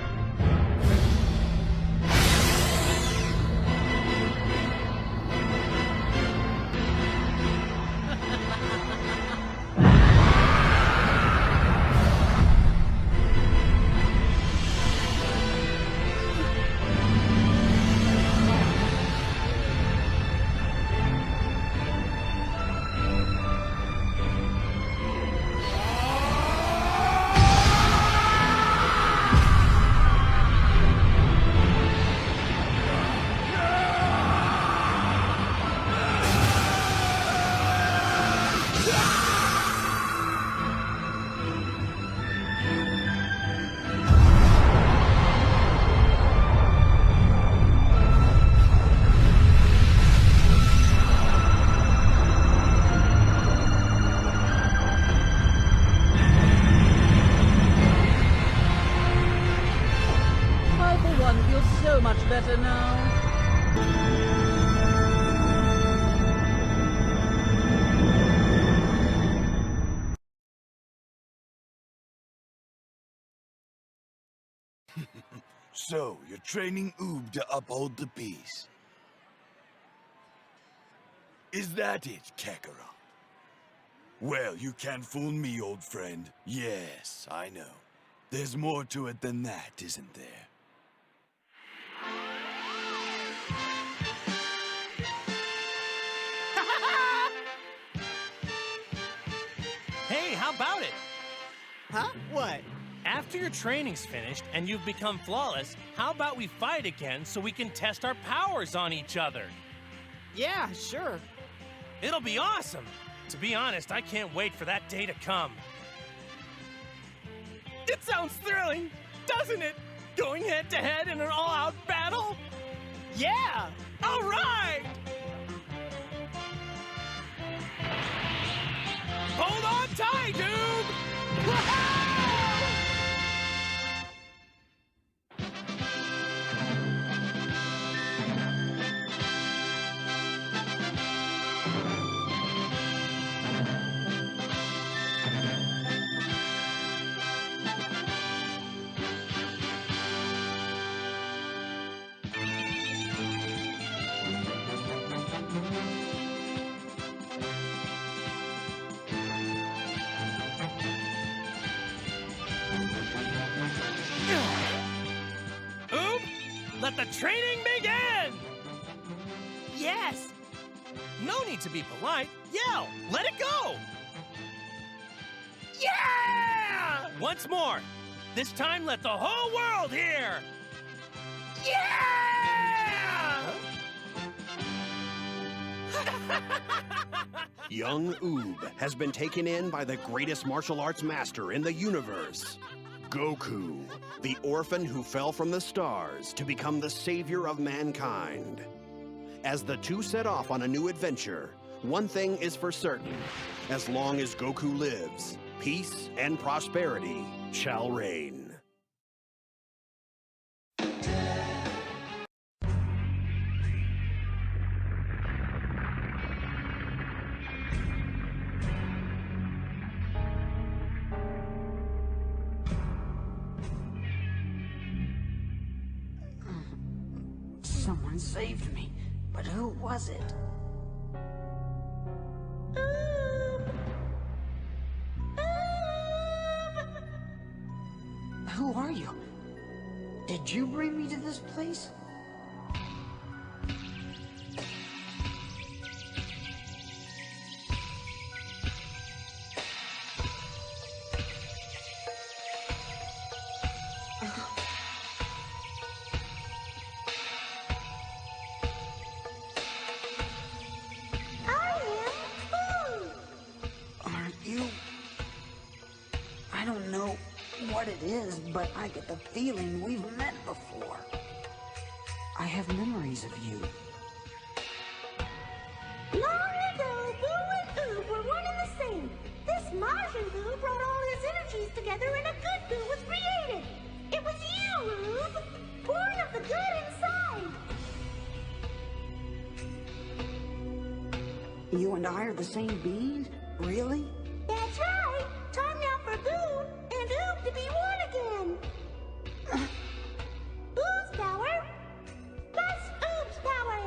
Better now. So, you're training Oob to uphold the peace. Is that it, Kakarot? Well, you can't fool me, old friend. Yes, I know. There's more to it than that, isn't there? Hey, how about it? Huh? What? After your training's finished and you've become flawless, how about we fight again so we can test our powers on each other? Yeah, sure. It'll be awesome. To be honest, I can't wait for that day to come. It sounds thrilling, doesn't it? Going head-to-head in an all-out battle? Yeah! All right! Hold on tight, dude! Let the training begin! Yes! No need to be polite. Yell! Let it go! Yeah! Once more. This time let the whole world hear! Yeah! Young Oob has been taken in by the greatest martial arts master in the universe. Goku, the orphan who fell from the stars to become the savior of mankind. As the two set off on a new adventure, one thing is for certain. As long as Goku lives, peace and prosperity shall reign. Someone saved me, but who was it? Who are you? Did you bring me to this place? I don't know what it is, but I get the feeling we've met before. I have memories of you. Long ago, Boo and Oob were one and the same. This Martian Boo brought all his energies together and a good Boo was created. It was you, Oob, born of the good inside. You and I are the same being? Really? That's right. Time now for Boo and Oob to be one again. Boo's power plus Oob's power.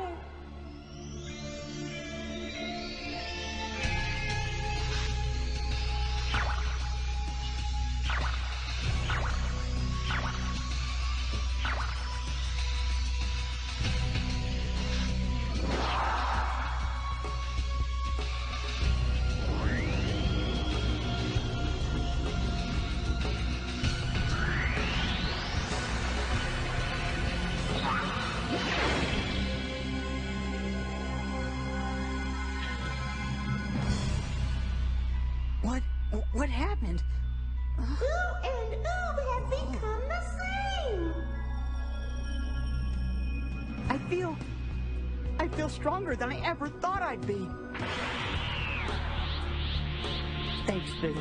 What happened? Boo and Oob have become the same. I feel stronger than I ever thought I'd be. Thanks, Boo.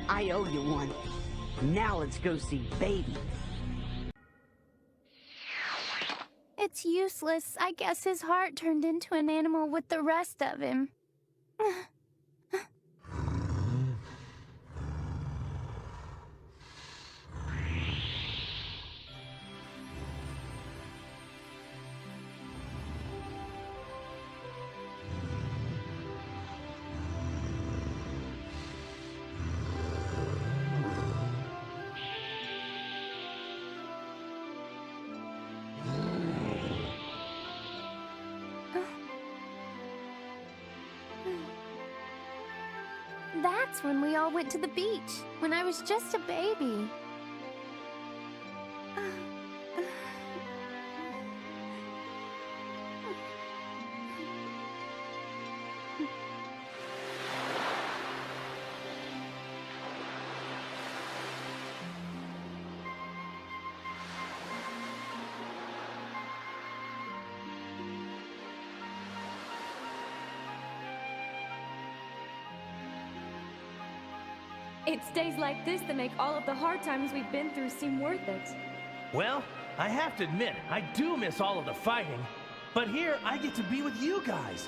I owe you one. Now let's go see Baby. It's useless. I guess his heart turned into an animal with the rest of him. That's when we all went to the beach, when I was just a baby. It's days like this that make all of the hard times we've been through seem worth it. Well, I have to admit, I do miss all of the fighting. But here, I get to be with you guys.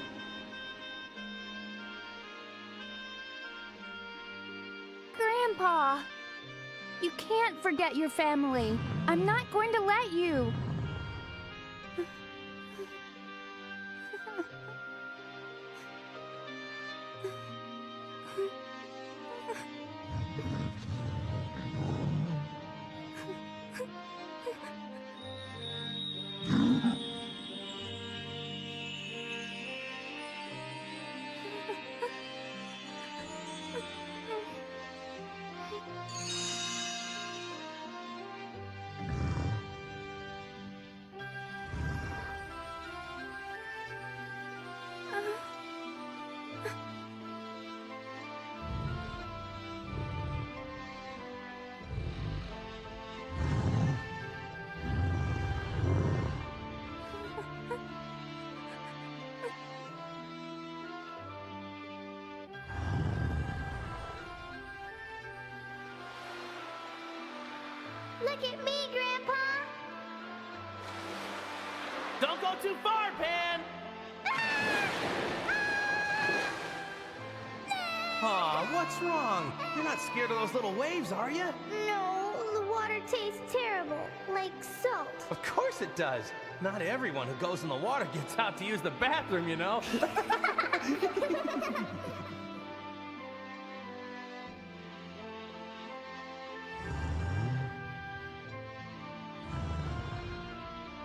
Grandpa! You can't forget your family. I'm not going to let you. Look at me, Grandpa! Don't go too far, Pan! Aw, what's wrong? You're not scared of those little waves, are you? No, the water tastes terrible, like salt. Of course it does. Not everyone who goes in the water gets out to use the bathroom, you know?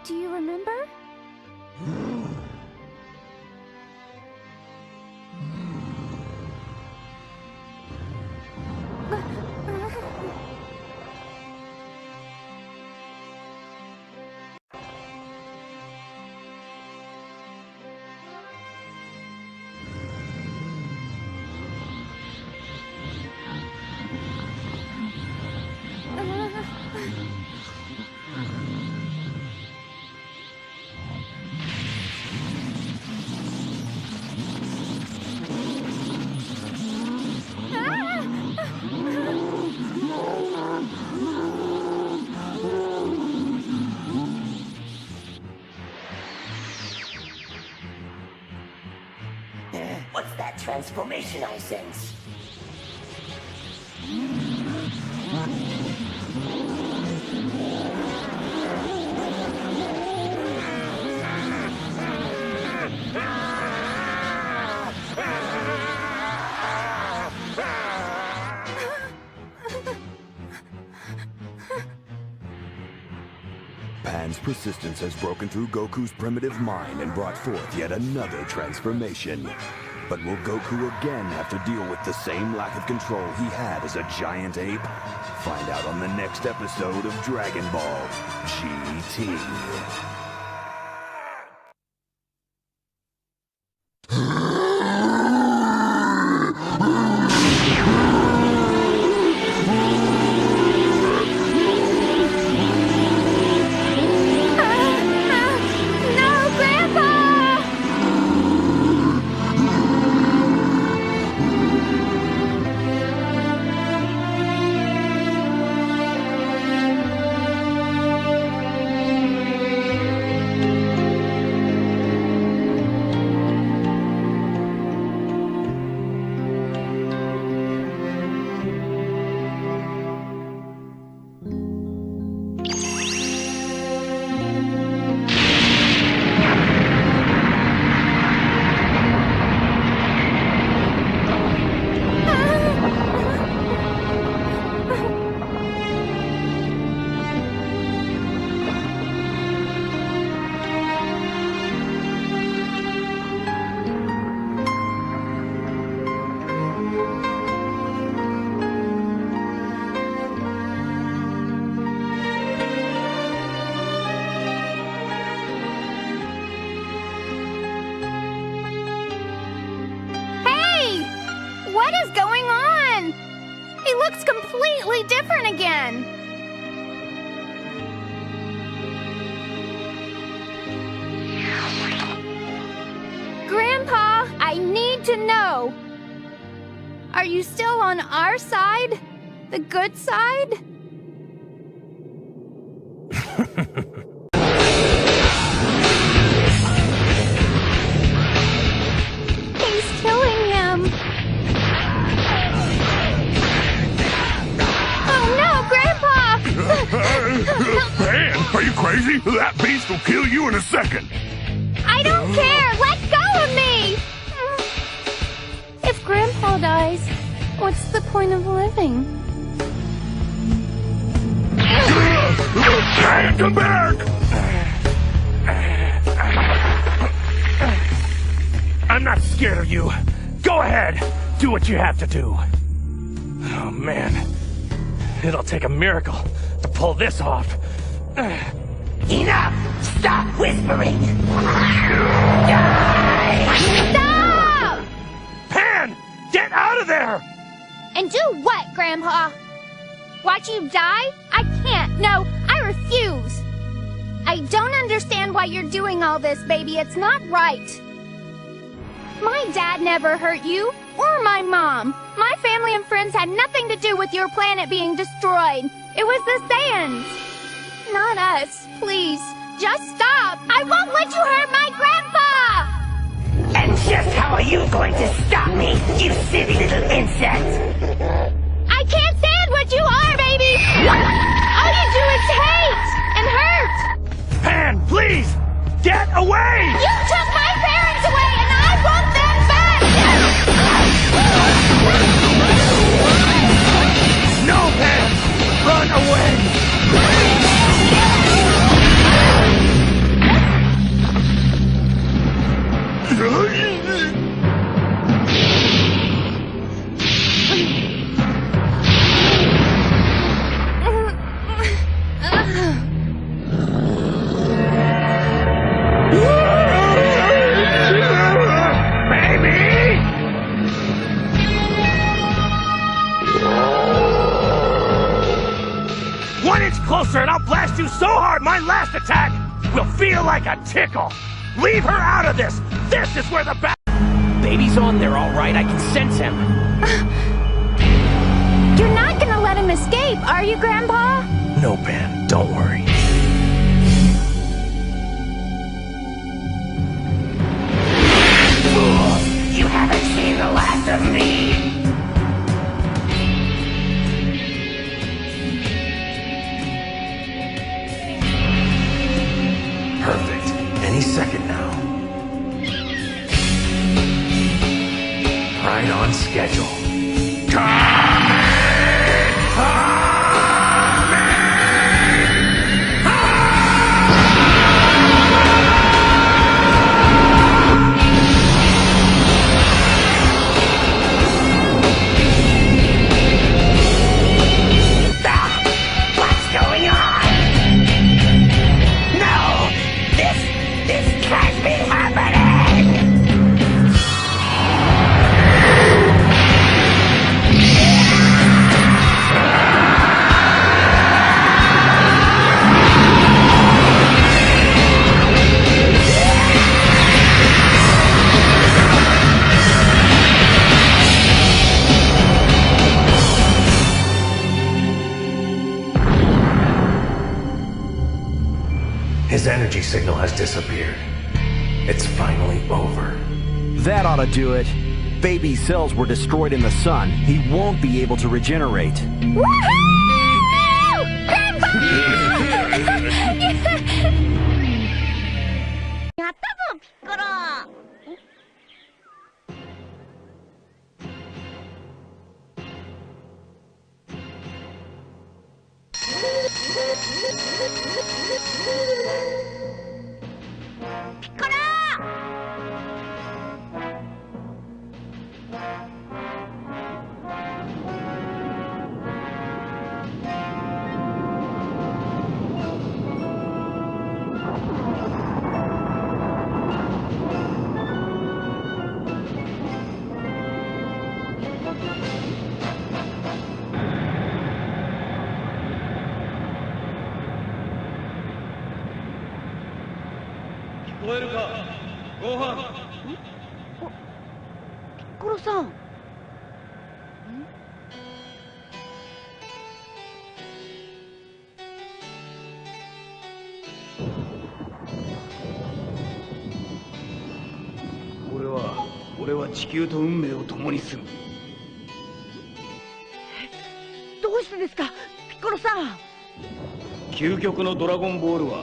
Do you remember? transformation I sense. Pan's persistence has broken through Goku's primitive mind and brought forth yet another transformation. But will Goku again have to deal with the same lack of control he had as a giant ape? Find out on the next episode of Dragon Ball GT. What is going on? He looks completely different again. Grandpa, I need to know. Are you still on our side? The good side? He's killing him. Oh no, Grandpa! Man, are you crazy? That beast will kill you in a second. I don't care! Let go of me! If Grandpa dies, what's the point of living? Hey, come back! I'm not scared of you. Go ahead. Do what you have to do. Oh, man. It'll take a miracle to pull this off. Enough! Stop whispering! Stop! Pan! Get out of there! And do what, Grandpa? Watch you die? I can't. No, I refuse. I don't understand why you're doing all this, baby. It's not right. My dad never hurt you, or my mom. My family and friends had nothing to do with your planet being destroyed. It was the Saiyans. Not us. Please, just stop. I won't let you hurt my grandpa! And just how are you going to stop me, you silly little insect? I can't stand what you are, baby! All you do is hate and hurt! Pan, please! Get away! You took my parents away and I want them back! No, Pan! Run away! Closer and I'll blast you so hard my last attack will feel like a tickle. Leave her out of this. This is where the Baby's on there, all right. I can sense him. You're not gonna let him escape, are you, Grandpa? No, Pan. Don't worry. You haven't seen the last second now. Right on schedule. His energy signal has disappeared. It's finally over. That ought to do it. Baby's cells were destroyed in the sun. He won't be able to regenerate.究極のドラゴンボールは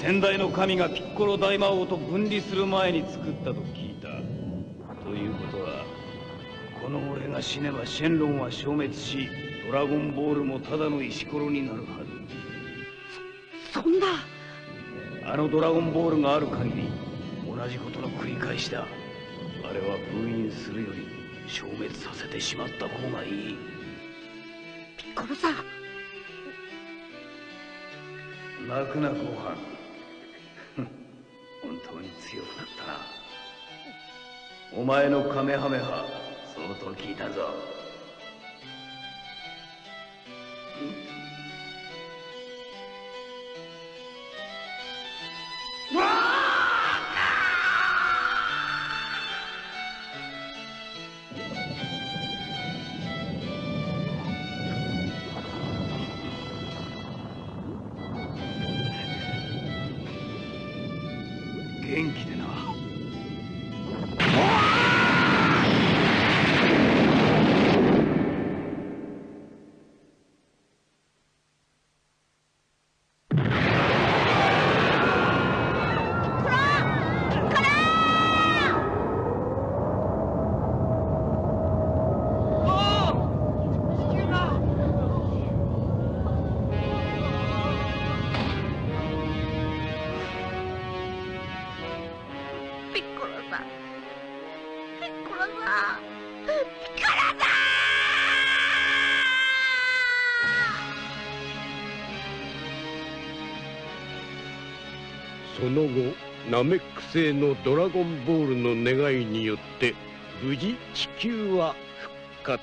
先代の神がピッコロ大魔王と分離する前に作ったと聞いた。ということはこの俺が死ねばシェンロンは消滅し、ドラゴンボールもただの石ころになるはず。そんな。あのドラゴンボールがある限り同じことの繰り返しだ。あれは封印するより消滅させてしまった方がいい。ピッコロさん、泣くなご飯。本当に強くなったな。お前のカメハメハ相当効いたぞ。元気でな。その後、ナメック星のドラゴンボールの願いによって無事地球は復活。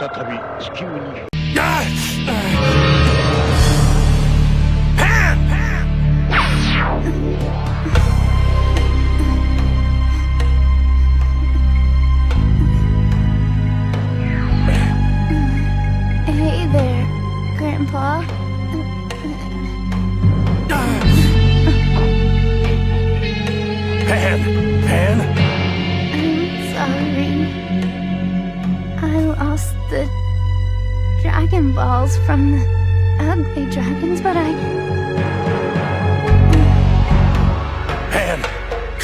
再び地球に。Hey there, Grandpa. Pan! I'm sorry. I lost the Dragon Balls from the ugly dragons, but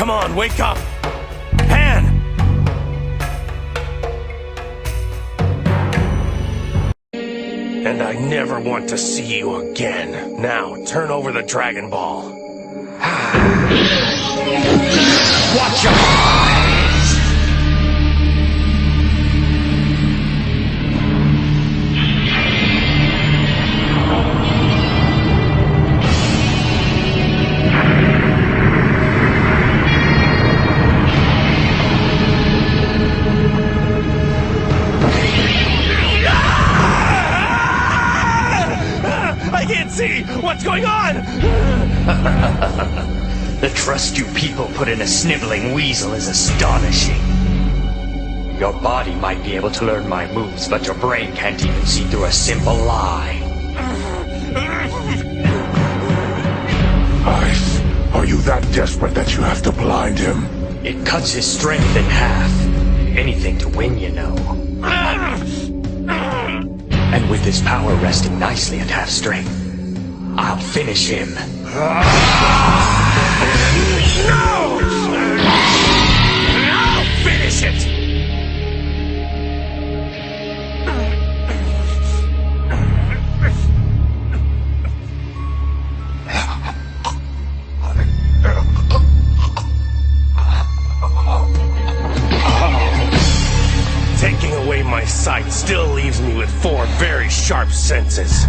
Come on, wake up! Pan! And I never want to see you again. Now, turn over the Dragon Ball. Watch your eyes! I can't see! What's going on? The trust you people put in a sniveling weasel is astonishing. Your body might be able to learn my moves, but your brain can't even see through a simple lie. Ice, are you that desperate that you have to blind him? It cuts his strength in half. Anything to win, you know. And with his power resting nicely at half strength, I'll finish him. No! I'll finish it! Taking away my sight still leaves me with 4 very sharp senses.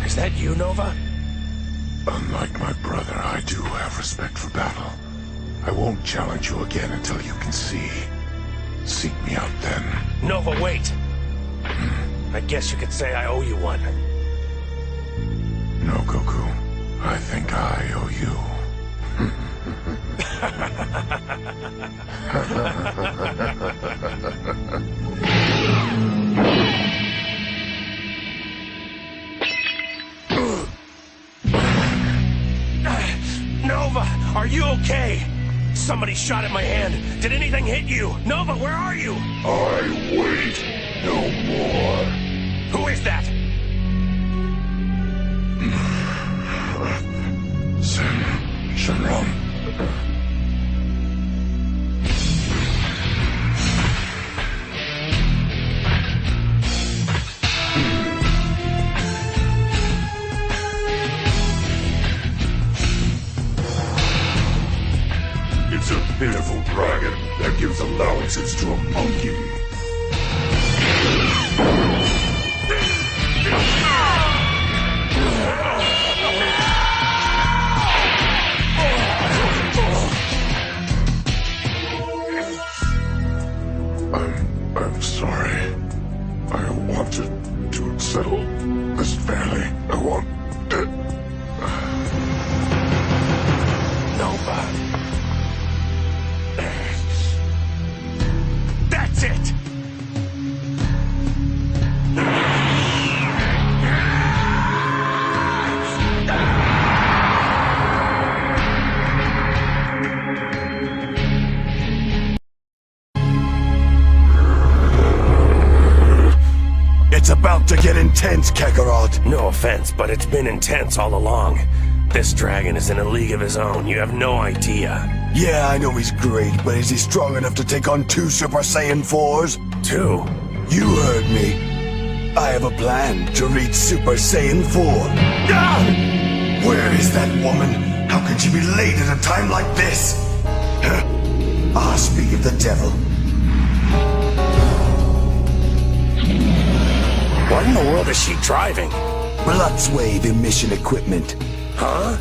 Is that you, Nova? Unlike my brother, I do have respect for battle. I won't challenge you again until you can see. Seek me out then. Nova, wait! I guess you could say I owe you one. No, Goku. I think I owe you. Nova, are you okay? Somebody shot at my hand. Did anything hit you? Nova, where are you? I wait no more. Who is that? Shenron. It's a pitiful dragon that gives allowances to a monkey. I'm sorry. I wanted to settle this fairly. I want it. Nova. That's it! It's about to get intense, Kakarot. No offense, but it's been intense all along. This dragon is in a league of his own. You have no idea. Yeah, I know he's great, but is he strong enough to take on 2 Super Saiyan 4s? 2? You heard me. I have a plan to reach Super Saiyan 4. Ah! Where is that woman? How can she be late at a time like this? Speak of the devil. What in the world is she driving? Bloodwave emission equipment. Huh?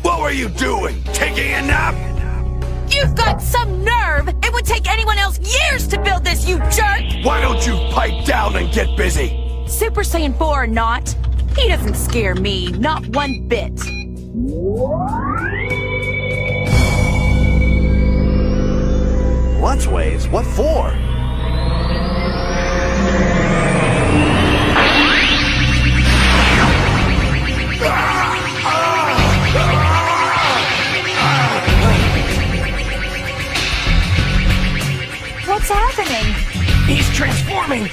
What were you doing? Taking a nap? You've got some nerve! It would take anyone else years to build this, you jerk! Why don't you pipe down and get busy? Super Saiyan 4 or not, he doesn't scare me, not one bit. Bloodwave? What for? What's happening? He's transforming!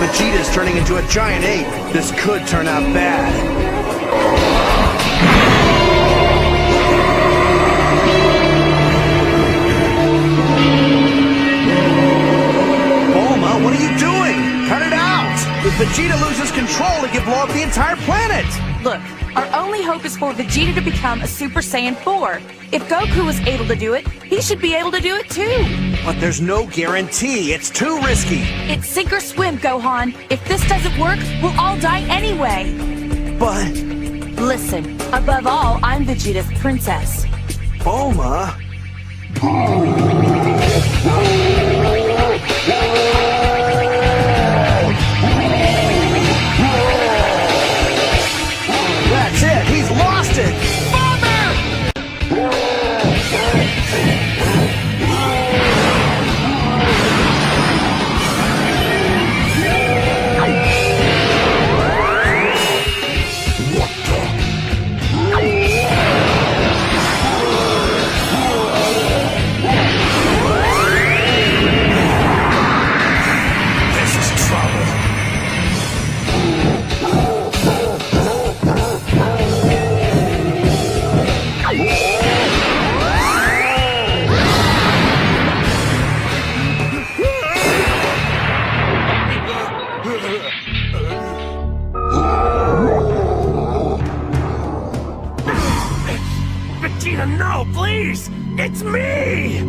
Vegeta's turning into a giant ape. This could turn out bad. What are you doing? Cut it out! If Vegeta loses control, he could blow up the entire planet! Look, our only hope is for Vegeta to become a Super Saiyan 4. If Goku was able to do it, he should be able to do it too. But there's no guarantee. It's too risky. It's sink or swim, Gohan. If this doesn't work, we'll all die anyway. But... Listen, above all, I'm Vegeta's princess. Bulma? That's it! He's lost it! Vegeta, no, please! It's me!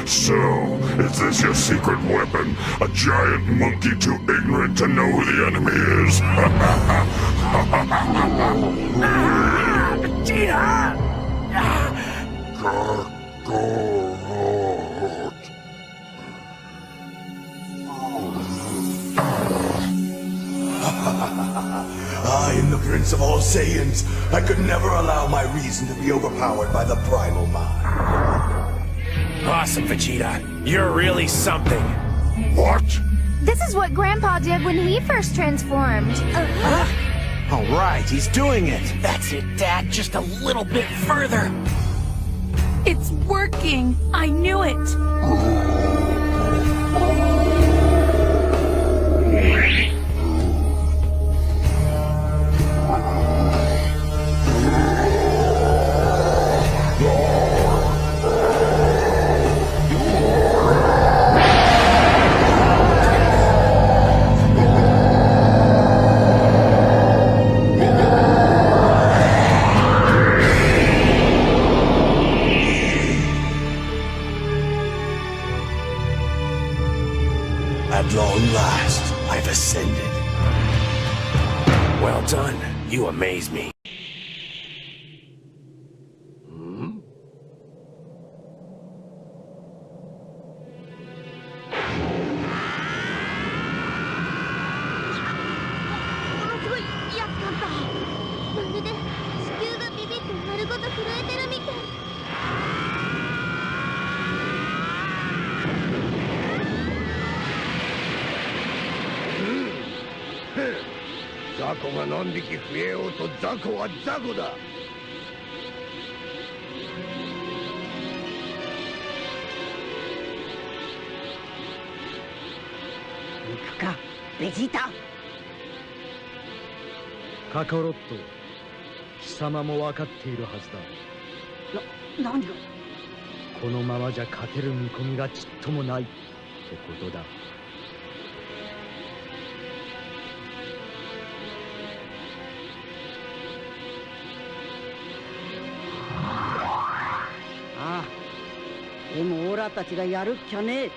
So, is this your secret weapon? A giant monkey too ignorant to know who the enemy is? Vegeta! I am the Prince of all Saiyans. I could never allow my reason to be overpowered by the primal mind. Awesome, Vegeta. You're really something. What? This is what Grandpa did when he first transformed. All right, he's doing it. That's it, Dad. Just a little bit further. It's working. I knew it. At long last, I've ascended. Well done. You amaze me.雑魚が何匹増えようと雑魚は雑魚だ。行くか、ベジータ。カカロット、貴様も分かっているはずだ。何が？このままじゃ勝てる見込みがちっともないってことだ。ああ、でもオラたちがやるっきゃねえ。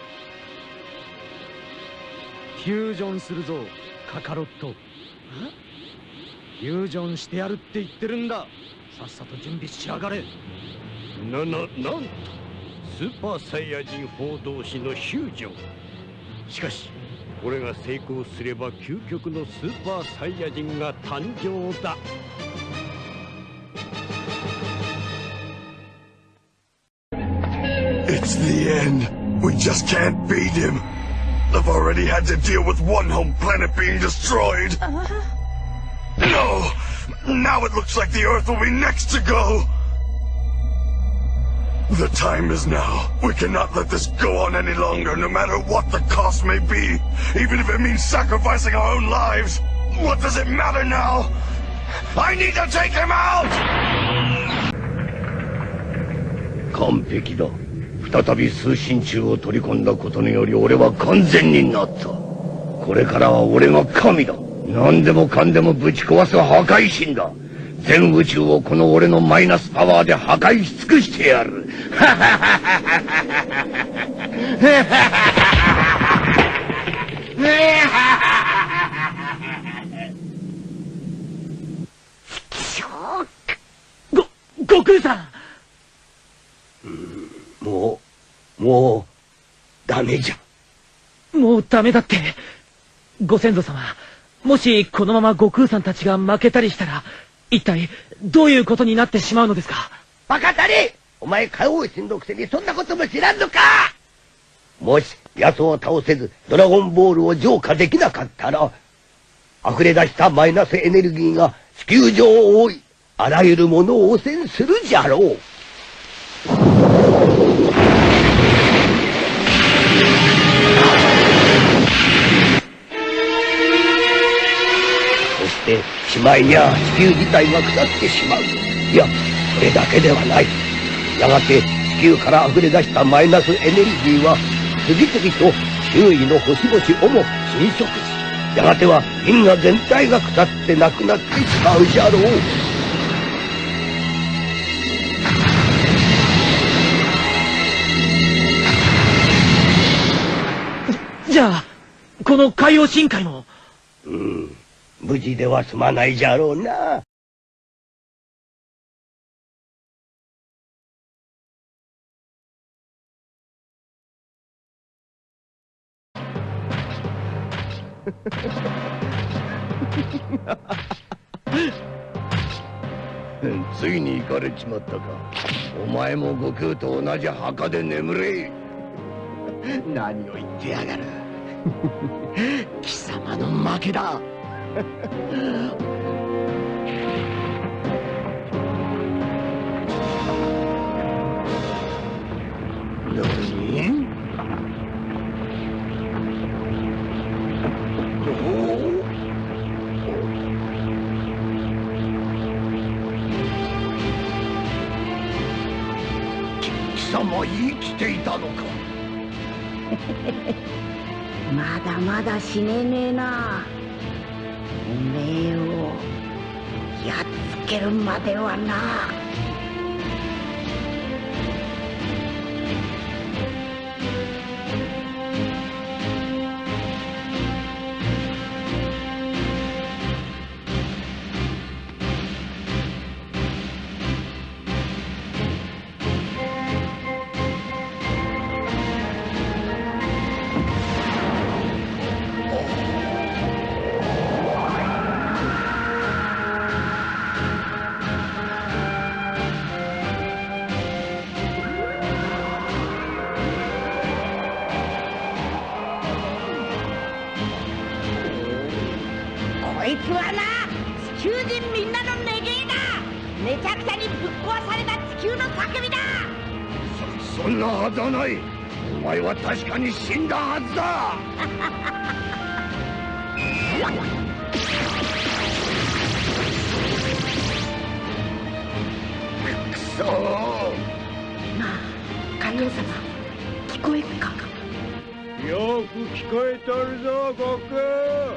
フュージョンするぞ、カカロット。フュージョンしてやるって言ってるんだ。さっさと準備しやがれ。なんとスーパーサイヤ人4同士のフュージョン。しかしこれが成功すれば究極のスーパーサイヤ人が誕生だ。It's the end. We just can't beat him. I've already had to deal with one home planet being destroyed. No! Now it looks like the Earth will be next to go! The time is now. We cannot let this go on any longer, no matter what the cost may be. Even if it means sacrificing our own lives. What does it matter now? I need to take him out! 完璧だ。再び通信中を取り込んだことにより俺は完全になった。これからは俺が神だ。何でもかんでもぶち壊す破壊神だ。全宇宙をこの俺のマイナスパワーで破壊し尽くしてやる。悟空さん。もうダメじゃ。もうダメだって。ご先祖様、もしこのまま悟空さんたちが負けたりしたら、一体どういうことになってしまうのですか？バカたれ！お前海王神のくせにそんなことも知らんのか！もし奴を倒せずドラゴンボールを浄化できなかったら、溢れ出したマイナスエネルギーが地球上を覆い、あらゆるものを汚染するじゃろう。そしてしまいには地球自体が腐ってしまう。いや、それだけではない。やがて地球から溢れ出したマイナスエネルギーは次々と周囲の星々をも侵食し、やがては銀河全体が腐ってなくなってしまうじゃろう。じゃあこの海洋深海も。無事では済まないじゃろうな。ついに行かれちまったか。お前も悟空と同じ墓で眠れ。何を言ってやがる。貴様の負けだ。何？貴様生きていたのか。まだまだ死ねねえな。おめえをやっつけるまではな。こいつはな、地球人みんなの願いだ。めちゃくちゃにぶっ壊された地球の叫びだ。そんなはずはない。お前は確かに死んだはずだ。くそー。まあ海洋声か。よく聞こえとるぞ、悟空。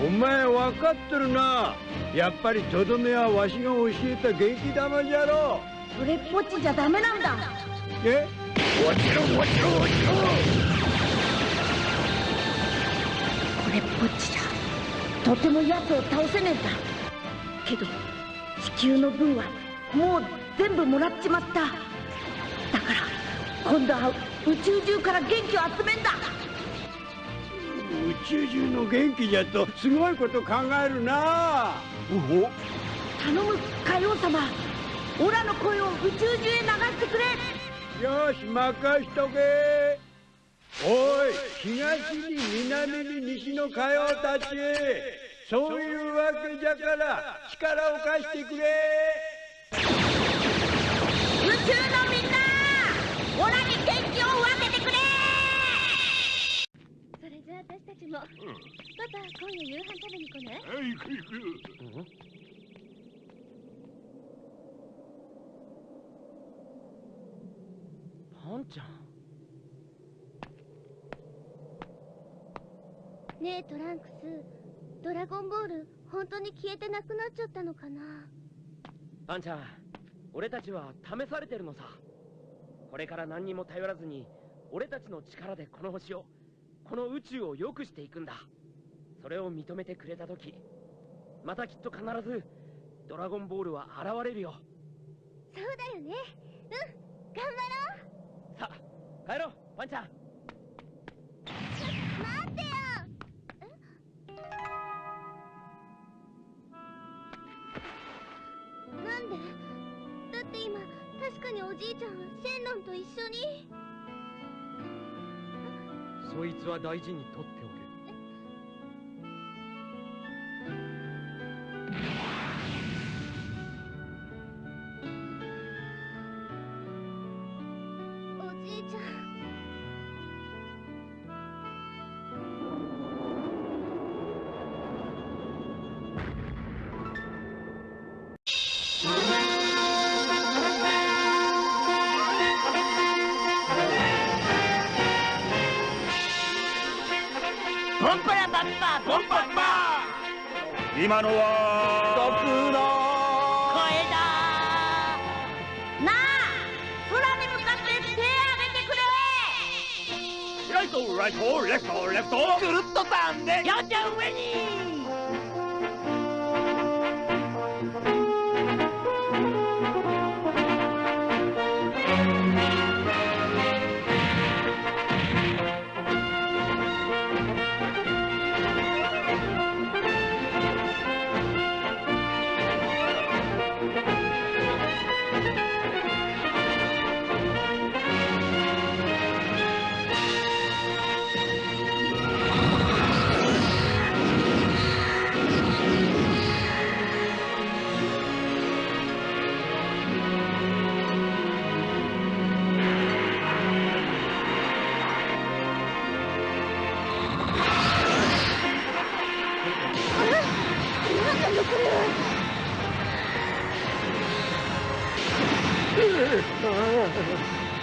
お前分かってるな。やっぱりとどめはわしが教えた元気玉じゃろ。それっぽっちじゃダメなんだ。え？もちろんもちろんもちろん。これっぽっちじゃとても奴を倒せねえんだ。けど地球の分はもう全部もらっちまった。だから今度は宇宙中から元気を集めんだ。宇宙中の元気じゃとすごいこと考えるな。お頼む海王様、オラの声を宇宙中へ流してくれ。よし任しとけ。おい、東に南に西の海王たち、そういうわけじゃから力を貸してくれ。宇宙のみんな、オラに元気を分けてくれ。それじゃあ私たちも、パパ今夜夕飯食べに来ない？行く行く。パンちゃん。ねえトランクス、ドラゴンボール本当に消えてなくなっちゃったのかな。パンちゃん、俺たちは試されてるのさ。これから何にも頼らずに俺たちの力でこの星を、この宇宙を良くしていくんだ。それを認めてくれた時、またきっと必ずドラゴンボールは現れるよ。そうだよね。頑張ろう。さあ帰ろう、パンちゃん。待ってよ。なんで？だって今確かにおじいちゃんはシェンロンと一緒に。そいつは大事に取っておけ。おじいちゃん。ボンパラバッパボンパッパ。今のは悟空の声だ。なあ、空に向かって手を挙げてくれ。ライトライトレフトレフト、ぐるっと飛んでよっちゃん上に。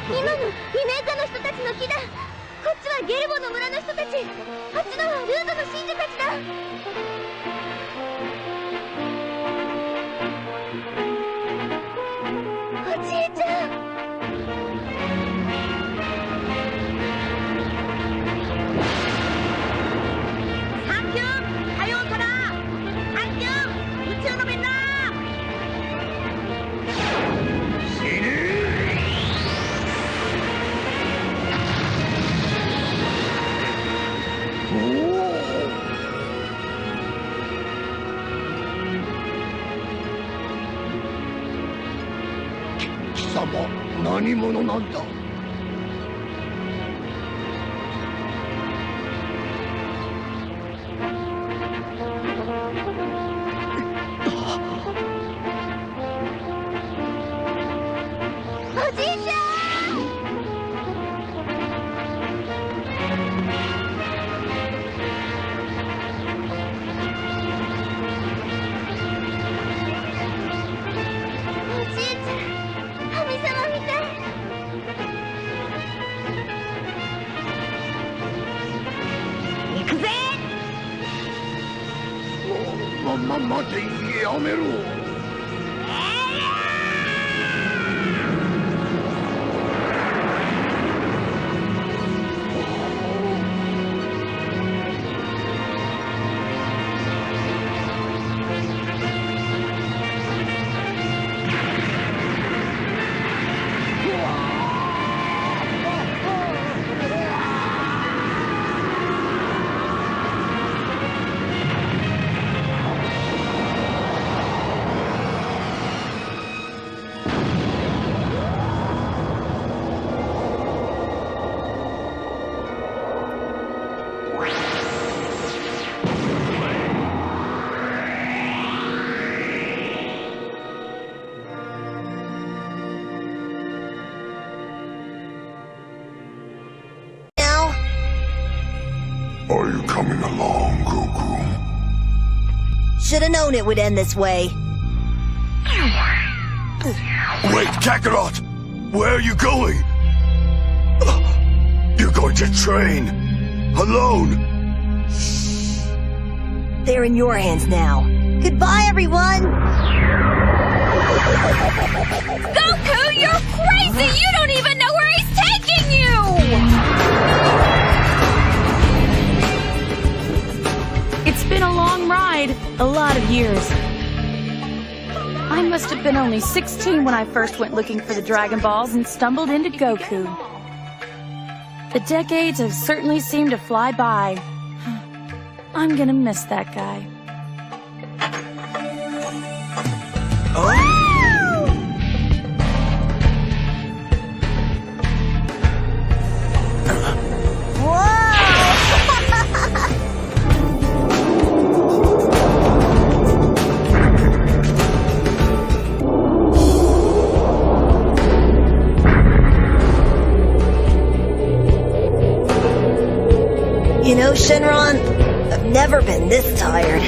今のイメーカの人たちの木だ。こっちはゲルボの村の人たち、あっちのはルートの信者たちだ。おじいちゃん。サンキュー海王空、サンキュー宇宙のみんな。貴様何者なんだ。おじいちゃん。おじいちゃん、神様みたい。待て、やめろ。Are you coming along, Goku? Should've known it would end this way. Wait, Kakarot! Where are you going? You're going to train alone. They're in your hands now. Goodbye, everyone! Goku, you're crazy! You don't even know where he's taking you! It's been a long ride, a lot of years. I must have been only 16 when I first went looking for the Dragon Balls and stumbled into Goku. The decades have certainly seemed to fly by. I'm gonna miss that guy. You know, Shenron, I've never been this tired.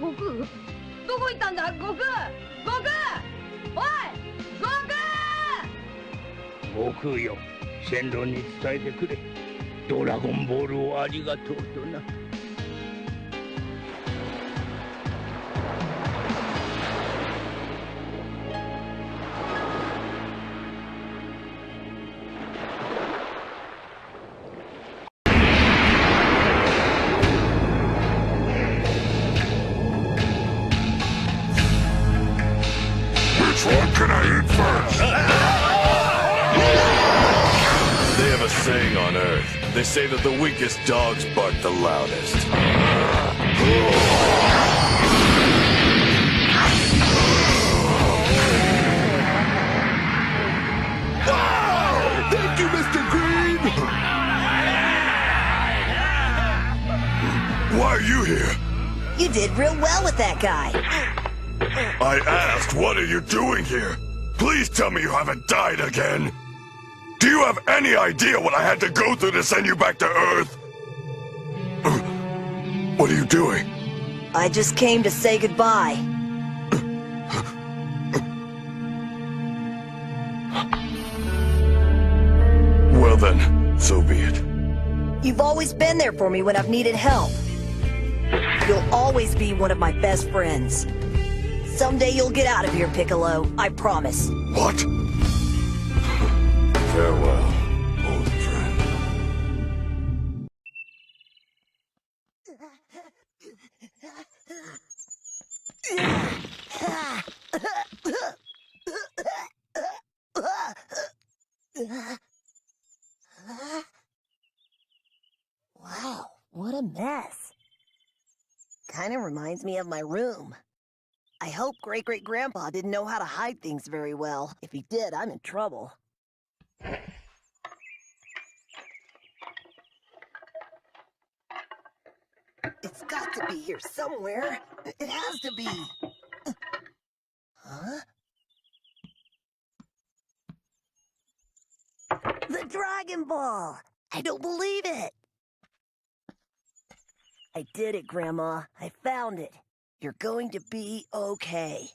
悟空どこ行ったんだ悟空悟空おい悟空悟空よ、シェンロンに伝えてくれ。ドラゴンボールをありがとうとな。Which one can I eat first? They have a saying on Earth. They say that the weakest dogs bark the loudest. Thank you, Mr. Green! Why are you here? You did real well with that guy. I asked, what are you doing here? Please tell me you haven't died again. Do you have any idea what I had to go through to send you back to Earth? What are you doing? I just came to say goodbye. Well then, so be it. You've always been there for me when I've needed help. You'll always be one of my best friends. Someday you'll get out of here, Piccolo. I promise. What? Farewell, old friend. Wow, what a mess. Kinda reminds me of my room. I hope Great-Great-Grandpa didn't know how to hide things very well. If he did, I'm in trouble. It's got to be here somewhere. It has to be. Huh? The Dragon Ball! I don't believe it! I did it, Grandma. I found it. You're going to be okay.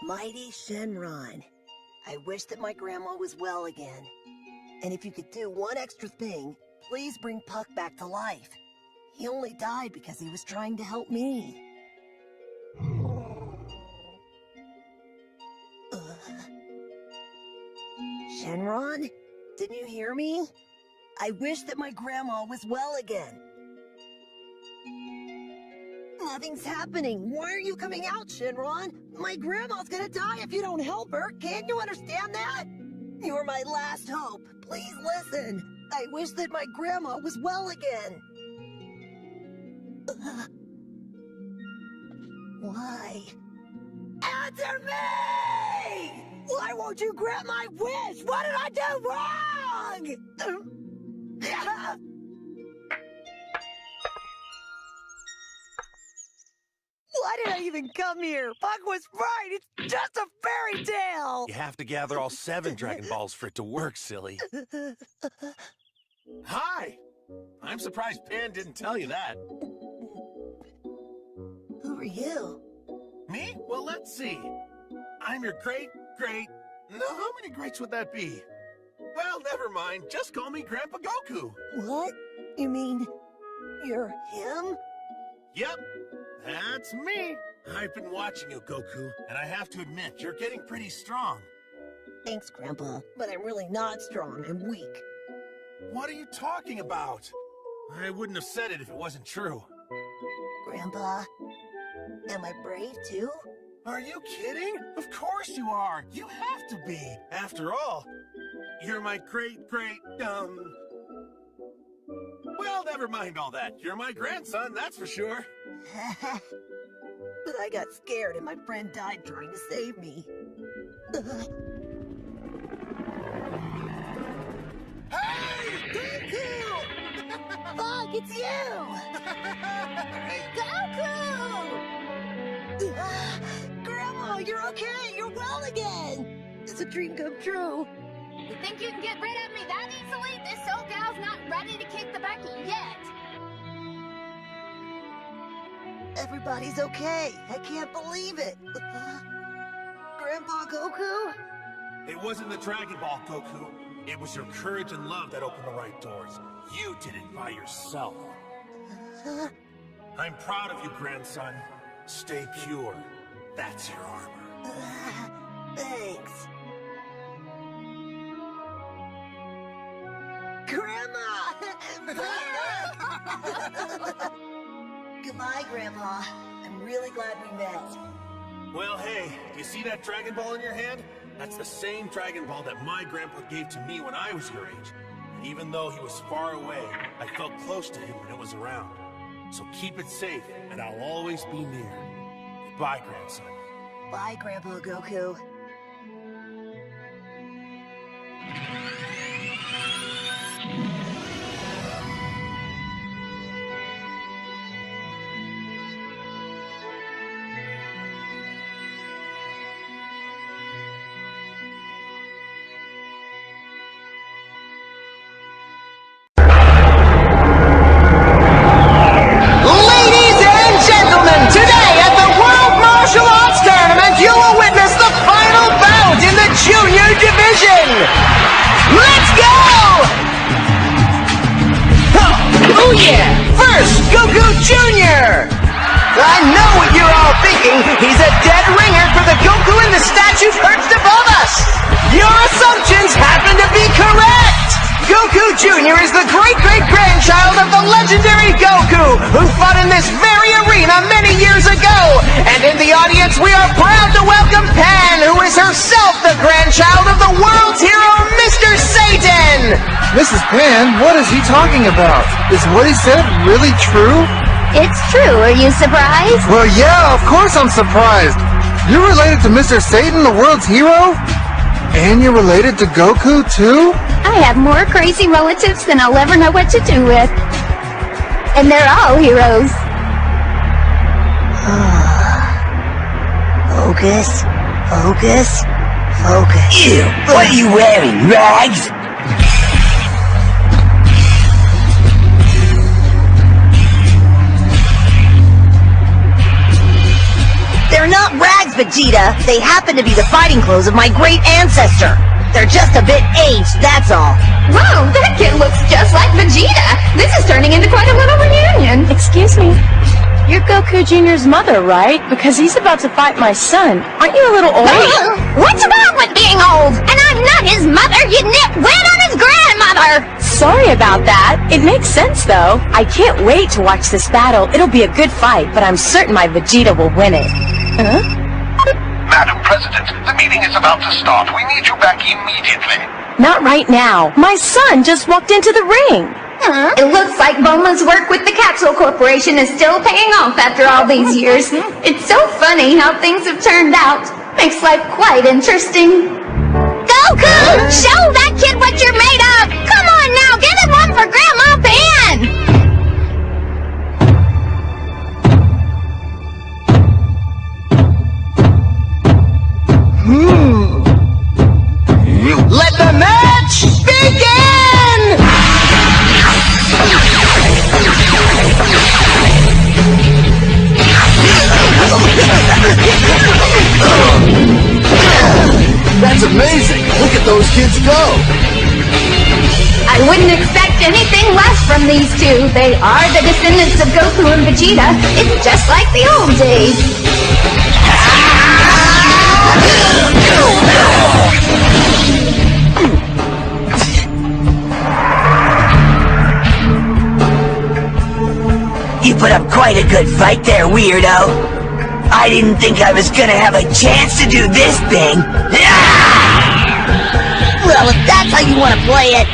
Mighty Shenron. I wish that my grandma was well again. And if you could do one extra thing, please bring Puck back to life. He only died because he was trying to help me. Shenron? Didn't you hear me? I wish that my grandma was well again. Nothing's happening. Why are you coming out, Shenron? My grandma's gonna die if you don't help her. Can't you understand that? You're my last hope. Please listen. I wish that my grandma was well again. Why? Answer me! Why won't you grant my wish? What did I do wrong? Why did I even come here? Puck was right. It's just a fairy tale. You have to gather all 7 Dragon Balls for it to work, silly. Hi! I'm surprised Pan didn't tell you that. Who are you? Me? Well, let's see. I'm your great... No, how many greats would that be? Well, never mind. Just call me Grandpa Goku. What? You mean you're him? Yep, that's me. I've been watching you, Goku, and I have to admit, you're getting pretty strong. Thanks, Grandpa, but I'm really not strong. I'm weak. What are you talking about? I wouldn't have said it if it wasn't true. Grandpa, am I brave too? Are you kidding? Of course you are. You have to be. After all, you're my great... Well, never mind all that. You're my grandson, that's for sure. But I got scared and my friend died trying to save me. Hey, Goku! Fuck, it's you! Goku! Grandma, you're okay! You're well again! It's a dream come true. You think you can get rid of me that easily? This old gal's not ready to kick the bucket yet. Everybody's okay. I can't believe it. Grandpa Goku? It wasn't the Dragon Ball, Goku. It was your courage and love that opened the right doors. You did it by yourself. I'm proud of you, grandson. Stay pure. That's your armor. Thanks. Grandma! Goodbye, Grandpa. I'm really glad we met. Well, hey, do you see that Dragon Ball in your hand? That's the same Dragon Ball that my grandpa gave to me when I was your age. And even though he was far away, I felt close to him when it was around. So keep it safe, and I'll always be near. Goodbye, grandson. Bye, Grandpa Goku. He's a dead ringer for the Goku in the statue perched above us! Your assumptions happen to be correct! Goku Jr. is the great-great-grandchild of the legendary Goku, who fought in this very arena many years ago! And in the audience, we are proud to welcome Pan, who is herself the grandchild of the world's hero, Mr. Satan! Mrs. Pan, what is he talking about? Is what he said really true? It's true. Are you surprised? Well, yeah, of course I'm surprised. You're related to Mr. Satan, the world's hero? And you're related to Goku, too? I have more crazy relatives than I'll ever know what to do with. And they're all heroes. Focus, focus, focus. Ew, what are you wearing, rags? They're not rags, Vegeta. They happen to be the fighting clothes of my great ancestor. They're just a bit aged, that's all. Wow, that kid looks just like Vegeta. This is turning into quite a little reunion. Excuse me. You're Goku Jr.'s mother, right? Because he's about to fight my son. Aren't you a little old? What's wrong with being old? And I'm not his mother, you nitwit on his grandmother! Sorry about that. It makes sense, though. I can't wait to watch this battle. It'll be a good fight, but I'm certain my Vegeta will win it. Huh? Madam President, the meeting is about to start. We need you back immediately. Not right now. My son just walked into the ring. It looks like Bulma's work with the Capsule Corporation is still paying off after all these years. It's so funny how things have turned out. Makes life quite interesting. Goku! Show that kid what you're made of! Come on now, give him one for Grandma Pan! Let the match begin! That's amazing! Look at those kids go! I wouldn't expect anything less from these two. They are the descendants of Goku and Vegeta. It's just like the old days. You put up quite a good fight there, weirdo. I didn't think I was gonna have a chance to do this thing. Well, if that's how you want to play it.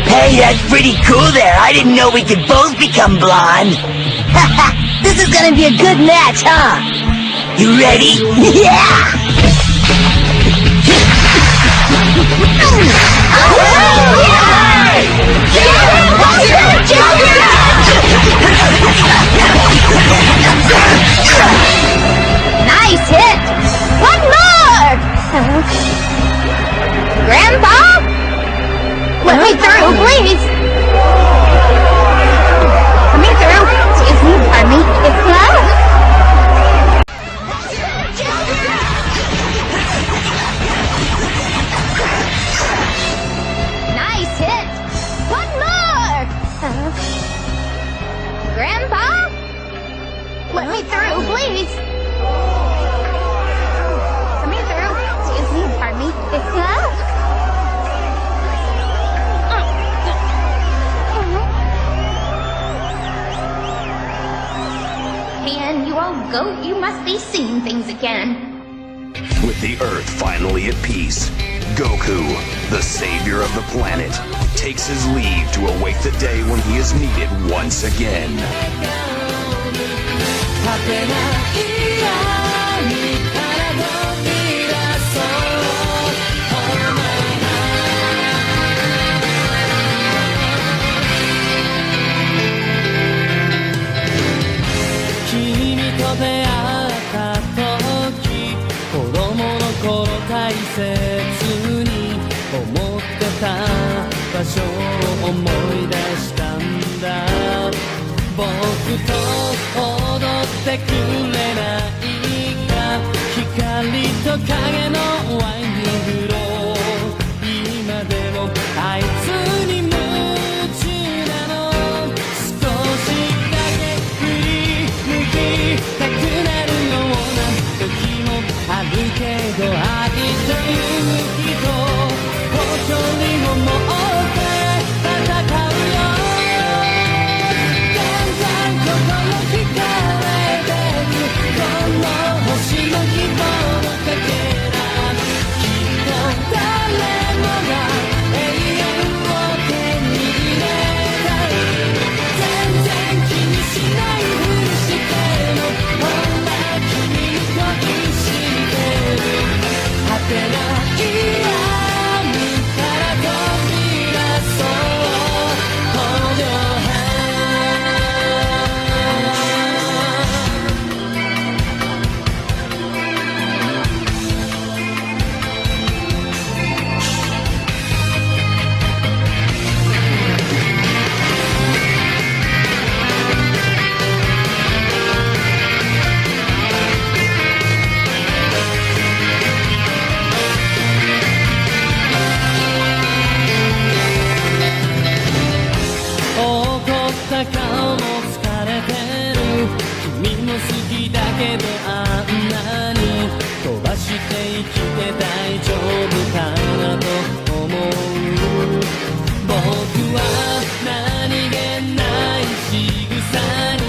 Hey, that's pretty cool there. I didn't know we could both become blonde. This is gonna be a good match, huh? You ready? Yeah! Nice hit! One more! through, please. Let me through. Excuse me, pardon me. And you all goat, you must be seeing things again. With the Earth finally at peace, Goku, the savior of the planet, takes his leave to await the day when he is needed once again. 君と出会った時子供の頃大切に思ってた場所を思い出したんだ僕と踊ってくれないか光と影のワイングロー今でもあいつに夢中なの少しだけ振り向きたくなるような時もあるけど愛という人遠距離を持って戦うよだんだん心惹かれてくこの星の希望のかけらきっと誰もが永遠を手に入れたい全然気にしないふりしてもほら君に恋してる果てない闇から飛び出そうこの怒った顔も疲れてる君も好きだけどあんなに飛ばして生きて大丈夫かなと思う僕は何気ない仕草に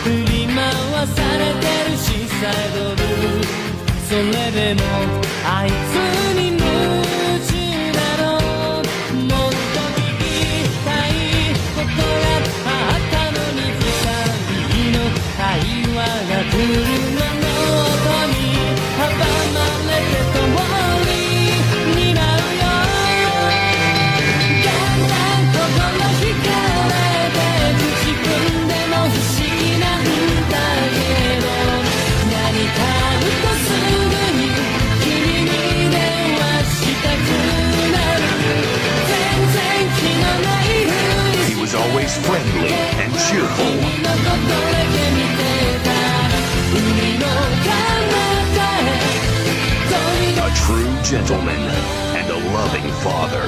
振り回されてるしサイドルそれでもあいつに夢中なのもっと聞きたいことがあったのに二人の会話が車の音に阻まれて共になるよだんだん心惹かれて口組んでも不思議なんだけど何かあるとすぐに君に電話したくなる全然気のないふり He was always friendly and cheerful. 君のことだけ見てた海の彼方へ A true gentleman and a loving father.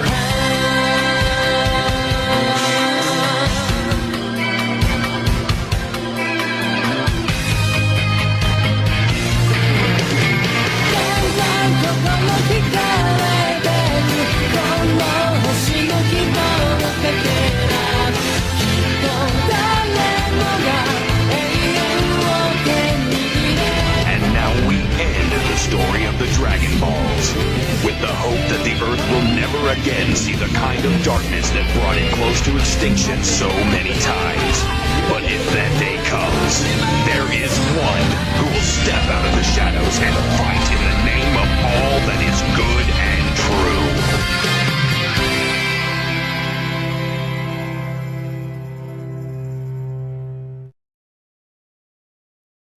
And now we end the story of the Dragon Balls, with the hope that the Earth will never again see the kind of darkness that brought it close to extinction so many times. But if that day comes, there is one who will step out of the shadows and fight in the name of all that